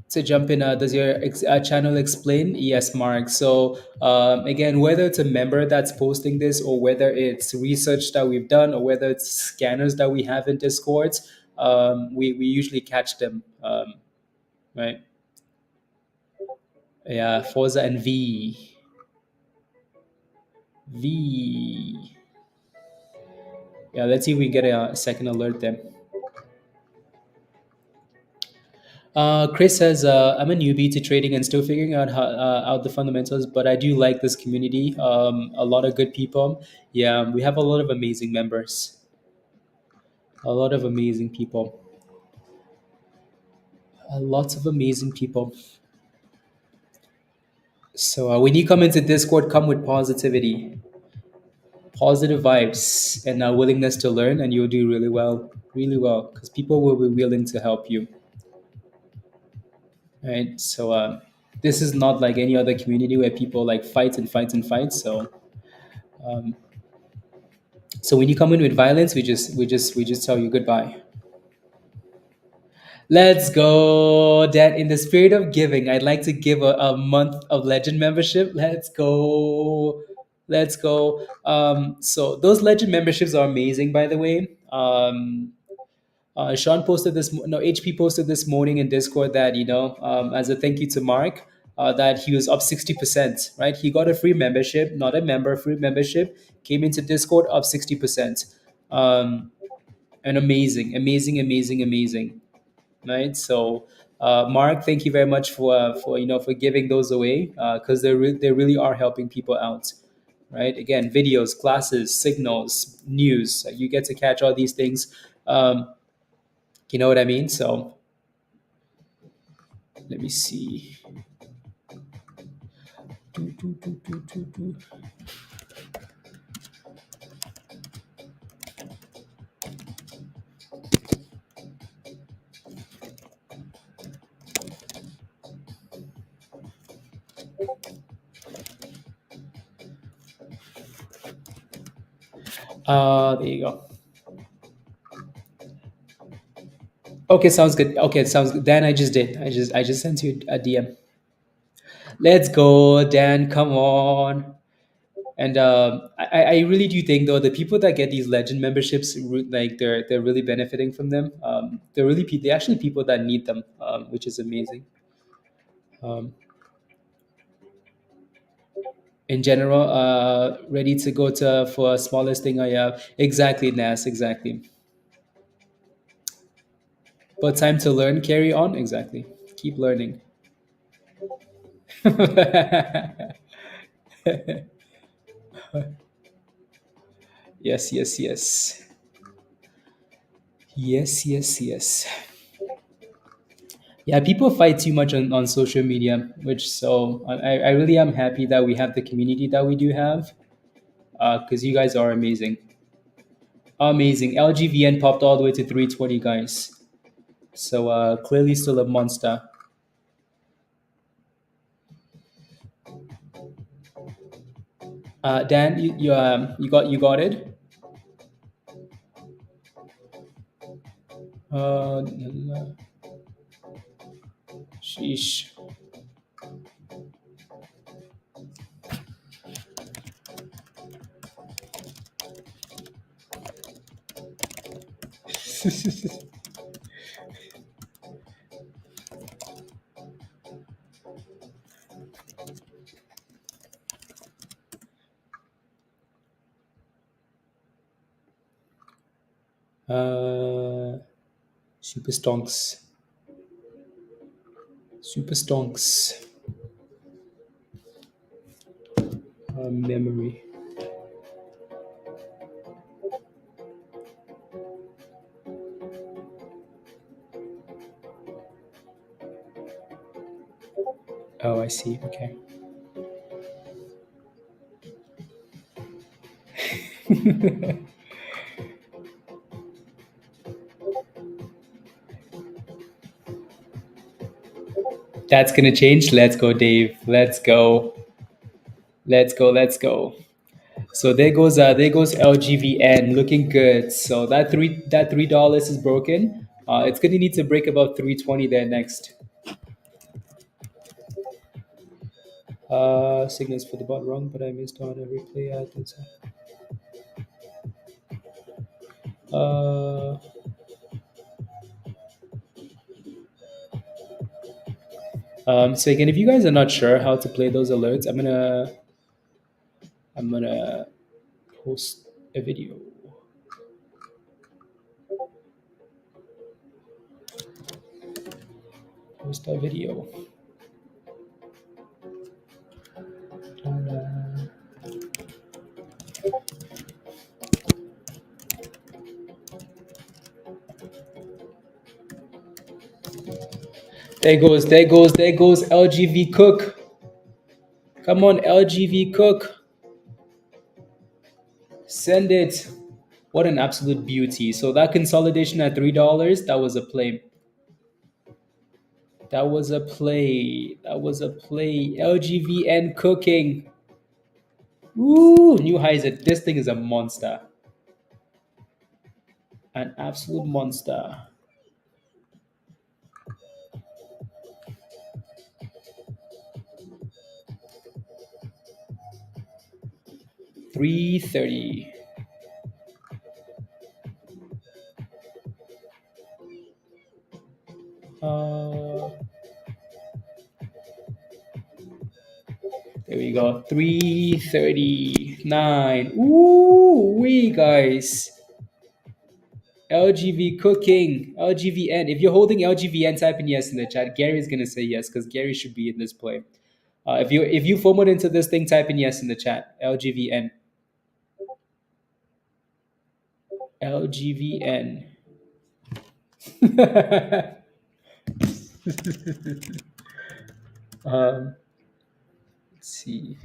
Speaker 1: To jump in, does your channel explain? Yes, Mark. So again, whether it's a member that's posting this or whether it's research that we've done or whether it's scanners that we have in Discords, we usually catch them, right? Yeah, Forza and V. V. Yeah, let's see if we get a second alert then. Chris says, I'm a newbie to trading and still figuring out out the fundamentals, but I do like this community. A lot of good people. Yeah, we have a lot of amazing members. A lot of amazing people. Lots of amazing people. So when you come into Discord, come with positivity, positive vibes, and a willingness to learn, and you'll do really well, because people will be willing to help you. Right. So this is not like any other community where people like fight and fight and fight. Um, so when you come in with violence, we just tell you goodbye. Let's go. That in the spirit of giving, I'd like to give a month of Legend membership. Let's go. Let's go. So those Legend memberships are amazing, by the way. Sean posted this. No, HP posted this morning in Discord that as a thank you to Mark, that he was up 60%. Right, he got a free membership, not a member, free membership. Came into Discord up 60%. And amazing, amazing, amazing, amazing. Right, so. Mark, thank you very much for giving those away because they really are helping people out, right? Again, videos, classes, signals, news. You get to catch all these things. Um, you know what I mean? So let me see. There you go. Okay, sounds good. Okay, sounds good. Dan, I just did. I just sent you a DM. Let's go, Dan. Come on. And I really do think though the people that get these legend memberships like they're really benefiting from them. They're actually people that need them, which is amazing. Um, in general, ready to go to for a smallest thing I have. Exactly, Nas. Exactly. But time to learn, carry on. Exactly. Keep learning. Yes, yes, yes. Yes, yes, yes. Yeah, people fight too much on social media, which so I really am happy that we have the community that we do have, because you guys are amazing. Amazing. LGVN popped all the way to 320, guys. So clearly still a monster. Dan, you got it. Uh, sheesh. uh, super stonks. Super stonks. Memory. Oh, I see. Okay. That's gonna change. Let's go, Dave. Let's go. Let's go. Let's go. So there goes LGVN looking good. So that $3 is broken. It's gonna need to break about 320 there next. Signals for the bot wrong, but I missed on a replay. Uh, so again, if you guys are not sure how to play those alerts, I'm gonna post a video. Post a video. There goes LGV Cook. Come on, LGV Cook. Send it. What an absolute beauty. So that consolidation at $3, that was a play. That was a play. That was a play. LGVN cooking. Ooh, new highs. This thing is a monster. An absolute monster. $330. Uh, there we go. 339. Ooh, we guys. LGV cooking. LGVN. If you're holding LGVN, type in yes in the chat. Gary's gonna say yes because Gary should be in this play. If you FOMOed into this thing, type in yes in the chat. LGVN. LGVN. um, let's see.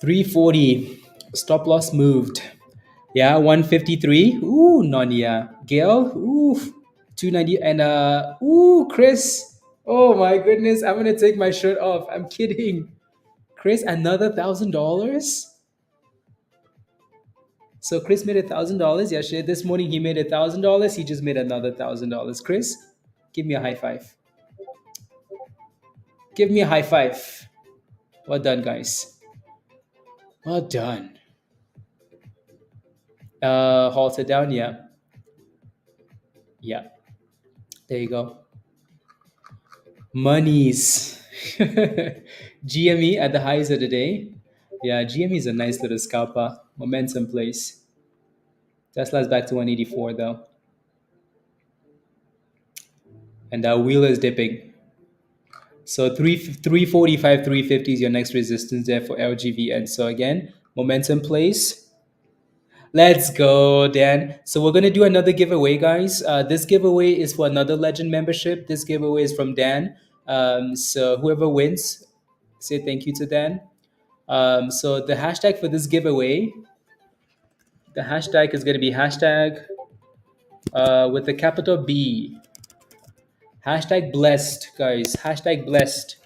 Speaker 1: $340. Stop loss moved. Yeah, 153. Ooh, Nonia. Gail. Ooh, 290. And Chris. Oh my goodness. I'm gonna take my shirt off. I'm kidding. Chris, another $1,000. So Chris made $1,000 yesterday. This morning he made $1,000. He just made another $1,000. Chris, give me a high five. Give me a high five. Well done, guys. Well done. Halted down, yeah. Yeah. There you go. Monies. GME at the highs of the day. Yeah, GME is a nice little scalper. Momentum plays. Tesla's back to 184 though. And wheel is dipping. So 345, 350 is your next resistance there for LGVN. So again, momentum plays. Let's go, Dan. So we're gonna do another giveaway, guys. This giveaway is for another Legend membership. This giveaway is from Dan. So whoever wins, say thank you to Dan. So the hashtag for this giveaway, the hashtag is gonna be hashtag with the capital B. Hashtag blessed, guys. Hashtag blessed.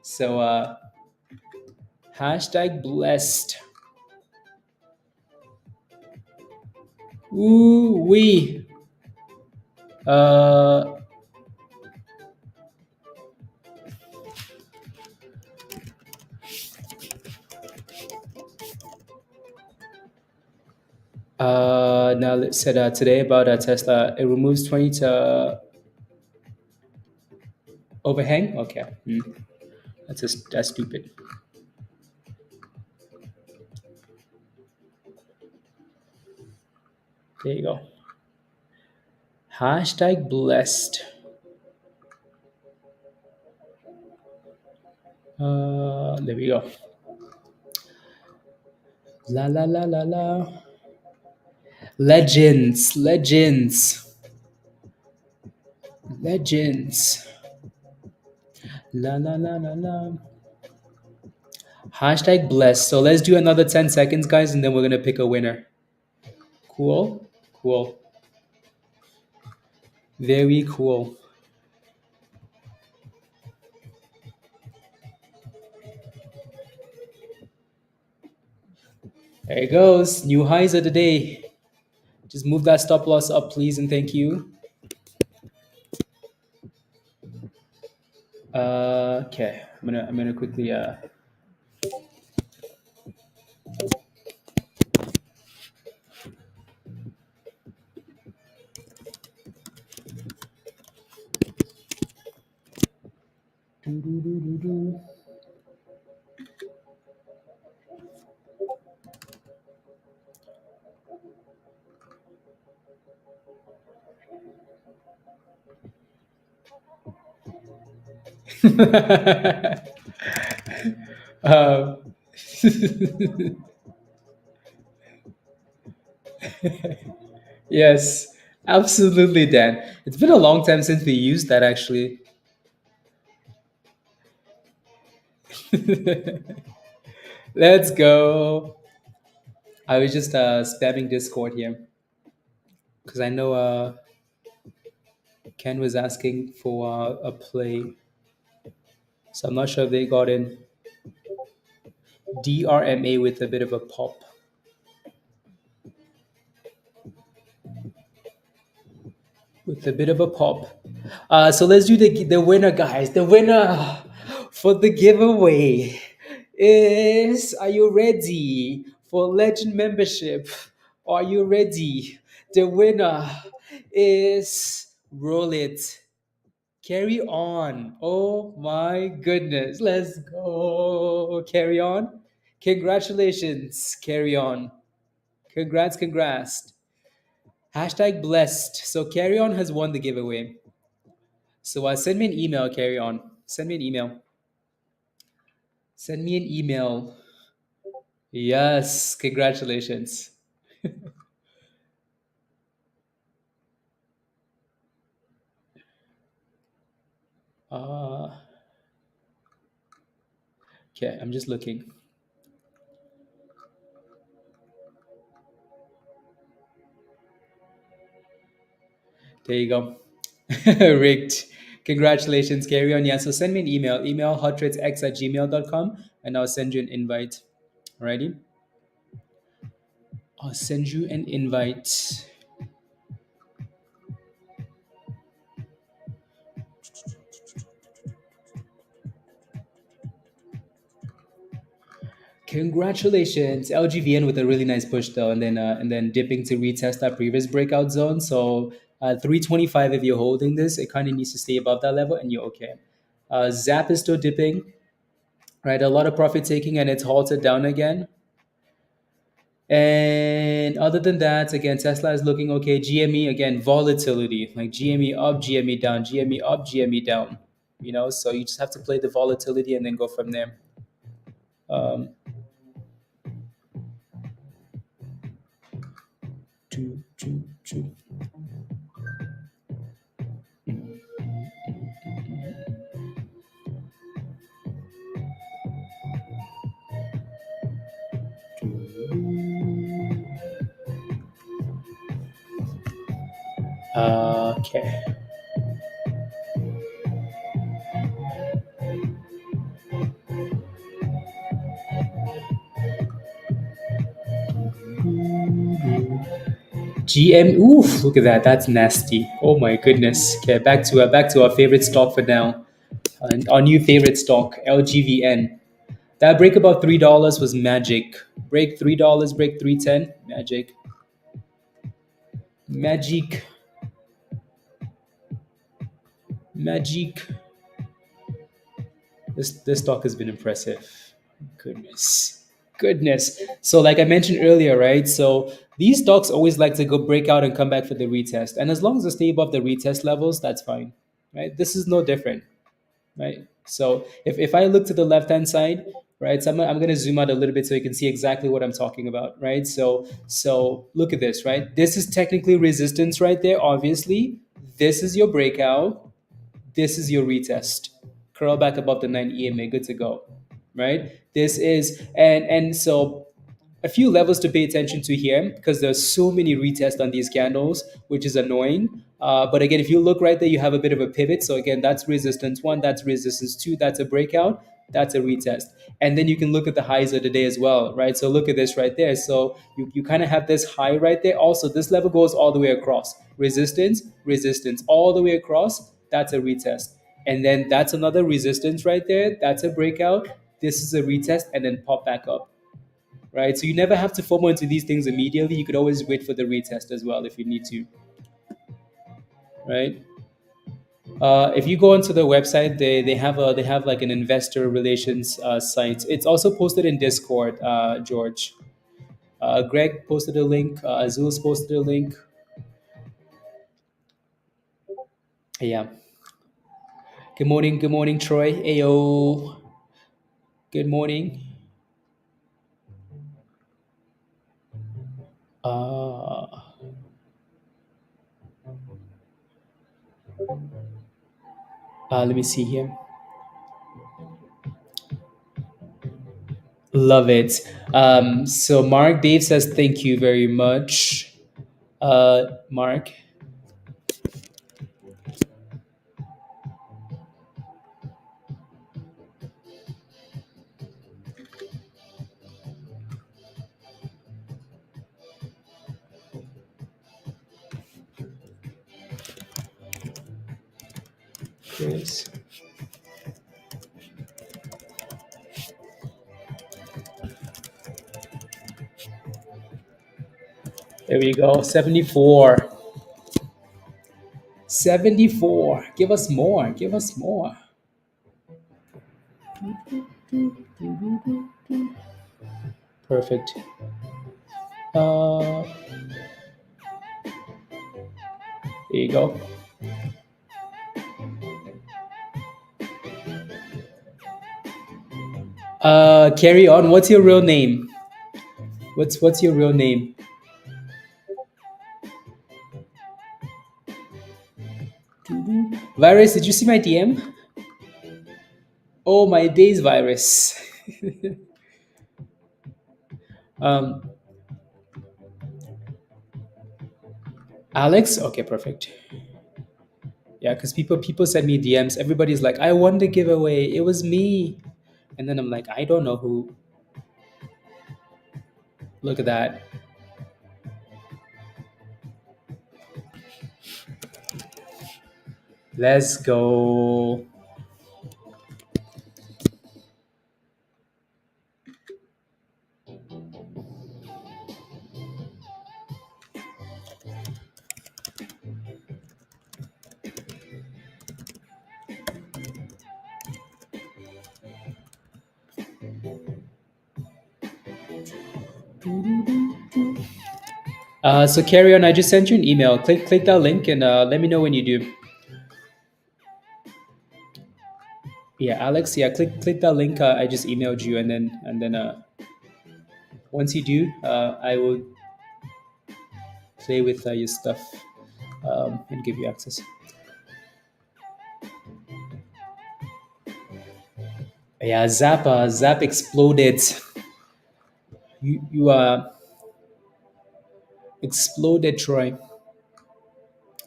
Speaker 1: So hashtag blessed. Ooh wee. Uh, now let's say that today about Tesla, it removes 20 to overhang. Okay, that's stupid. There you go. Hashtag blessed. There we go. La la la la la. Legends, legends, legends. La la la la la. Hashtag blessed. So let's do another 10 seconds, guys, and then we're gonna pick a winner. Cool, cool. Very cool. There it goes. New highs of the day. Just move that stop loss up, please, and thank you. Okay, I'm gonna quickly um, yes, absolutely, Dan. It's been a long time since we used that actually. Let's go. I was just spamming Discord here because I know Ken was asking for a play, so I'm not sure if they got in. DRMA with a bit of a pop. With a bit of a pop. So let's do the winner, guys. The winner for the giveaway is, are you ready for Legend membership? Are you ready? The winner is, roll it. Carry on. Oh my goodness. Let's go. Carry on. Congratulations. Carry on. Congrats, congrats. Hashtag blessed. So Carry On has won the giveaway. So send me an email, Carry On. Send me an email. Send me an email. Yes, congratulations. Uh, okay, I'm just looking. There you go. Rigged. Congratulations, Carry On. Yeah, so send me an email. Email hottradesx@gmail.com and I'll send you an invite. Alrighty? I'll send you an invite. Congratulations, LGVN with a really nice push though, and then dipping to retest that previous breakout zone. So 325 if you're holding this, it kind of needs to stay above that level and you're okay. ZAPP is still dipping, right? A lot of profit taking and it's halted down again. And other than that, again, Tesla is looking okay. GME, again, volatility, like GME up, GME down, GME up, GME down. So you just have to play the volatility and then go from there. Um, choo, choo, choo. Okay. GM, oof, look at that. That's nasty. Oh my goodness. Okay, back to our favorite stock for now. Our new favorite stock, LGVN. That break above $3 was magic. Break $3, break 310, magic. Magic. Magic. This stock has been impressive. Goodness. So like I mentioned earlier, right? So these stocks always like to go break out and come back for the retest. And as long as they stay above the retest levels, that's fine. Right? This is no different. Right? So if I look to the left hand side, right? So I'm gonna zoom out a little bit so you can see exactly what I'm talking about, right? So look at this, right? This is technically resistance right there, obviously. This is your breakout. This is your retest. Curl back above the 9 EMA, good to go, right? This is and so a few levels to pay attention to here because there's so many retests on these candles, which is annoying. But again, if you look right there, you have a bit of a pivot. So again, that's resistance one, that's resistance two, that's a breakout, that's a retest. And then you can look at the highs of the day as well, right? So look at this right there. So you kind of have this high right there. Also, this level goes all the way across. Resistance, resistance, all the way across. That's a retest. And then that's another resistance right there. That's a breakout. This is a retest and then pop back up, right? So you never have to FOMO into these things immediately. You could always wait for the retest as well if you need to, right? If you go onto the website, they have like an investor relations site. It's also posted in Discord, George. Greg posted a link. Azul's posted a link. Yeah. Good morning, Troy. Ayo. Good morning. Uh, Let me see here. Love it. So Mark Dave says thank you very much. Mark. Chris. There we go. 74. 74. Give us more. Give us more. Perfect. There you go. Carry on. What's your real name? What's your real name? Virus, did you see my DM? Oh, my days, Virus. um, Alex? Okay, perfect. Yeah, because people send me DMs. Everybody's like, I won the giveaway. It was me. And then I'm like, I don't know who. Look at that. Let's go. So carry on. I just sent you an email. Click that link and let me know when you do. Yeah, Alex. Yeah, click that link. I just emailed you, and then once you do, I will play with your stuff and give you access. Yeah, Zap exploded. You exploded, Troy.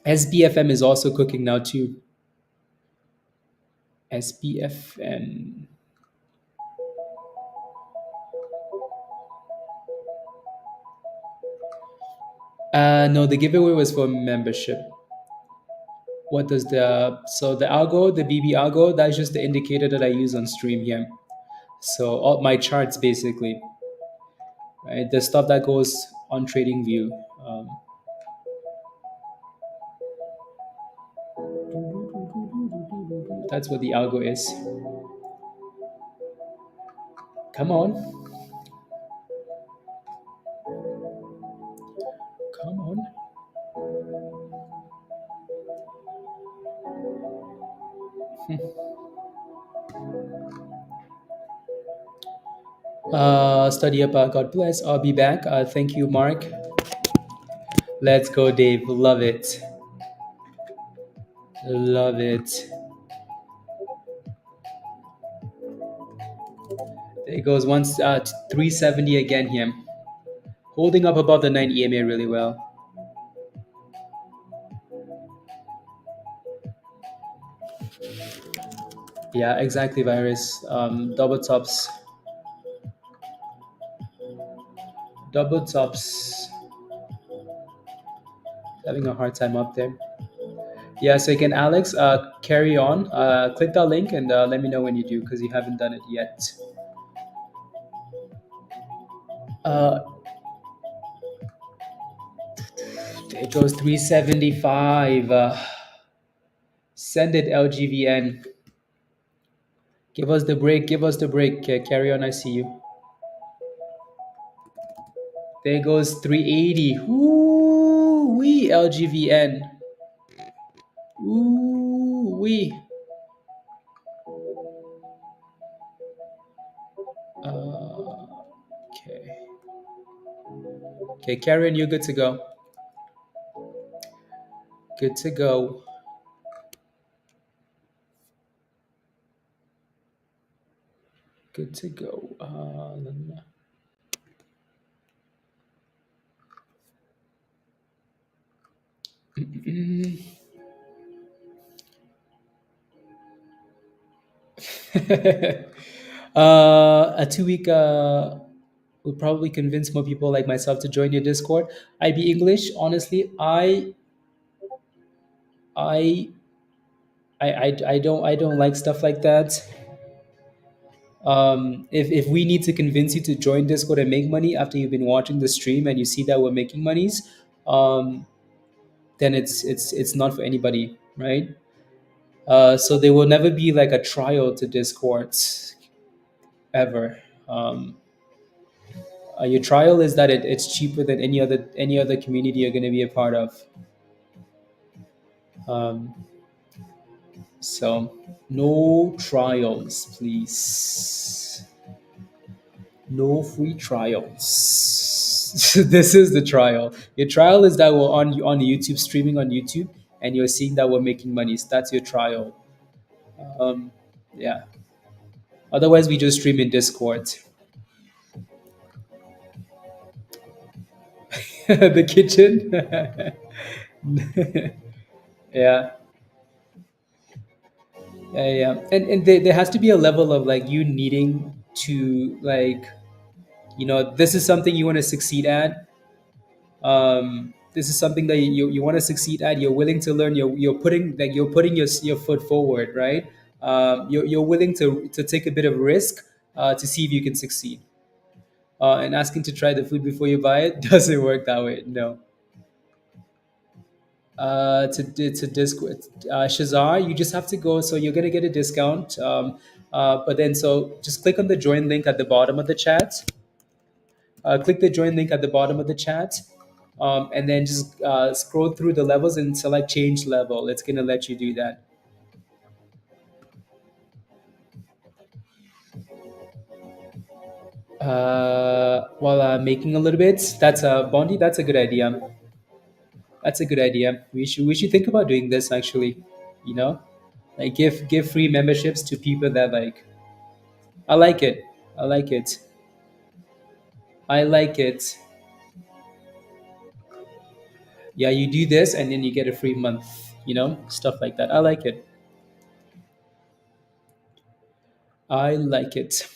Speaker 1: SBFM is also cooking now too. SBFM. No, the giveaway was for membership. What does the algo, the BB algo, that's just the indicator that I use on stream here. So all my charts basically, right? The stuff that goes on TradingView. That's what the algo is. Come on, come on. Study up. God bless. I'll be back. Thank you, Mark. Let's go, Dave. Love it. Love it. There it goes. Once 370 again here. Holding up above the 9 EMA really well. Yeah, exactly, Virus. Double tops. Double tops. Having a hard time up there. Yeah, so again, Alex, carry on. Click that link and let me know when you do because you haven't done it yet. Uh, it goes 375. Send it, LGVN. Give us the break. Give us the break. Carry on. I see you. There goes 380. Ooh, wee, LGVN. Ooh, wee. Okay. Okay, carry on. You're good to go. Good to go. Good to go. A 2 week will probably convince more people like myself to join your Discord. IB English, honestly, I I don't like stuff like that. If we need to convince you to join Discord and make money after you've been watching the stream and you see that we're making monies, um, then it's not for anybody, right? So there will never be like a trial to Discord ever. Your trial is that it's cheaper than any other community you're going to be a part of. Um, so no trials, please. No free trials. This is the trial. Your trial is that we're on YouTube, streaming on YouTube, and you're seeing that we're making money. So that's your trial. Um, yeah. Otherwise, we just stream in Discord. The kitchen. Yeah. Yeah, yeah. And there has to be a level of like you needing to like, this is something you want to succeed at. This is something that you want to succeed at. You're willing to learn. You're putting your foot forward, right? You're willing to take a bit of risk to see if you can succeed. And asking to try the food before you buy it doesn't work that way. No. To Discord, Shazar, you just have to go. So you're gonna get a discount. But then so just click on the join link at the bottom of the chat. click the join link at the bottom of the chat, and then just scroll through the levels and select change level. It's going to let you do that. While making a little bit, that's a Bondi. That's a good idea. That's a good idea. We should think about doing this actually. You know, like give free memberships to people that like. I like it. I like it. I like it. Yeah, you do this and then you get a free month. Stuff like that. I like it. I like it.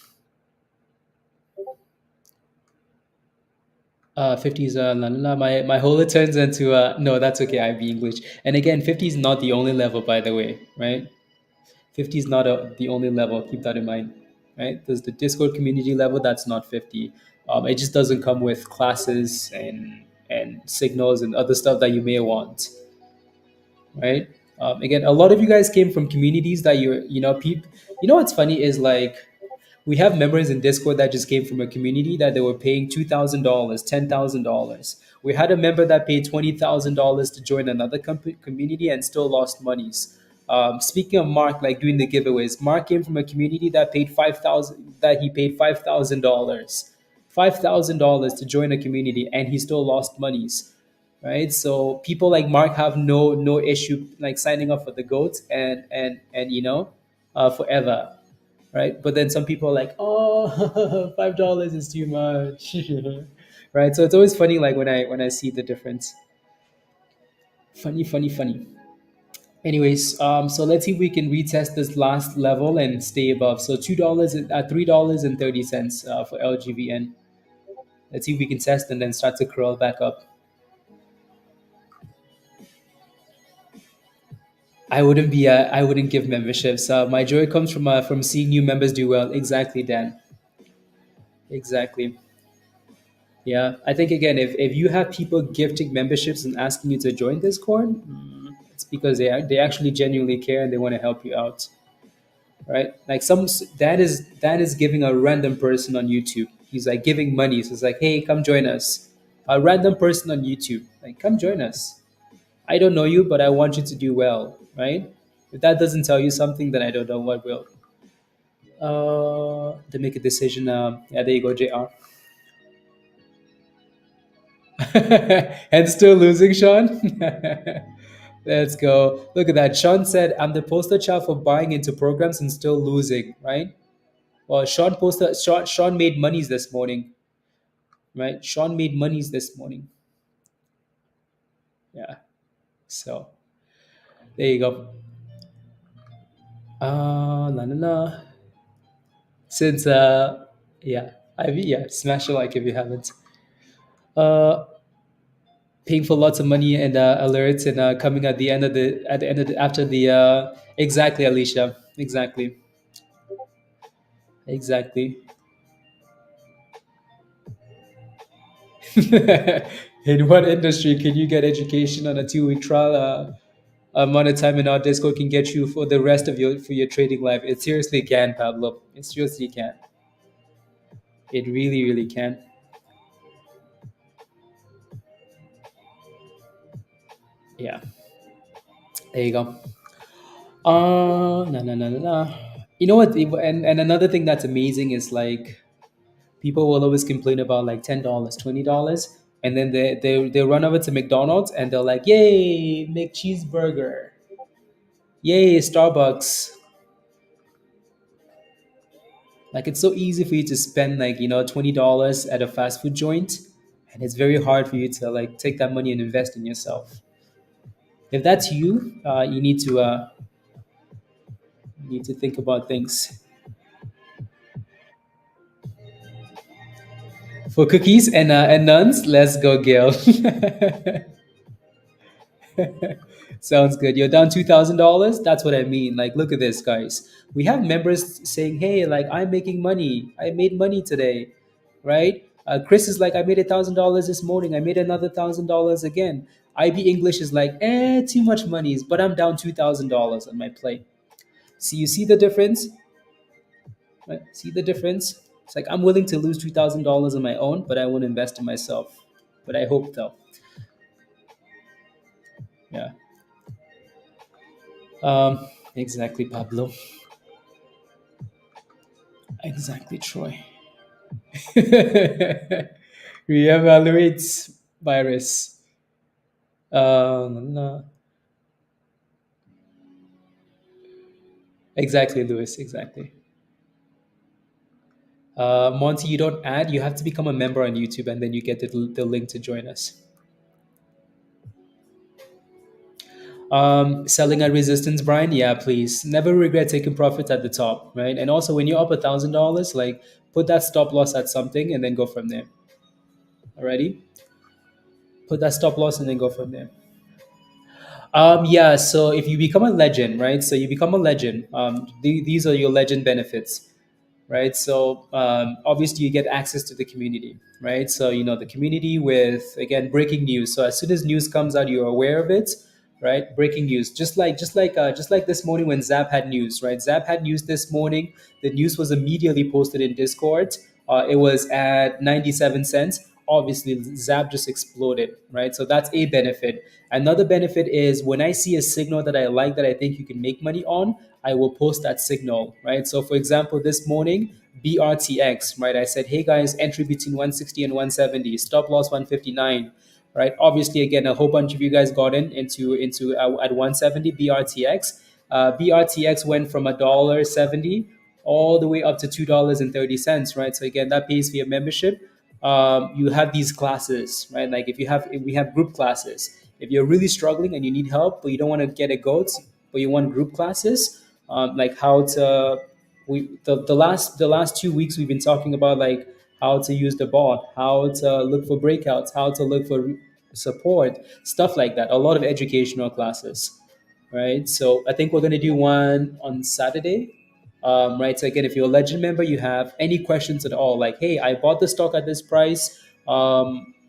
Speaker 1: 50s, la, la, la. My whole it turns into no, that's okay. I be English. And again, 50 is not the only level, by the way, right? 50 is not the only level. Keep that in mind, right? There's the Discord community level. That's not 50. It just doesn't come with classes and signals and other stuff that you may want, right? Again, a lot of you guys came from communities that what's funny is like we have members in Discord that just came from a community that they were paying $2,000, $10,000. We had a member that paid $20,000 to join another community and still lost monies. Speaking of Mark, like doing the giveaways, Mark came from a community that paid $5,000 $5,000 to join a community, and he still lost monies, right? So people like Mark have no issue like signing up for the goats and forever, right? But then some people are like, oh, $5 is too much, right? So it's always funny, like when I see the difference. Funny, funny, funny. Anyways, so let's see if we can retest this last level and stay above. So $2 at $3.30 for LGVN. Let's see if we can test and then start to crawl back up. I wouldn't give memberships. My joy comes from seeing new members do well. Exactly, Dan. Exactly. Yeah, I think again, if you have people gifting memberships and asking you to join Discord, it's because they actually genuinely care and they want to help you out, right? Like that is giving a random person on YouTube. He's like giving money, so it's like, hey, come join us. A random person on YouTube, like, come join us. I don't know you, but I want you to do well, right? If that doesn't tell you something, then I don't know what will. To make a decision. Yeah, there you go, JR. And still losing, Sean. Let's go. Look at that. Sean said, "I'm the poster child for buying into programs and still losing." Right? Well, Sean made monies this morning. Right? Sean made monies this morning. Yeah. So there you go. La la la. Since yeah, yeah, smash a like if you haven't. Uh, Paying for lots of money and alerts and coming at the end of the after the exactly, Alicia, exactly, exactly. In what industry can you get education on a 2 week trial? Amount of time in our Discord can get you for the rest of your trading life. It seriously can, Pablo. It seriously can. It really, really can. Yeah. There you go. No, no, no, no, no. You know what? And another thing that's amazing is like people will always complain about like $10, $20, and then they run over to McDonald's and they're like, "Yay, McCheeseburger! Yay, Starbucks!" Like it's so easy for you to spend like $20 at a fast food joint, and it's very hard for you to like take that money and invest in yourself. If that's you, you need to think about things. For cookies and nuns, let's go, Gail. Sounds good. You're down $2,000. That's what I mean. Like, look at this, guys. We have members saying, "Hey, like I'm making money. I made money today," right? Chris is like, "I made $1,000 this morning. I made another $1,000 again." IB English is like, too much monies, but I'm down $2,000 on my plate. See, you see the difference? Right? See the difference? It's like I'm willing to lose $2,000 on my own, but I won't invest in myself. But I hope though. Yeah. Exactly, Pablo. Exactly, Troy. Reevaluates virus. No. Exactly, Lewis. Exactly. Monty, you don't add. You have to become a member on YouTube, and then you get the link to join us. Selling at resistance, Brian. Yeah, please. Never regret taking profits at the top, right? And also, when you're up $1,000, like put that stop loss at something, and then go from there. Alrighty. Put that stop loss, and then go from there. Yeah, so if you become a legend, right? So you become a legend. These are your legend benefits, right? So obviously you get access to the community, right? So you know the community with again breaking news. So as soon as news comes out, you're aware of it, right? Breaking news, just like this morning when ZAPP had news, right? ZAPP had news this morning. The news was immediately posted in Discord. It was at 97 cents. Obviously, ZAPP just exploded, right? So that's a benefit. Another benefit is when I see a signal that I like that I think you can make money on, I will post that signal, right? So, for example, this morning, BRTX, right? I said, hey guys, entry between 160 and 170, stop loss 159, right? Obviously, again, a whole bunch of you guys got into at 170 BRTX. BRTX went from $1.70 all the way up to $2.30, right? So again, that pays for your membership. You have these classes, right? Like if we have group classes. If you're really struggling and you need help, but you don't want to get a goat, but you want group classes, like how to the last 2 weeks we've been talking about like how to use the bot, how to look for breakouts, how to look for support, stuff like that. A lot of educational classes, right? So I think we're gonna do one on Saturday. Right. So again, if you're a legend member, you have any questions at all, like, hey, I bought the stock at this price.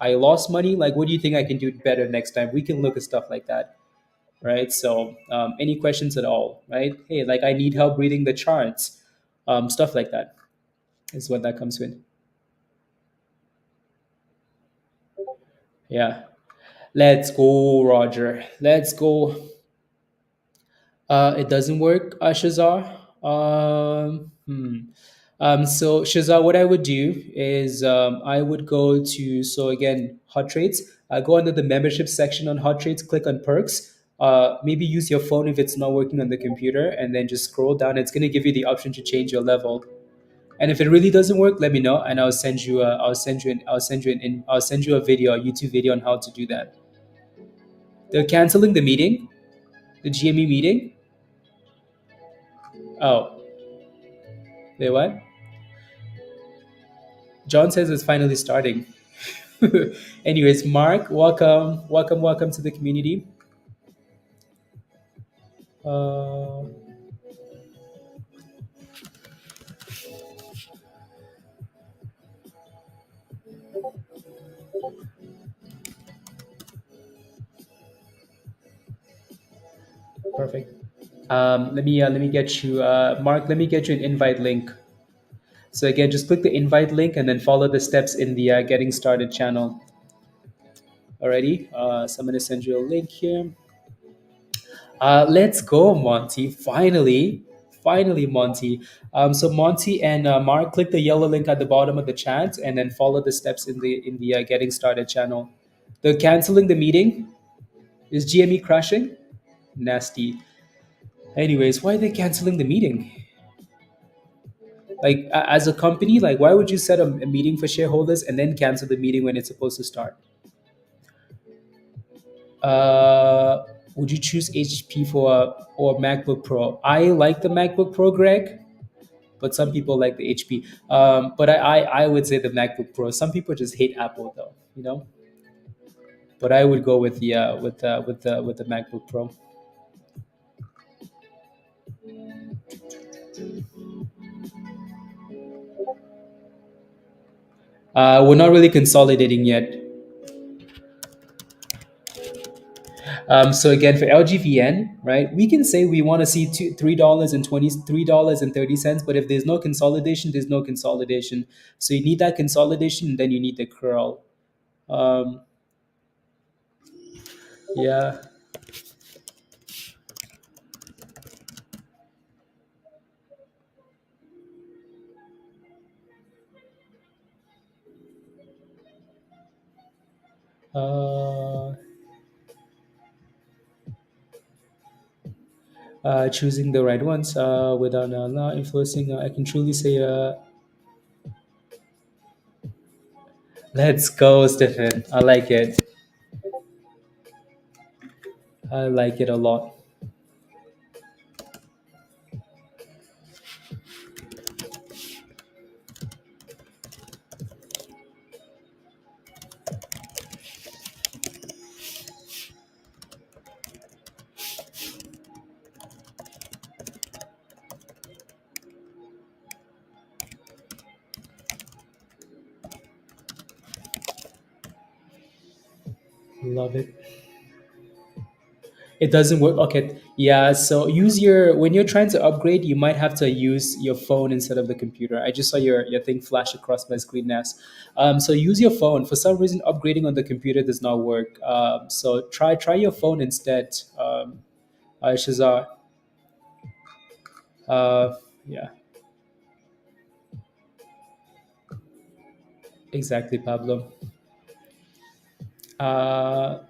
Speaker 1: I lost money. Like, what do you think I can do better next time? We can look at stuff like that, right? So any questions at all, right? Hey, like I need help reading the charts, stuff like that is what that comes with. Yeah. Let's go, Roger. Let's go. It doesn't work, Shazar. So Shazar, what I would do is I would go to so again Hot Trades. Go under the membership section on Hot Trades. Click on perks. Maybe use your phone if it's not working on the computer, and then just scroll down. It's going to give you the option to change your level. And if it really doesn't work, let me know, and I'll send you a video, a YouTube video on how to do that. They're canceling the meeting, the GME meeting. Oh, wait, what? John says it's finally starting. Anyways, Mark, welcome to the community. Uh, Perfect. Let me get you, Mark. Let me get you an invite link. So again, just click the invite link and then follow the steps in the getting started channel. Alrighty. So I'm gonna send you a link here. Let's go, Monty. Finally, Monty. So Monty and Mark, click the yellow link at the bottom of the chat, and then follow the steps in the getting started channel. They're canceling the meeting. Is GME crashing? Nasty. Anyways, why are they canceling the meeting? Like as a company, like why would you set a meeting for shareholders and then cancel the meeting when it's supposed to start? Uh, would you choose HP or MacBook Pro? I like the MacBook Pro, Greg, but some people like the HP. But I would say the MacBook Pro. Some people just hate Apple though, you know. But I would go with the with the MacBook Pro. We're not really consolidating yet. So again, for LGVN, right, we can say we want to see $3.30, but if there's no consolidation, there's no consolidation. So you need that consolidation, and then you need the curl. Um, yeah. Uh, Choosing the right ones without not influencing. I can truly say, let's go, Stephen. I like it. I like it a lot. Love it. It doesn't work. Okay. Yeah. So use your when you're trying to upgrade, you might have to use your phone instead of the computer. I just saw your thing flash across my screen now. So use your phone. For some reason, upgrading on the computer does not work. So try your phone instead. Shazar. Yeah. Exactly, Pablo. Uh,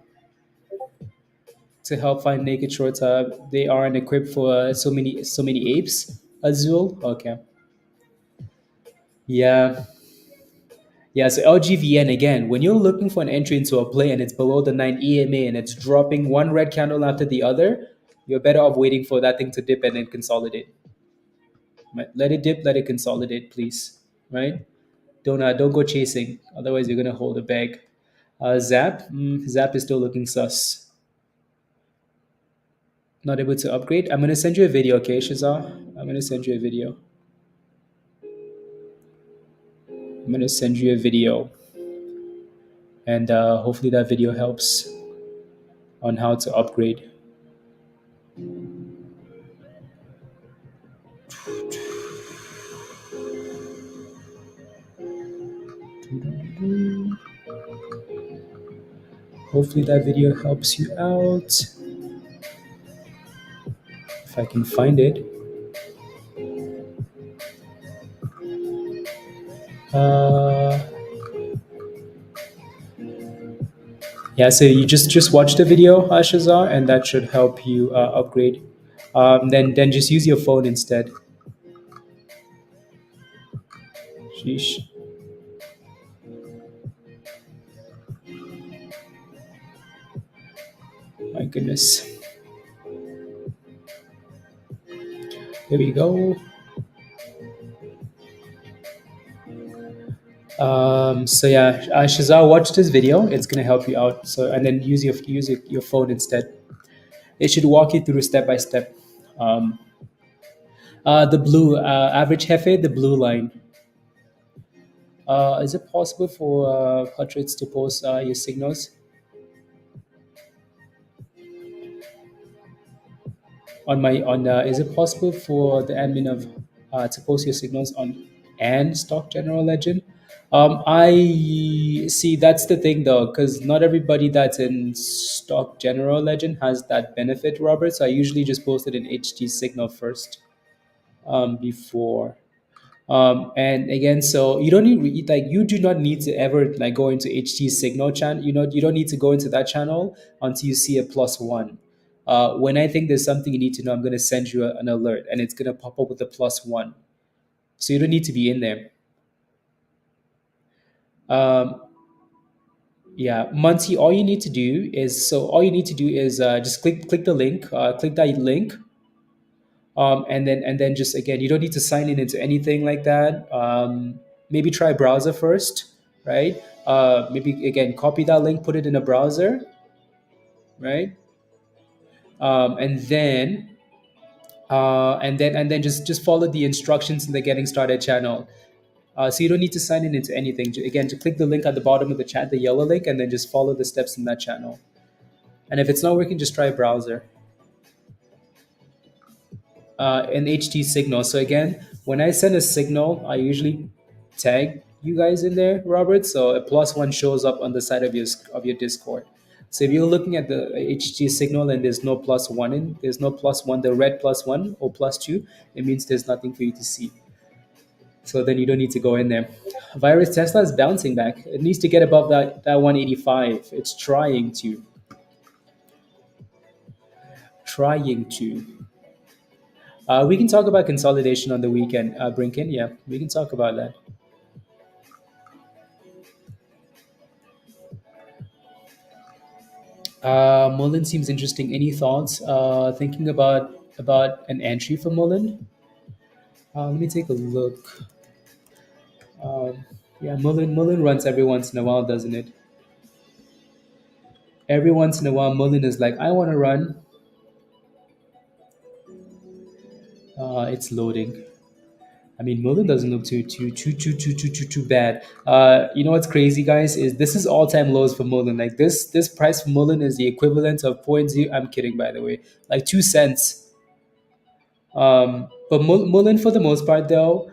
Speaker 1: to help find naked shorts, they aren't equipped for so many apes. Azul. Okay. Yeah. Yeah, so LGVN again, when you're looking for an entry into a play and it's below the 9 EMA and it's dropping one red candle after the other, you're better off waiting for that thing to dip and then consolidate. Right? Let it dip, let it consolidate, please. Right? Don't go chasing, otherwise you're gonna hold a bag. ZAPP, ZAPP is still looking sus. Not able to upgrade. I'm gonna send you a video, okay, Shazar? I'm gonna send you a video. I'm gonna send you a video, and hopefully that video helps on how to upgrade. Hopefully that video helps you out. If I can find it. Uh, yeah, so you just watch the video, Shazar, and that should help you upgrade. Then just use your phone instead. Sheesh, my goodness. Here we go. So yeah, Shazar, watch this video. It's gonna help you out. So and then use your phone instead. It should walk you through step by step. Um, the blue average Hefe, the blue line. Is it possible for portraits to post your signals on my on? Is it possible for the admin of to post your signals on and stock general legend? I see that's the thing though, because not everybody that's in stock general legend has that benefit, Robert. So I usually just post it in HT signal first before. And again, so you don't need like you do not need to ever like go into HT signal channel. You don't need to go into that channel until you see a +1. When I think there's something you need to know, I'm going to send you an alert, and it's going to pop up with a +1. So you don't need to be in there. Um, yeah, Monty, all you need to do is just click the link, click that link, and then just again, you don't need to sign in into anything like that. Maybe try browser first, right? Maybe again, copy that link, put it in a browser, right? And then just follow the instructions in the getting started channel. So you don't need to sign in into anything. Again, to click the link at the bottom of the chat, the yellow link, and then just follow the steps in that channel. And if it's not working, just try a browser. An HT signal. So again, when I send a signal, I usually tag you guys in there, Robert. So a +1 shows up on the side of your Discord. So if you're looking at the HT signal and there's no +1 there's no +1, the red +1 or +2, it means there's nothing for you to see. So then you don't need to go in there. Virus Tesla is bouncing back. It needs to get above that 185. It's trying to. Trying to. We can talk about consolidation on the weekend, Brinken. Yeah, we can talk about that. Mullen seems interesting. Any thoughts? Thinking about an entry for Mullen. Let me take a look. Yeah, Mullen runs every once in a while, doesn't it? Every once in a while, Mullen is like, I want to run. It's loading. I mean, Mullen doesn't look too bad. You know what's crazy, guys? Is this is all time lows for Mullen. Like this price for Mullen is the equivalent of point zero. I'm kidding, by the way. Like 2 cents. But Mullen, for the most part, though,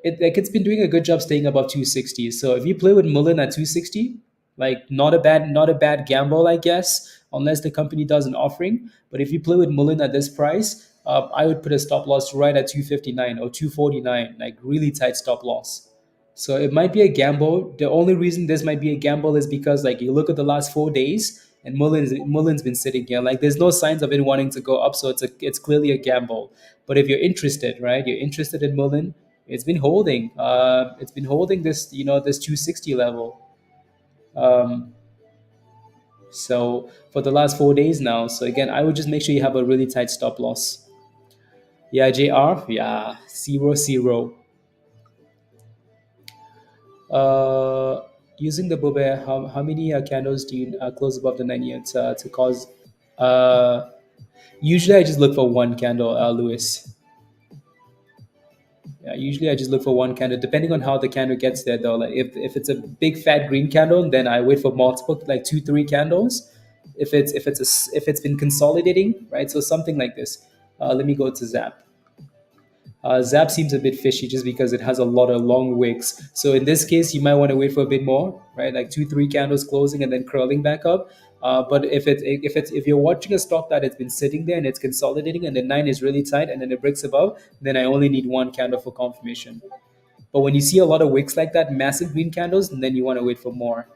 Speaker 1: it's been doing a good job staying above 260. So if you play with Mullen at 260, like not a bad gamble, I guess, unless the company does an offering. But if you play with Mullen at this price, I would put a stop loss right at 259 or 249, like really tight stop loss. So it might be a gamble. The only reason this might be a gamble is because like you look at the last 4 days and Mullen's been sitting here. Like there's no signs of it wanting to go up, so it's clearly a gamble. But if you're interested, right? You're interested in Mullen. It's been holding. It's been holding this this 260 level. Um, so for the last 4 days now. So again, I would just make sure you have a really tight stop loss. Yeah, JR. Yeah, 0 0. Using the Bobe, how many candles do you close above the 90 to cause? Uh, Usually, I just look for one candle, Lewis. Yeah, usually I just look for one candle, depending on how the candle gets there. Though, like if it's a big fat green candle, then I wait for multiple, like 2 3 candles. If it's been consolidating, right? So something like this. Let me go to ZAPP. ZAPP seems a bit fishy just because it has a lot of long wicks. So in this case, you might want to wait for a bit more, right? Like 2 3 candles closing and then curling back up. But if you're watching a stock that has been sitting there and it's consolidating and the 9 is really tight and then it breaks above, then I only need one candle for confirmation. But when you see a lot of wicks like that, massive green candles, then you want to wait for more.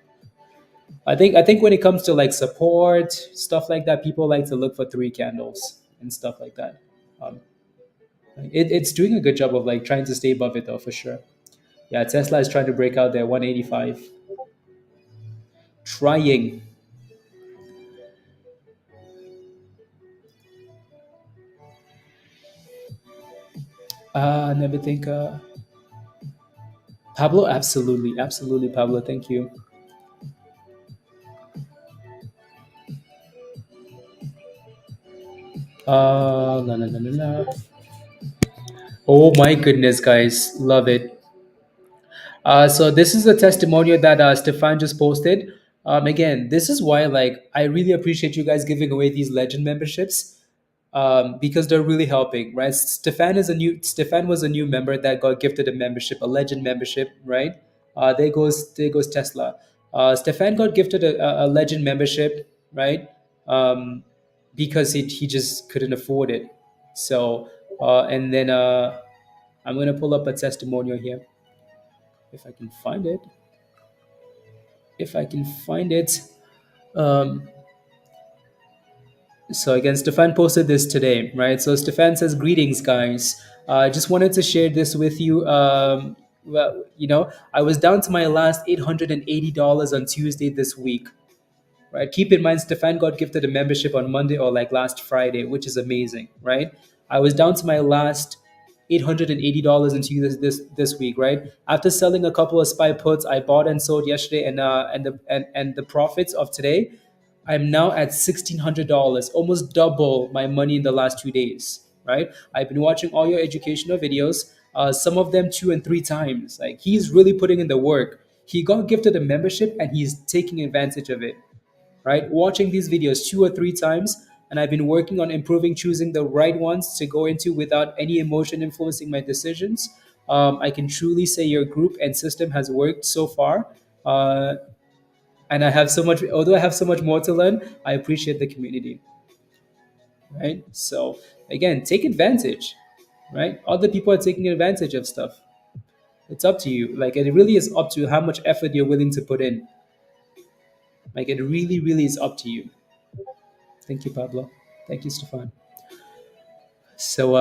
Speaker 1: I think when it comes to like support stuff like that, people like to look for 3 candles and stuff like that. Um, it's doing a good job of like trying to stay above it though, for sure. Yeah, Tesla is trying to break out there 185. Trying. Never think. Pablo, absolutely, Pablo. Thank you. La, la, la, la, la. Oh my goodness, guys, love it. So this is a testimonial that Stefan just posted. Again, this is why like I really appreciate you guys giving away these legend memberships, because they're really helping, right? Stefan was a new member that got gifted a membership, a legend membership, right? There goes Tesla. Stefan got gifted a legend membership, right? Because he just couldn't afford it. So and then I'm gonna pull up a testimonial here if I can find it. If I can find it. Um, So again, Stefan posted this today, right? So Stefan says, "Greetings, guys. I just wanted to share this with you. Well, I was down to my last $880 on Tuesday this week, right? Keep in mind, Stefan got gifted a membership on Monday or like last Friday, which is amazing, right? I was down to my last $880 into this week, right? After selling a couple of SPY puts, I bought and sold yesterday, and the profits of today, I'm now at $1,600, almost double my money in the last 2 days, right? I've been watching all your educational videos, some of them 2 and 3 times. Like he's really putting in the work. He got gifted a membership and he's taking advantage of it, right? Watching these videos 2 or 3 times, and I've been working on improving, choosing the right ones to go into without any emotion influencing my decisions. I can truly say your group and system has worked so far. And I have so much, although I have so much more to learn, I appreciate the community, right? So again, take advantage, right? Other people are taking advantage of stuff. It's up to you. Like it really is up to how much effort you're willing to put in. Like it really, really is up to you. Thank you, Pablo. Thank you, Stefan. So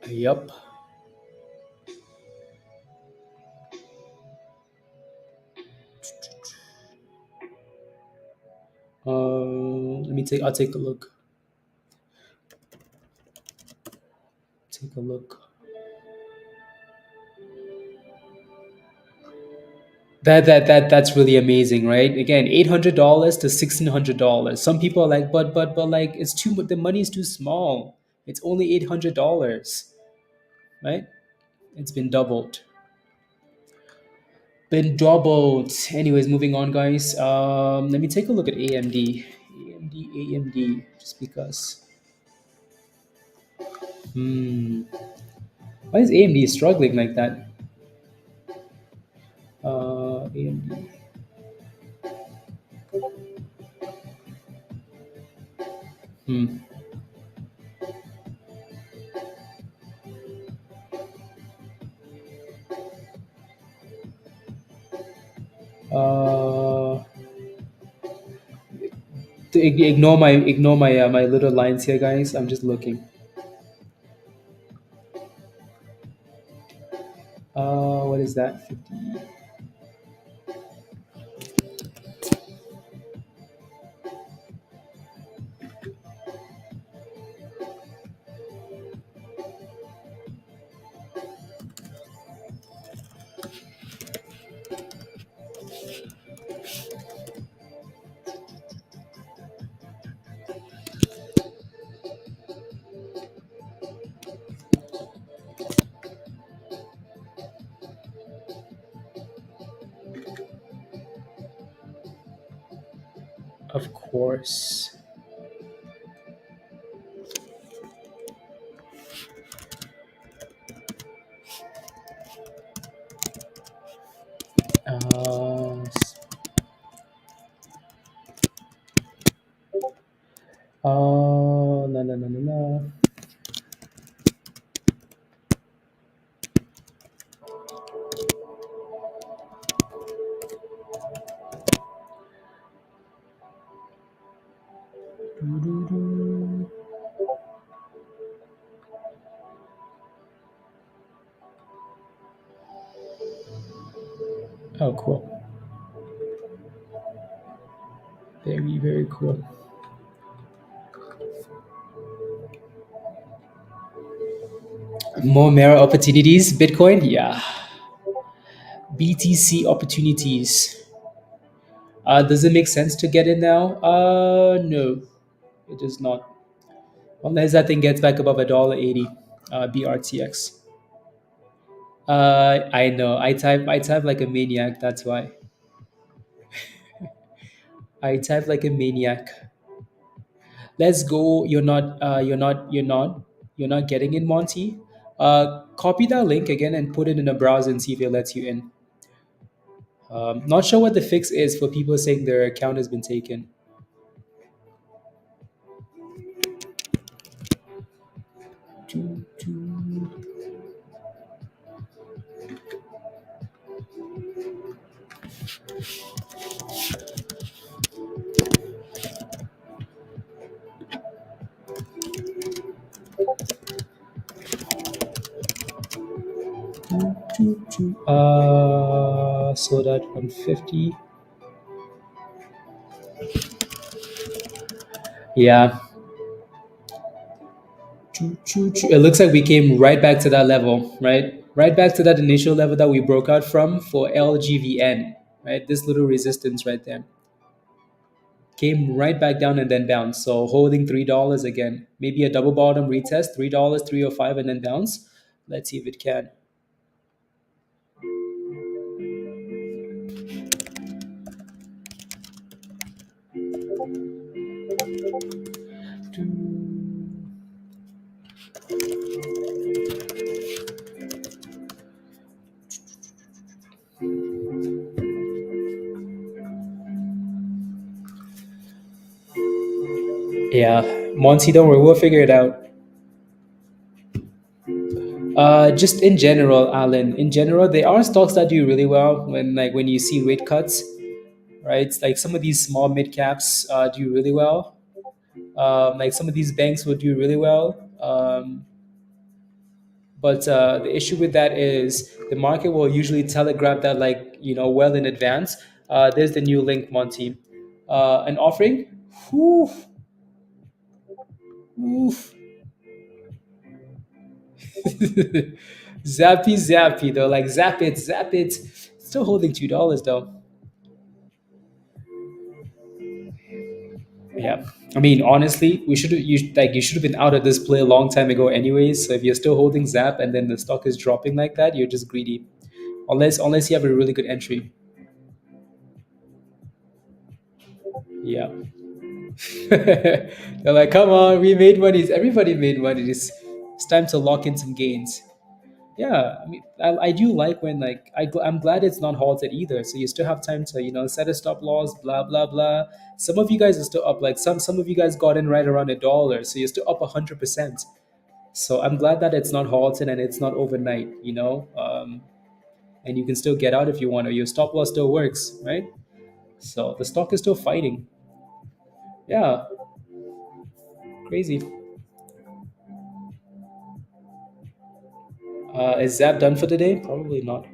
Speaker 1: yep. Let me take. I'll take a look. Take a look. That's really amazing, right? Again, $800 to $1,600. Some people are like, but like it's too much. The money is too small. It's only $800, right? It's been doubled. Been doubled. Anyways, moving on, guys. Let me take a look at AMD. AMD. Just because. Hmm. Why is AMD struggling like that? AMD. Hmm. Uh, ignore my my little lines here, guys. I'm just looking. What is that? 50. Of course. No, no, no, no, no. Doo-doo-doo. Oh, cool. Very, very cool. More mirror opportunities. Bitcoin, yeah. BTC opportunities. Does it make sense to get in now? No, it does not. Unless that thing gets back above $1.80. BRTX. I know. I type like a maniac. That's why I type like a maniac. Let's go. You're not getting in, Monty. Copy that link again and put it in a browser and see if it lets you in. Not sure what the fix is for people saying their account has been taken. Choo, choo. So that 150. Yeah. It looks like we came right back to that level, right? Right back to that initial level that we broke out from for LGVN, right? This little resistance right there. Came right back down and then bounced. So holding $3 again. Maybe a double bottom retest, $3, 305, and then bounce. Let's see if it can. Yeah, Monty, don't worry, we'll figure it out. Just in general, Alan. In general, there are stocks that do really well when you see rate cuts, right? It's like some of these small mid caps do really well. Like some of these banks will do really well. But the issue with that is the market will usually telegraph that well in advance. There's the new link, Monty. An offering. Whew, oof. Zappy, zappy though, like zap it, zap it. Still holding $2 though. Yeah, I mean, honestly, you should have been out of this play a long time ago, anyways. So if you're still holding Zap and then the stock is dropping like that, you're just greedy. Unless you have a really good entry. Yeah, they're like, come on, we made money. Everybody made money. It's time to lock in some gains. Yeah, I mean, I do like when I'm glad it's not halted either. So you still have time to set a stop loss, blah blah blah. Some of you guys are still up. Like some of you guys got in right around $1, so you're still up 100%. So I'm glad that it's not halted and it's not overnight, and you can still get out if you want, or your stop loss still works, right? So the stock is still fighting. Yeah, crazy. Is Zap done for today? Probably not.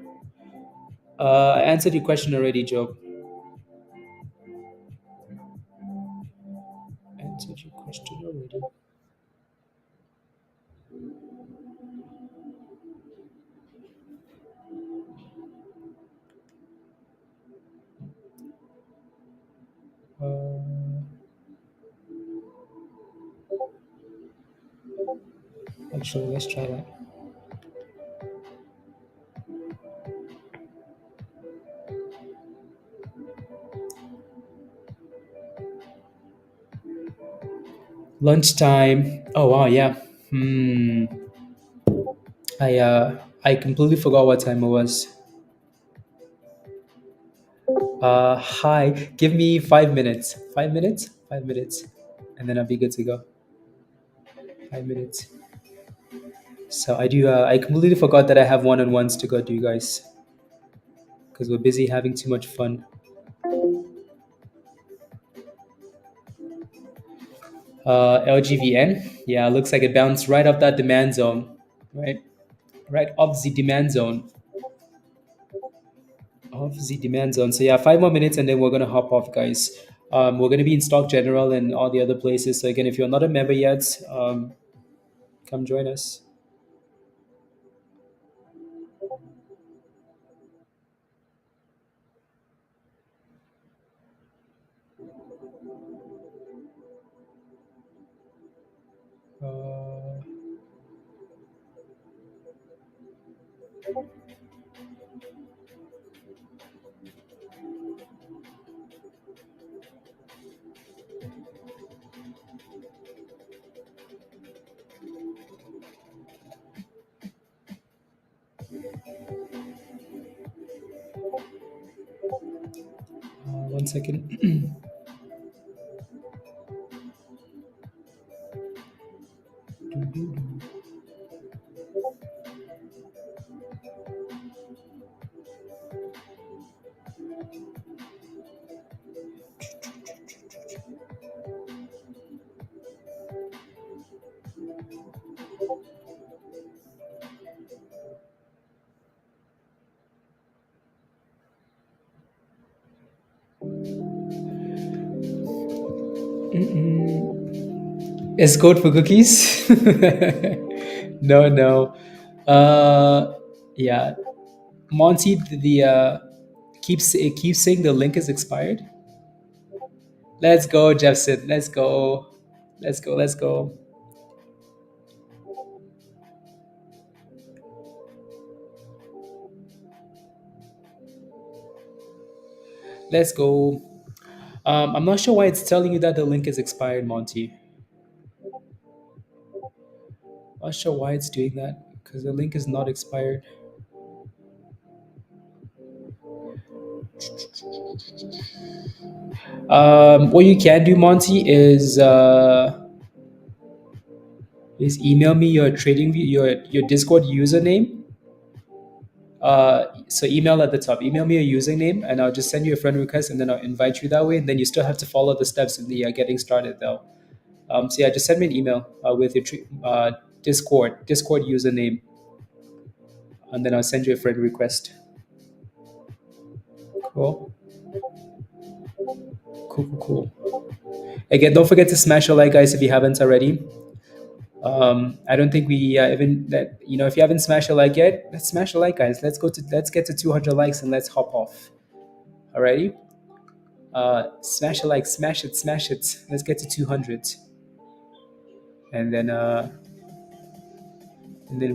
Speaker 1: I answered your question already, Joe. Answered your question already. Uh, Actually, let's try that. Lunchtime. Oh wow, yeah. Hmm. I completely forgot what time it was. Hi. Give me 5 minutes. 5 minutes. 5 minutes, and then I'll be good to go. 5 minutes. So I do. I completely forgot that I have one-on-ones to go do, guys, because we're busy having too much fun. LGVN. Yeah, looks like it bounced right off that demand zone. Right. Right off the demand zone. Off the demand zone. So yeah, 5 more minutes and then we're gonna hop off, guys. We're gonna be in Stock General and all the other places. So again, if you're not a member yet, come join us. Uh, 1 second. 'Is code for cookies? No, no. Yeah, Monty, it keeps saying the link is expired. Let's go, Jeffson. Let's go. Let's go. Let's go. Let's go. I'm not sure why it's telling you that the link is expired, Monty. Not sure why it's doing that because the link is not expired. What you can do, Monty, is email me your your Discord username. So email at the top. Email me a username, and I'll just send you a friend request, and then I'll invite you that way. And then you still have to follow the steps in the getting started, though. So yeah, just send me an email with your Discord username, and then I'll send you a friend request. Cool, cool. Again, don't forget to smash a like, guys, if you haven't already. I don't think we even that if you haven't smashed a like yet, let's smash a like, guys. Let's get to 200 likes and let's hop off. Alrighty, smash a like, smash it. Let's get to 200, and then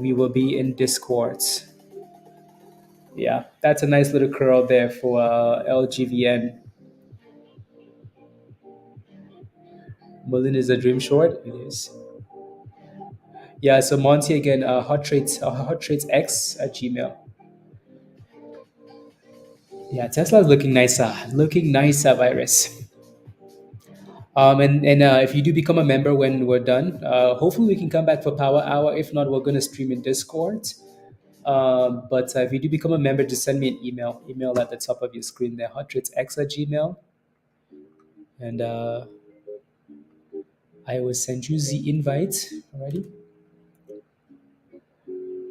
Speaker 1: we will be in Discord. Yeah, that's a nice little curl there for LGVN. Merlin is a dream short. It is. Yeah, so Monty again, hot traits X at Gmail. Yeah, Tesla's looking nicer, Virus. And if you do become a member when we're done, hopefully we can come back for Power Hour. If not, we're gonna stream in Discord. But if you do become a member, just send me an email. Email at the top of your screen there, hottraitsx at Gmail, and I will send you the invite. Alrighty,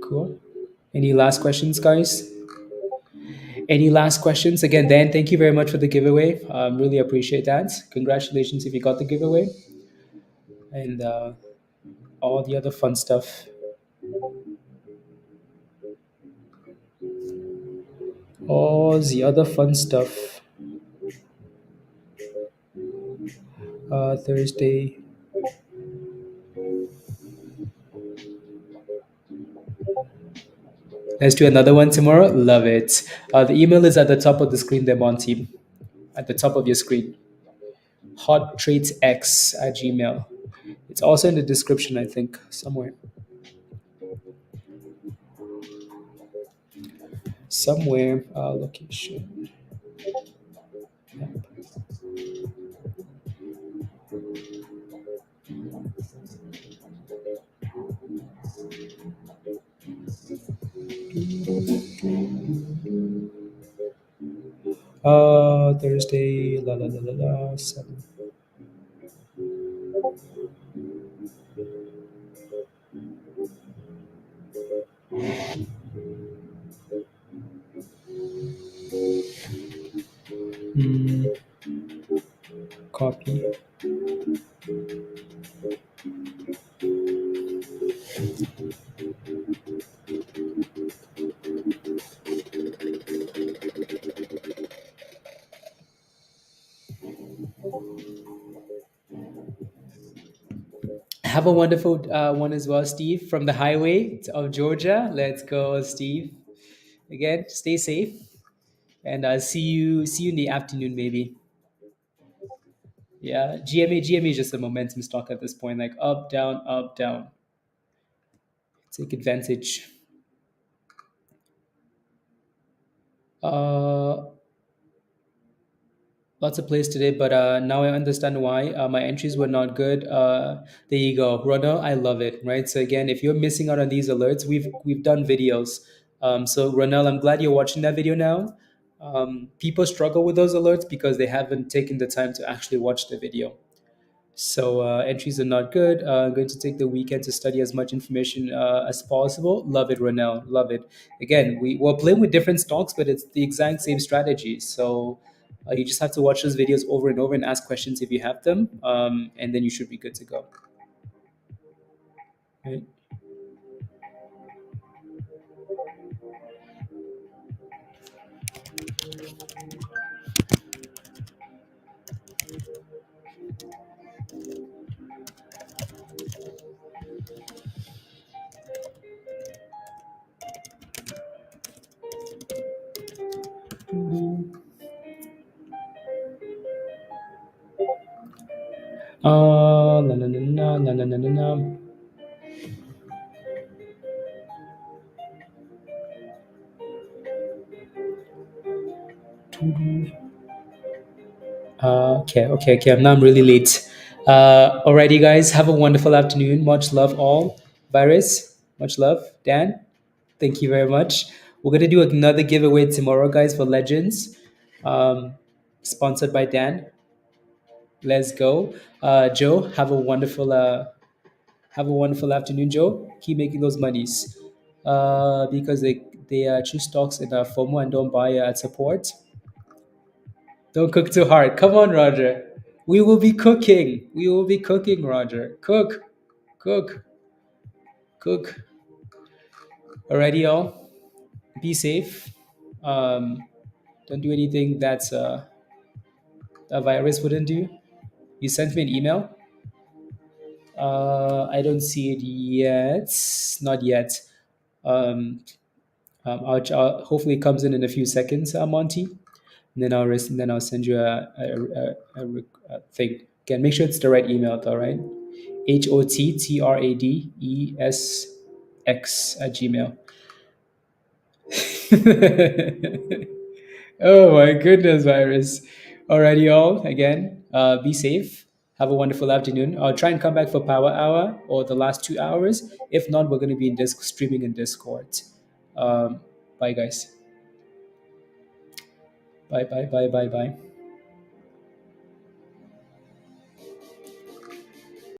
Speaker 1: cool. Any last questions, guys? Any last questions? Again, Dan, thank you very much for the giveaway. Really appreciate that. Congratulations if you got the giveaway, and all the other fun stuff. All the other fun stuff. Thursday. Let's do another one tomorrow. Love it. The email is at the top of the screen there, Monty. At the top of your screen. Hottraitsx at Gmail. It's also in the description, I think, somewhere. Somewhere. Location. Thursday. La la la la la. 7. Hmm, copy. Have a wonderful one as well, Steve, from the highway of Georgia. Let's go, Steve. Again, stay safe, and see you in the afternoon, maybe. Yeah, GME is just a momentum stock at this point, like up, down, up, down. Take advantage. Uh, Lots of plays today, but now I understand why my entries were not good. There you go, Ronald. I love it. Right. So again, if you're missing out on these alerts, we've done videos. So Ronald, I'm glad you're watching that video now. People struggle with those alerts because they haven't taken the time to actually watch the video. So entries are not good. I'm going to take the weekend to study as much information as possible. Love it, Ronell. Love it. Again, we're playing with different stocks, but it's the exact same strategy. So you just have to watch those videos over and over and ask questions if you have them, and then you should be good to go. Right? Na na na na na na na na na. Okay. Now I'm really late. Alrighty, guys. Have a wonderful afternoon. Much love, all. Virus, much love. Dan, thank you very much. We're gonna do another giveaway tomorrow, guys, for Legends, sponsored by Dan. Let's go. Joe, have a wonderful afternoon, Joe. Keep making those monies. Because they choose stocks in FOMO and don't buy at support. Don't cook too hard. Come on, Roger. We will be cooking. We will be cooking, Roger. Cook, cook, cook. Alrighty, y'all. Be safe. Um, don't do anything that's a virus wouldn't do. You sent me an email. I don't see it yet. Not yet. Um, hopefully it comes in a few seconds, Monty. And then I'll send you a thing. Again, make sure it's the right email, all right? HOTTRADESX @gmail. Oh my goodness, virus. Alrighty, y'all. Again, be safe. Have a wonderful afternoon. I'll try and come back for Power Hour or the last 2 hours. If not, we're going to be in streaming in Discord. Bye, guys. Bye.